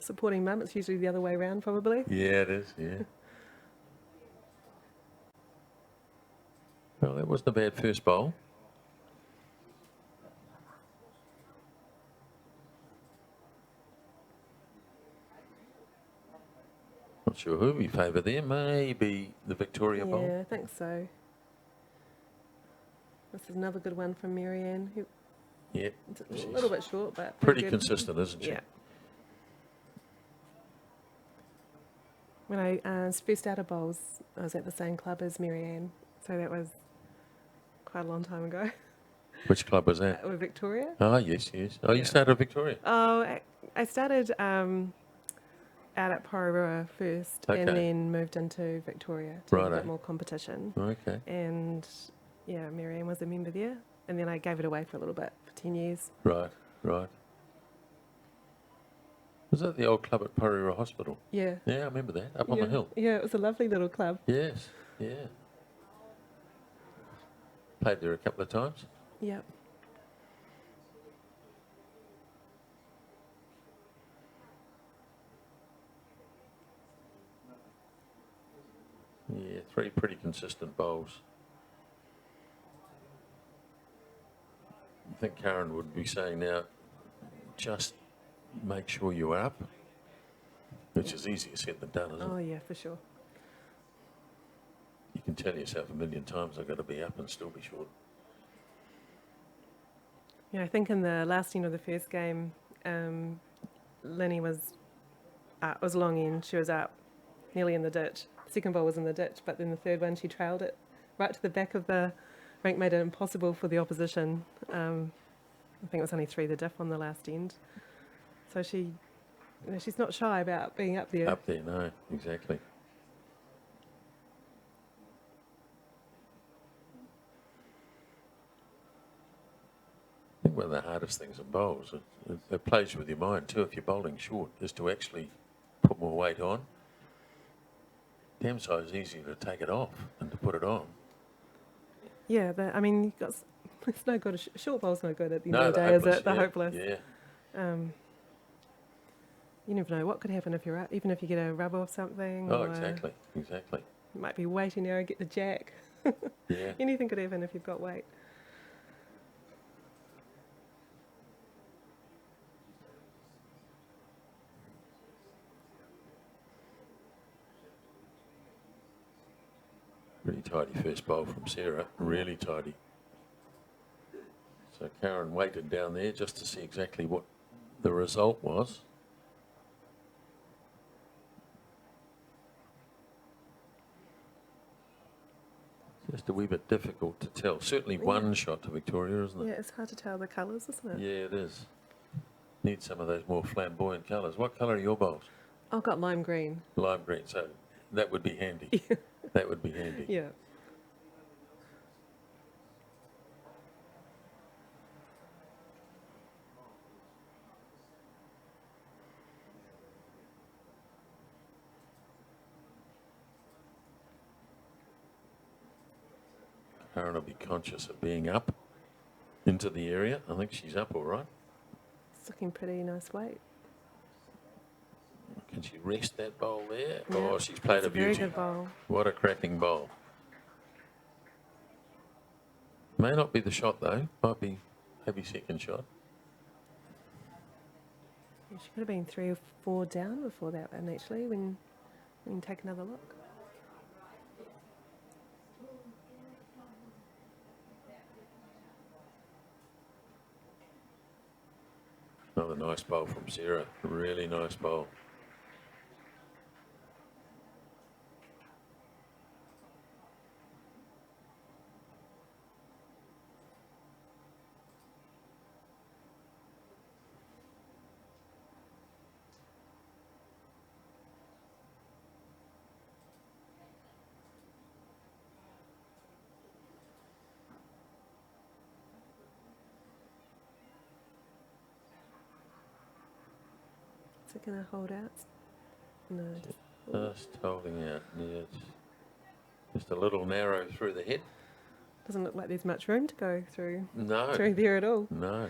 Supporting mum. It's usually the other way around, probably. Yeah, it is, yeah. Well, that wasn't a bad first bowl. Not sure who we favour there. Maybe the Victoria Yeah, Bowl. I think so. This is another good one from Marianne. Who, Yeah. it's a She's little bit short, but pretty good. consistent, isn't she? Yeah. When I first started bowls, I was at the same club as Marianne, so that was quite a long time ago. Which club was that? With Victoria. Oh, yes, yes. Oh, you Yeah. started at Victoria? Oh, I started out at Porirua first, Okay. and then moved into Victoria to have a Righto. bit more competition. Okay. And yeah, Marianne was a member there, and then I gave it away for a little bit for 10 years. Right, right. Was that the old club at Porirua Hospital? Yeah. Yeah, I remember that, up on yeah. the hill. Yeah, it was a lovely little club. Yes, yeah. Played there a couple of times. Yep. Yeah, three pretty consistent bowls. I think Karen would be saying now, just make sure you're up, which is easier said than done, isn't Oh it? yeah, for sure. You can tell yourself a million times, I've got to be up and still be short. Yeah, I think in the last end of the first game, Lenny was long end. She was up nearly in the ditch. Second ball was in the ditch, but then the third one she trailed it right to the back of the rink, made it impossible for the opposition. I think it was only 3 the diff on the last end. So she, she's not shy about being up there. Up there, no, exactly. I think one of the hardest things in bowls, it plays with your mind too, if you're bowling short, is to actually put more weight on. Damn size easier to take it off than to put it on. Yeah, I mean, you've got, it's no good. A short bowl's no good at the end No, of the the day, is hopeless, it? The yeah, hopeless. Yeah. You never know what could happen if you're up, even if you get a rub or something. Oh, or exactly, exactly. You might be waiting there and get the jack. Yeah. Anything could happen if you've got weight. Really tidy first bowl from Sarah, really tidy. So Karen waited down there just to see exactly what the result was. Just a wee bit difficult to tell. Certainly one shot to Victoria, isn't it? Yeah, it's hard to tell the colours, isn't it? Yeah, it is. Need some of those more flamboyant colours. What colour are your bowls? I've got lime green. Lime green, so that would be handy. That would be handy. Yeah. Karen will be conscious of being up into the area. I think she's up all right. It's looking pretty nice weight. Can she rest that bowl there? Yeah, Oh, she's played it's a a very beauty. good bowl. What a cracking bowl. May not be the shot though. Might be heavy second shot. Yeah, she could have been 3 or 4 down before that one, actually, when you take another look. Another nice bowl from Sarah. Really nice bowl. Is it going to hold out? No. Just holding out. Yeah, it's just a little narrow through the head. Doesn't look like there's much room to go through No. there at all. No.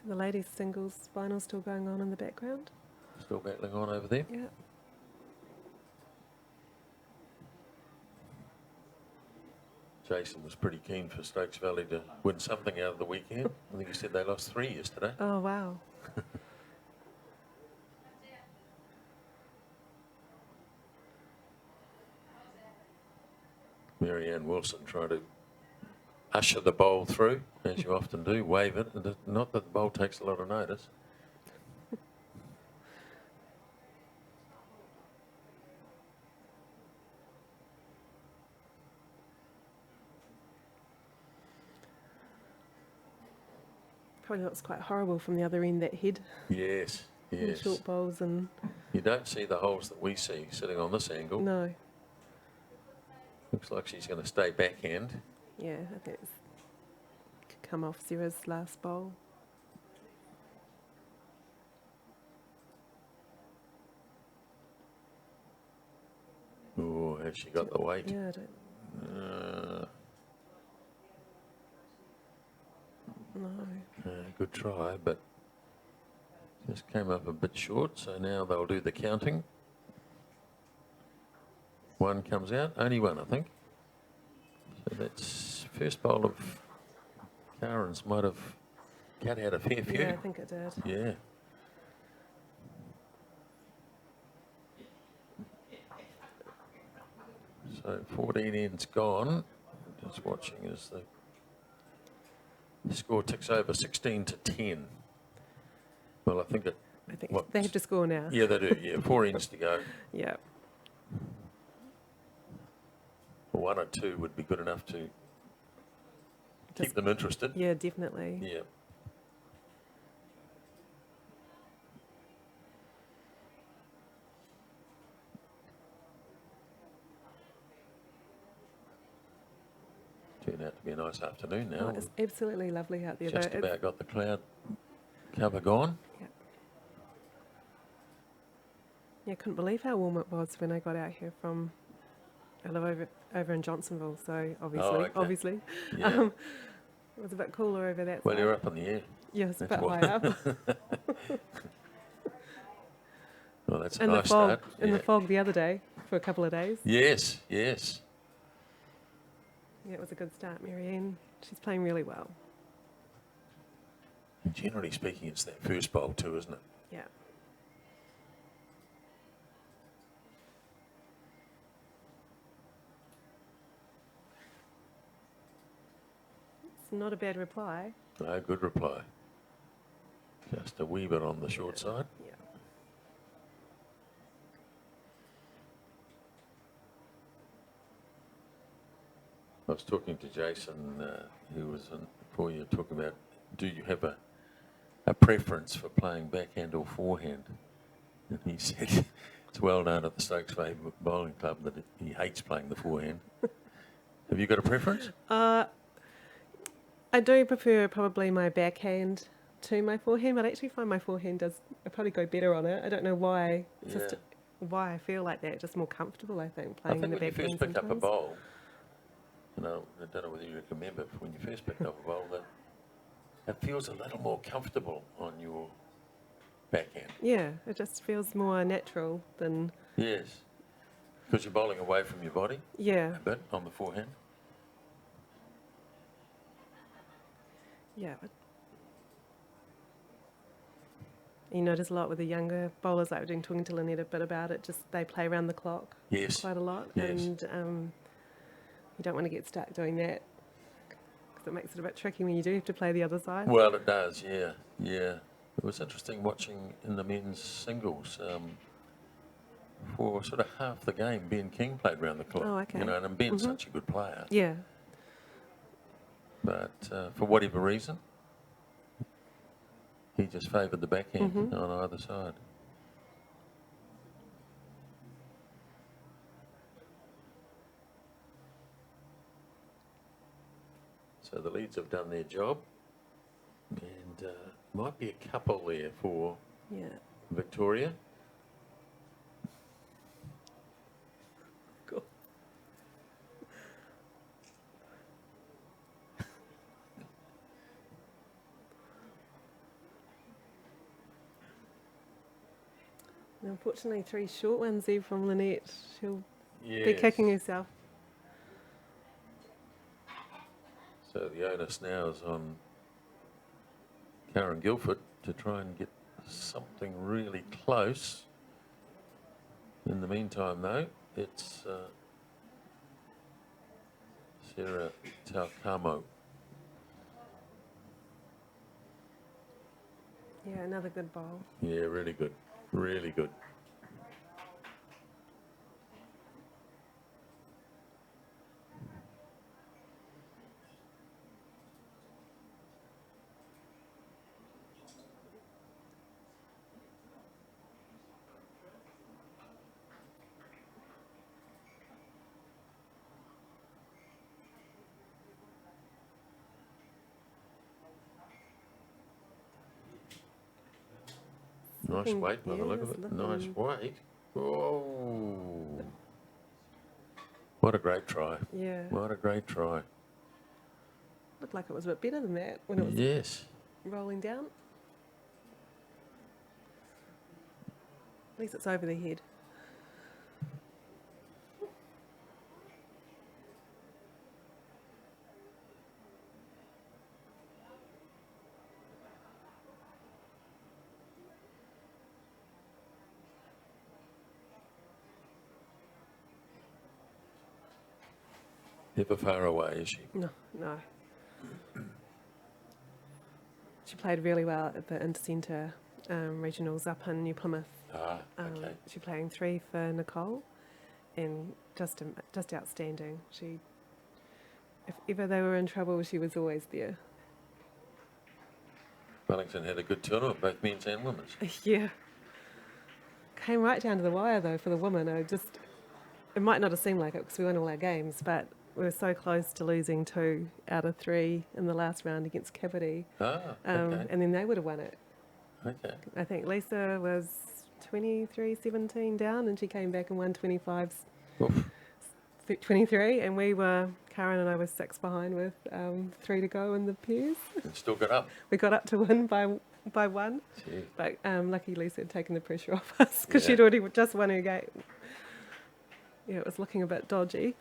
So the ladies' singles final still going on in the background. Still battling on over there. Yeah. Jason was pretty keen for Stokes Valley to win something out of the weekend. I think he said they lost 3 yesterday. Oh wow. Marianne Wilson trying to usher the bowl through, as you often do, wave it. And not that the bowl takes a lot of notice. Probably looks quite horrible from the other end, that head. Yes, And yes. short bowls and You don't see the holes that we see sitting on this angle. no. Looks like she's going to stay backhand. Yeah, I think it's could come off Sarah's last bowl. Oh, has she got the weight? Yeah, I don't know. Good try, but just came up a bit short, so now they'll do the counting. One comes out, only one, I think. So that's first bowl of Karen's might have cut out a fair few. Yeah, I think it did. Yeah. So 14 ends gone. Just watching as the score ticks over 16 to 10. Well, I think it. I think What? they have to score now. Yeah, they do. Yeah, 4 ends to go. Yeah. 1 or 2 would be good enough to keep Just- them interested. Yeah, definitely. Yeah. Turned out to be a nice afternoon now. Oh, it's absolutely lovely out there. Just though. about got the cloud cover gone. Yeah, couldn't believe how warm it was when I got out here from. I live over in Johnsonville, so okay. obviously, Yeah. it was a bit cooler over that Well, side. you're up in the air. Yeah, it's a That's bit why. high up. Well, that's a In nice the fog, start. in Yeah. the fog the other day for a couple of days. Yes, yes. Yeah, it was a good start, Marianne. She's playing really well. And generally speaking, it's that first bowl too, isn't it? Yeah. It's not a bad reply. No, good reply. Just a wee bit on the short side. Yeah. I was talking to Jason, who was in, before you talking about, do you have a preference for playing backhand or forehand? And he said it's well known at the Stokes Bay Bowling Club that he hates playing the forehand. Have you got a preference? I do prefer probably my backhand to my forehand, but I actually find my forehand does, I probably go better on it. I don't know why. It's just why I feel like that. Just more comfortable, I think, I playing think in the when you backhand first pick up a sometimes. bowl, you know, I don't know whether you can remember when you first picked up a bowl, that it feels a little more comfortable on your backhand. Yeah, it just feels more natural than, Yes, because you're bowling away from your body yeah, a bit on the forehand. yeah. You notice a lot with the younger bowlers, like we're doing talking to Lynette a bit about it, just they play around the clock Yes. quite a lot. Yes. And you don't want to get stuck doing that because it makes it a bit tricky when you do have to play the other side. Well, it does, yeah, yeah. It was interesting watching in the men's singles. For sort of half the game, Ben King played round the clock. Oh, okay. You know, and Ben's such a good player. Yeah, But for whatever reason, he just favoured the backhand on either side. So the leads have done their job, and might be a couple there for yeah. Victoria. Cool. And unfortunately, 3 short ones there from Lynette. She'll be Yes. kicking herself. So the onus now is on Karen Guilford to try and get something really close. In the meantime, though, it's Sarah Taukamo. Yeah, another good bowl. Yeah, really good. Really good. Nice Looking- weight by the look of yes, it. Nice looking- weight. Oh. What a great try. Yeah. What a great try. Looked like it was a bit better than that when it was Yes. rolling down. At least it's over the head. Never far away, is she? No. She played really well at the Intercentre regionals up in New Plymouth. Ah, okay. She playing 3 for Nicole, and just outstanding. She, if ever they were in trouble, she was always there. Wellington had a good tournament, both men's and women's. Yeah. Came right down to the wire though for the women. It might not have seemed like it because we won all our games, but we were so close to losing 2 out of 3 in the last round against Cavity. Ah, okay. And then they would have won it. Okay. I think Lisa was 23-17 down and she came back and won 25-23, Oof. and Karen and I were 6 behind with 3 to go in the pairs. And still got up. We got up to win by 1, Gee. but lucky Lisa had taken the pressure off us because Yeah. she'd already just won her game. Yeah, it was looking a bit dodgy.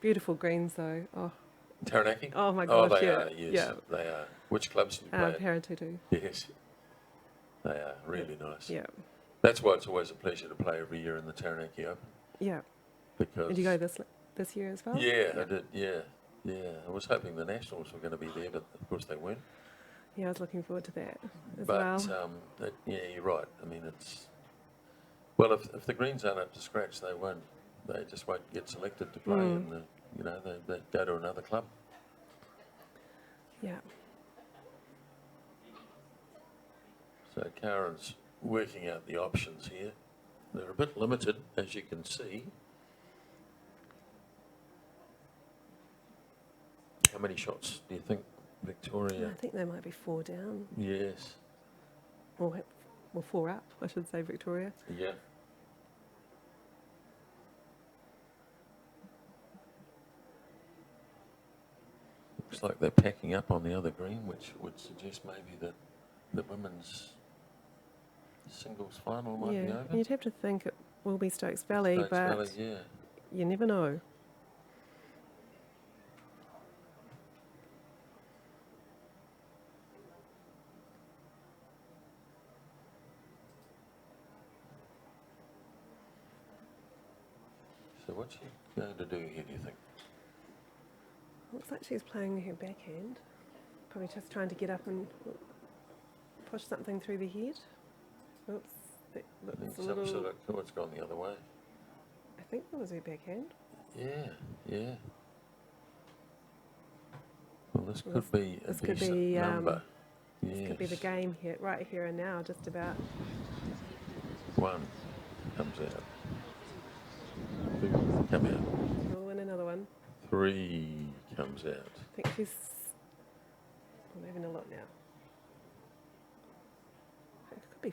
Beautiful greens though. Taranaki? Oh my Oh, gosh, they yeah. are, yes. Yeah. They are. Which clubs do you play at? Paratutu. Yes. They are really nice. Yeah. That's why it's always a pleasure to play every year in the Taranaki Open. Yeah. Because Did you go this year as well? Yeah, I did. Yeah. I was hoping the Nationals were going to be there, but of course they weren't. Yeah, I was looking forward to that as But well. yeah, you're right. I mean, it's well, if the greens aren't up to scratch, they won't. They just won't get selected to play, and they go to another club. Yeah. So Karen's working out the options here. They're a bit limited, as you can see. How many shots do you think Victoria? I think they might be 4 down. Yes. Or 4 up, I should say, Victoria. Yeah. Looks like they're packing up on the other green, which would suggest maybe that the women's singles final might be Yeah, over. you'd have to think it will be Stokes Valley, Stokes but Valley, yeah. you never know. So what's she going to do here, do you think? Looks like she's playing her backhand. Probably just trying to get up and push something through the head. Oops, that I think looks a some little... sort of, oh, it's gone the other way. I think that was her backhand. Yeah. Well, this could be a this could decent be, number. This could be the game here, right here and now, just about. 1 comes out. 2 come out. We'll win another one. 3 comes out. I think she's... I'm having a look now. It could be...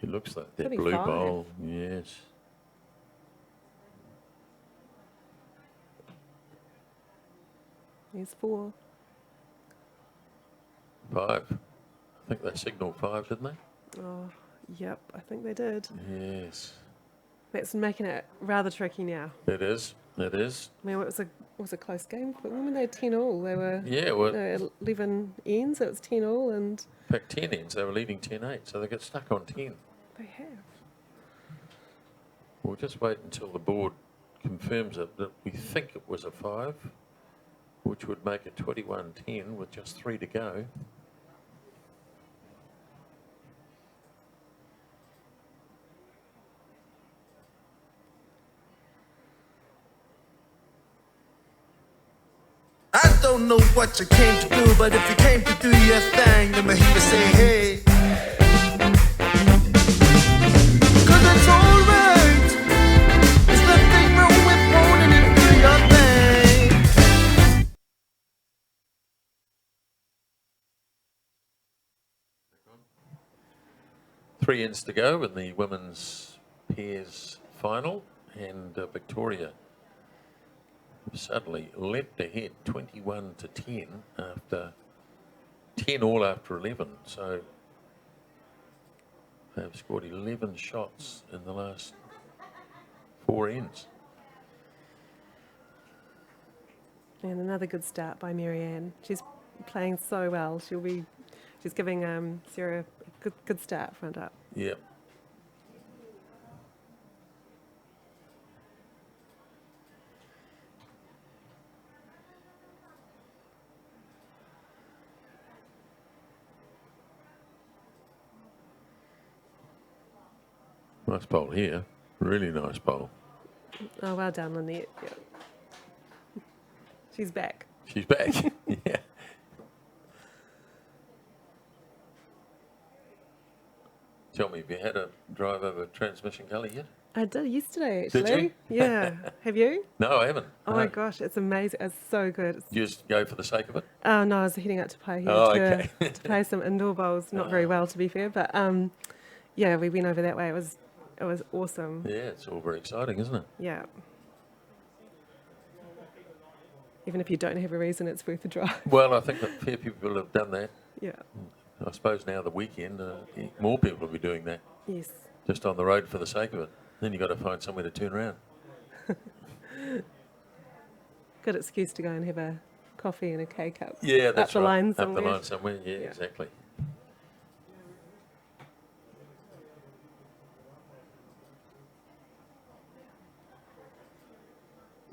It looks like that Could be blue 5. bowl. Yes. There's 4. 5. think they signalled 5, didn't they? Oh, yep, I think they did. Yes, That's making it rather tricky now. it is. It is. I mean, it was a close game, but when they 10 all, they were Yeah, well, 11 ends, so it was 10 all, and in fact, 10 ends, they were leading 10-8, so they got stuck on 10. they have. We'll just wait until the board confirms it, that we think it was a 5, which would make it 21-10 with just 3 to go. I don't know what you came to do, but if you came to do your thing, then we're here to say hey. 'Cause it's alright. There's nothing wrong with wanting to do your thing. 3 ends to go in the women's pairs final, and Victoria suddenly leapt ahead 21-10 after 10 all after 11. So they've scored 11 shots in the last 4 ends. And another good start by Marianne. She's playing so well. She's giving Sarah a good start front up. Yep. Nice bowl here. Really nice bowl. Oh, well done, Lynette. Yeah. She's back. She's back. Yeah. Tell me, have you had a drive over Transmission Gully yet? I did yesterday, Did actually. you? Yeah. Have you? No, I haven't. Oh No. my gosh, it's amazing. It's so good. You just go for the sake of it? Oh no, I was heading out to play here Oh, to, okay. to play some indoor bowls. Not very well, to be fair, but yeah, we went over that way. It was awesome. Yeah, it's all very exciting, isn't it? Yeah. Even if you don't have a reason, it's worth a drive. Well, I think that fair people have done that. Yeah. I suppose now the weekend, more people will be doing that, Yes. just on the road for the sake of it. Then you've got to find somewhere to turn around. Good excuse to go and have a coffee and a cake up. Yeah, that's up the right. line Up somewhere. the line somewhere, yeah, Yeah. exactly.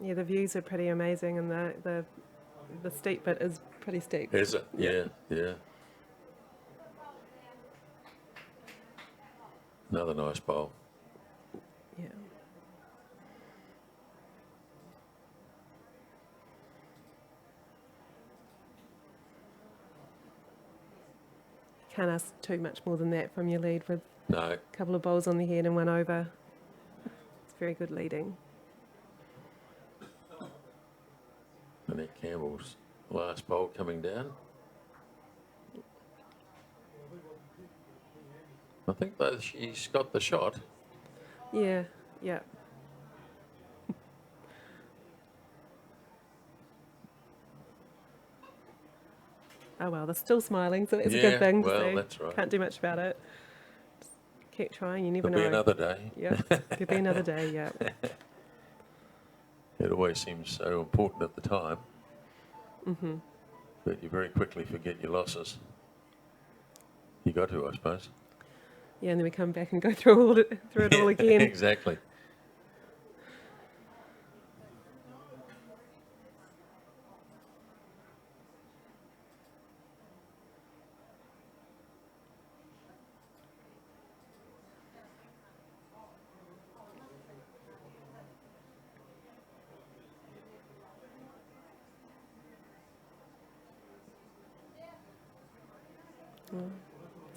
Yeah, the views are pretty amazing, and the steep bit is pretty steep. Is it? Yeah, yeah. Another nice bowl. Yeah. Can't ask too much more than that from your lead with No, a couple of bowls on the head and one over. It's very good leading. Annette Campbell's last bowl coming down. I think that she's got the shot. Yeah, yeah. Oh well, they're still smiling, so that's a Yeah, good thing. well, so that's right. Can't do much about it. Just keep trying, you never There'll be know. another day. Yeah, could be another day, yeah. It always seems so important at the time. Mm-hmm. But you very quickly forget your losses. You got to, I suppose. Yeah, and then we come back and go through it all again. Exactly.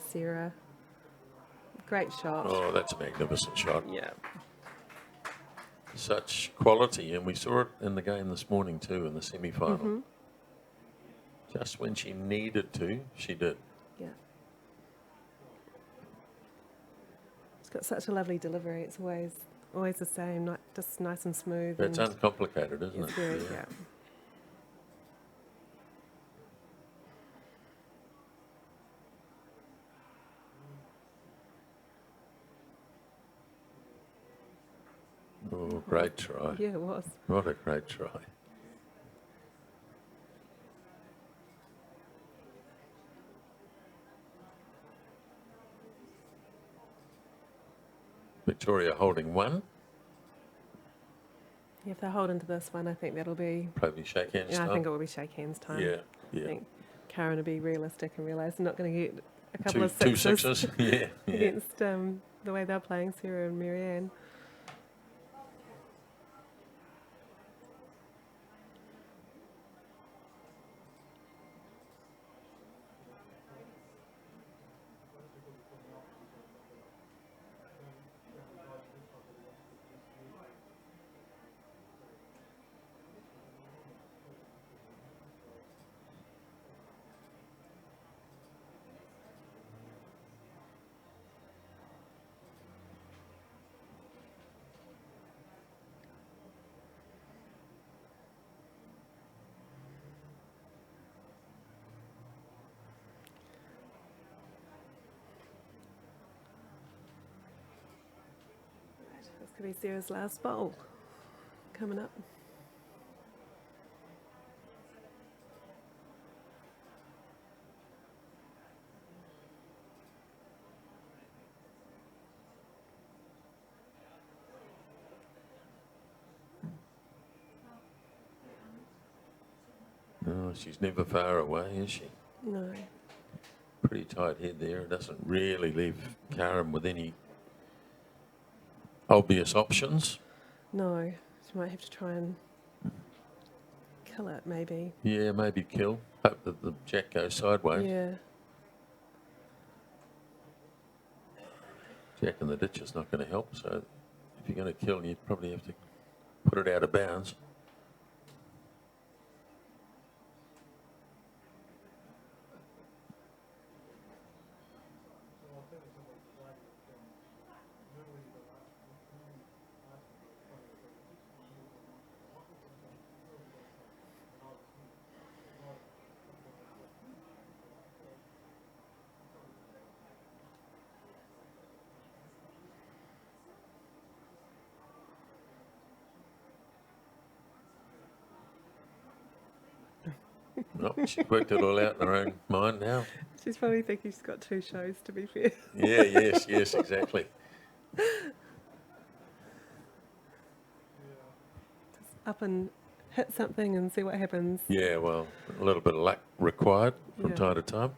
Sarah, great shot. Oh, that's a magnificent shot. Yeah, Such quality, and we saw it in the game this morning too, in the semi-final. Mm-hmm. Just when she needed to, she did. yeah. It's got such a lovely delivery. It's always the same, just nice and smooth. It's and uncomplicated, isn't it's it? very, yeah. Oh, great try. Yeah, it was. What a great try. Victoria holding one. Yeah, if they hold into this one, I think that'll be. Probably shake hands Yeah, I time. think it will be shake hands time. Yeah, I yeah. think Karen will be realistic and realise they're not going to get a couple Two, of two sixes sixes. Yeah, yeah. against the way they're playing, Sarah and Marianne. This could be Sarah's last bowl coming up. Oh, she's never far away, is she? No. Pretty tight head there. It doesn't really leave Karen with any obvious options. No. She might have to try and kill it, maybe. Yeah, maybe kill. Hope that the jack goes sideways. Yeah. Jack in the ditch is not going to help. So if you're going to kill, you probably have to put it out of bounds. No, she's worked it all out in her own mind now. She's probably thinking she's got 2 shows, to be fair. Yeah, yes, yes, exactly. Just up and hit something and see what happens. Yeah, well, a little bit of luck required from Yeah. time to time.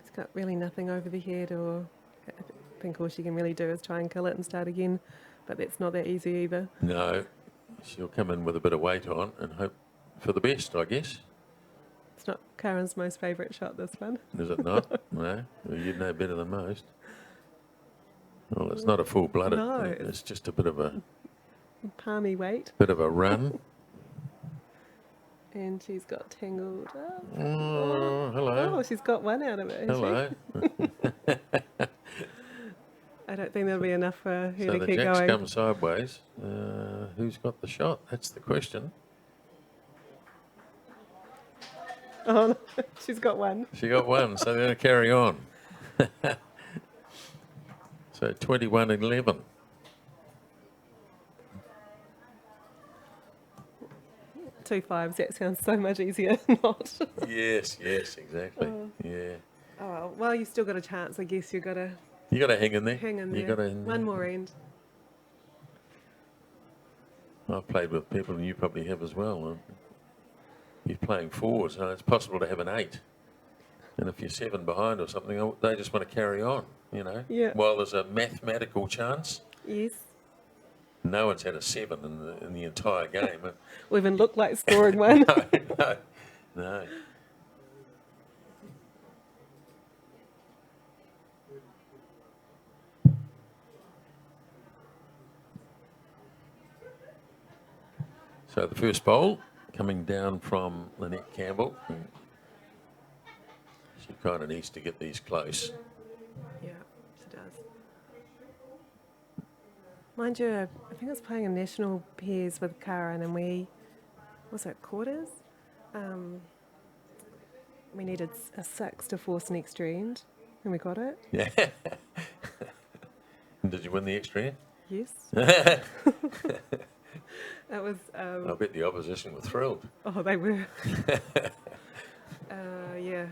It's got really nothing over the head, or I think all she can really do is try and kill it and start again. But that's not that easy either. No, she'll come in with a bit of weight on and hope for the best, I guess. It's not Karen's most favourite shot, this one. Is it not? No, well, you'd know better than most. Well, it's not a full-blooded. No, It's just a bit of a Palmy weight. run. And she's got tangled up. Oh, hello. Oh, she's got one out of it. has she? Hello. I don't think there'll be enough for her So to the keep jacks going. come sideways. Who's got the shot? That's the question. Oh, no, she's got one. She got one, so they're going to carry on. So 21-11. Two fives, that sounds so much easier. Not. Yes, yes, exactly. Yeah. Oh, well, you've still got a chance. I guess you've got to You got to hang in there. hang in You there. got to. One more end. I've played with people, and you probably have as well. You're playing fours, and it's possible to have an 8. And if you're 7 behind or something, they just want to carry on, you know. Yeah. While there's a mathematical chance, Yes. no one's had a 7 in the entire game. Or even look like scoring one. No. So the first bowl coming down from Lynette Campbell. She kind of needs to get these close. Yeah, she does. Mind you, I think I was playing in national pairs with Karen, and was it quarters? We needed a 6 to force next end, and we got it. Yeah. Did you win the extra end? Yes. It was. I bet the opposition were thrilled. Oh, they were. Yeah.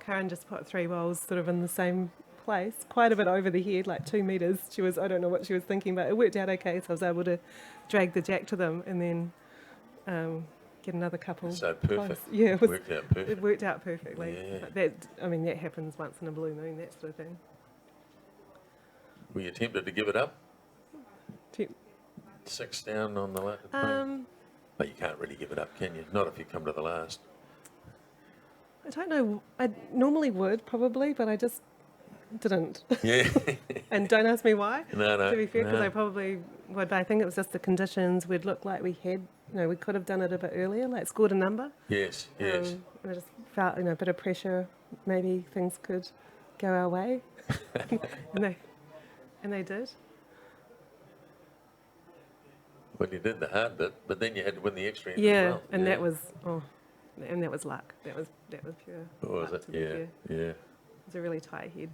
Karen just put 3 bowls sort of in the same place, quite a bit over the head, like 2 metres. I don't know what she was thinking, but it worked out okay. So I was able to drag the jack to them and then get another couple. So perfect. Close. Yeah, Worked out perfect. it worked out perfectly. Yeah. But that happens once in a blue moon, that sort of thing. Were you tempted to give it up? Te- 6 down on the last. But you can't really give it up, can you? Not if you come to the last. I don't know. I normally would probably, but I just didn't. Yeah. And don't ask me why. No. To be fair, because no. I probably would, but I think it was just the conditions. We'd look like we had, we could have done it a bit earlier, like scored a number. Yes. And I just felt, a bit of pressure. Maybe things could go our way, and they did. Well, you did the hard bit, but then you had to win the extra end as Yeah, well. and that was luck. That was pure. What was luck, it? to be Yeah. fair. Yeah. It was a really tight head.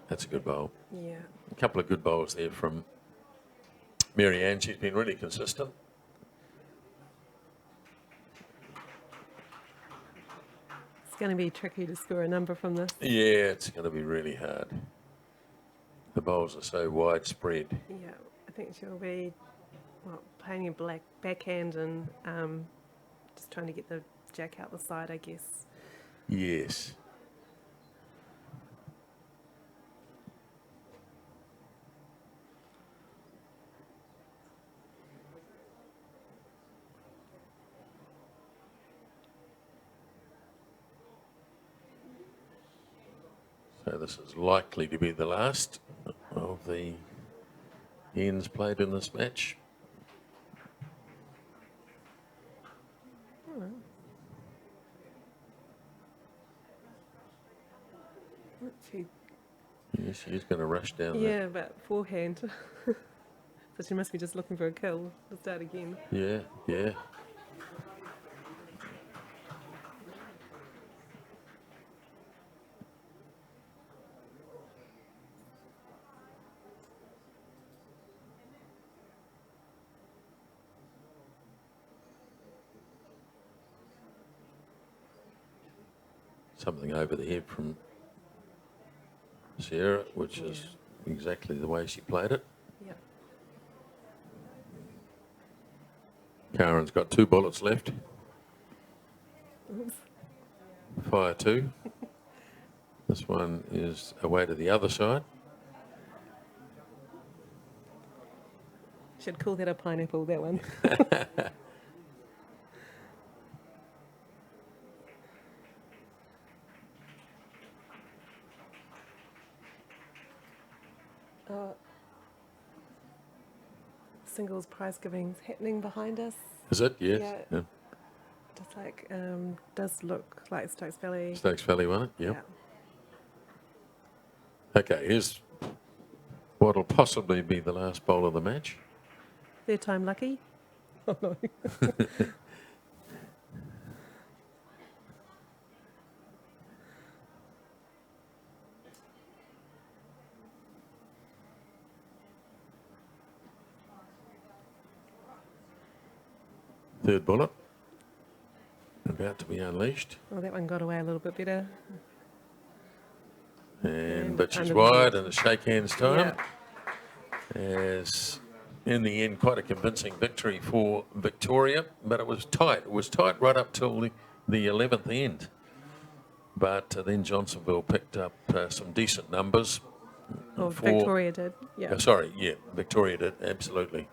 That's a good bowl. Yeah. A couple of good bowls there from Mary Ann. She's been really consistent. It's going to be tricky to score a number from this. Yeah, it's going to be really hard. The bowls are so widespread. Yeah, I think she'll be playing a black backhand and just trying to get the jack out the side, I guess. Yes. So this is likely to be the last of the ends played in this match. Yes, she's going to rush down there. Yeah, but forehand. So she must be just looking for a kill to start again. Yeah, yeah. Something over the head from Sarah, which is exactly the way she played it. Yeah. Karen's got 2 bullets left. Oops. Fire 2. This one is away to the other side. Should call that a pineapple, that one. Singles prize giving's happening behind us. Is it? Yes. Yeah. Yeah. Just like, does look like Stokes Valley. Stokes Valley won it. Yep. Yeah. Okay, here's what'll possibly be the last bowl of the match. Third time lucky. Oh no. Third bullet. About to be unleashed. Well, that one got away a little bit better. But she's under the wide net. and it's shake hands time. Yeah. As in the end, quite a convincing victory for Victoria, but it was tight. It was tight right up till the 11th end. But then Johnsonville picked up some decent numbers. Oh, Victoria did. Yeah. Victoria did, absolutely.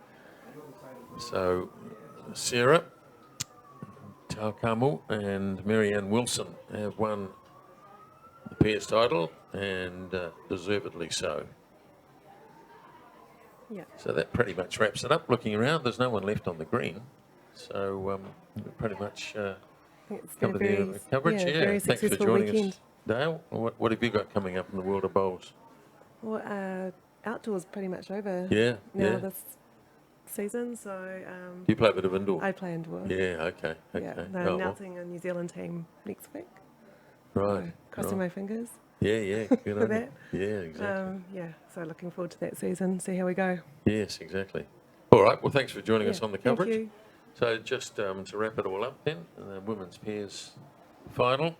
So Sarah Taukamu and Marianne Wilson have won the pairs title, and deservedly so. Yeah. So that pretty much wraps it up. Looking around, there's no one left on the green. So pretty much I think it's come been to the end of the coverage. yeah, very Thanks for successful joining weekend. us, Dale. What have you got coming up in the world of bowls? Well, outdoors pretty much over. Yeah, Now yeah. this season, so Do you play a bit of indoor? I play indoor. Yeah, okay, okay. Yeah, Oh, they're well, announcing a New Zealand team next week. right. So crossing right. my fingers. Yeah, yeah, good for on you. that. Yeah, exactly. Yeah, so looking forward to that season. See how we go. Yes, exactly. All right, well, thanks for joining us Yeah, on the thank coverage. you. So just to wrap it all up then, the women's pairs final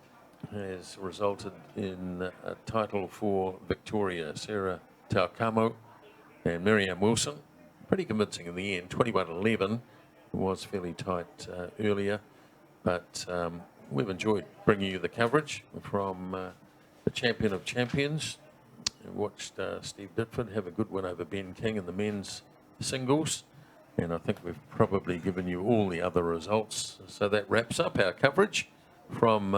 has resulted in a title for Victoria, Sarah Taukamo and Miriam Wilson. Pretty convincing in the end, 21-11. It was fairly tight earlier, but we've enjoyed bringing you the coverage from the champion of champions. We watched Steve Ditford have a good win over Ben King in the men's singles, and I think we've probably given you all the other results. So that wraps up our coverage from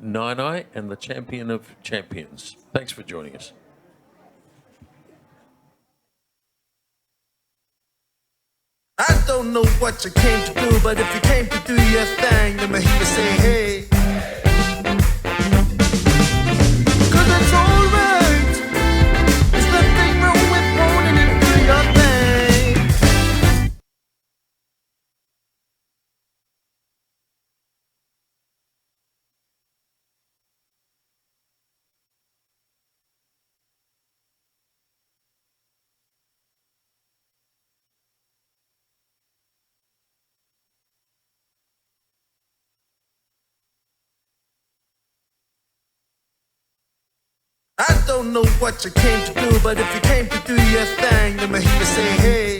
Nainai and the champion of champions. Thanks for joining us. I don't know what you came to do, but if you came to do your thing, let me hear you say, hey. 'Cause it's alright. There's nothing wrong with wanting to do your thing. I don't know what you came to do, but if you came to do your thing, let me hear you say, hey.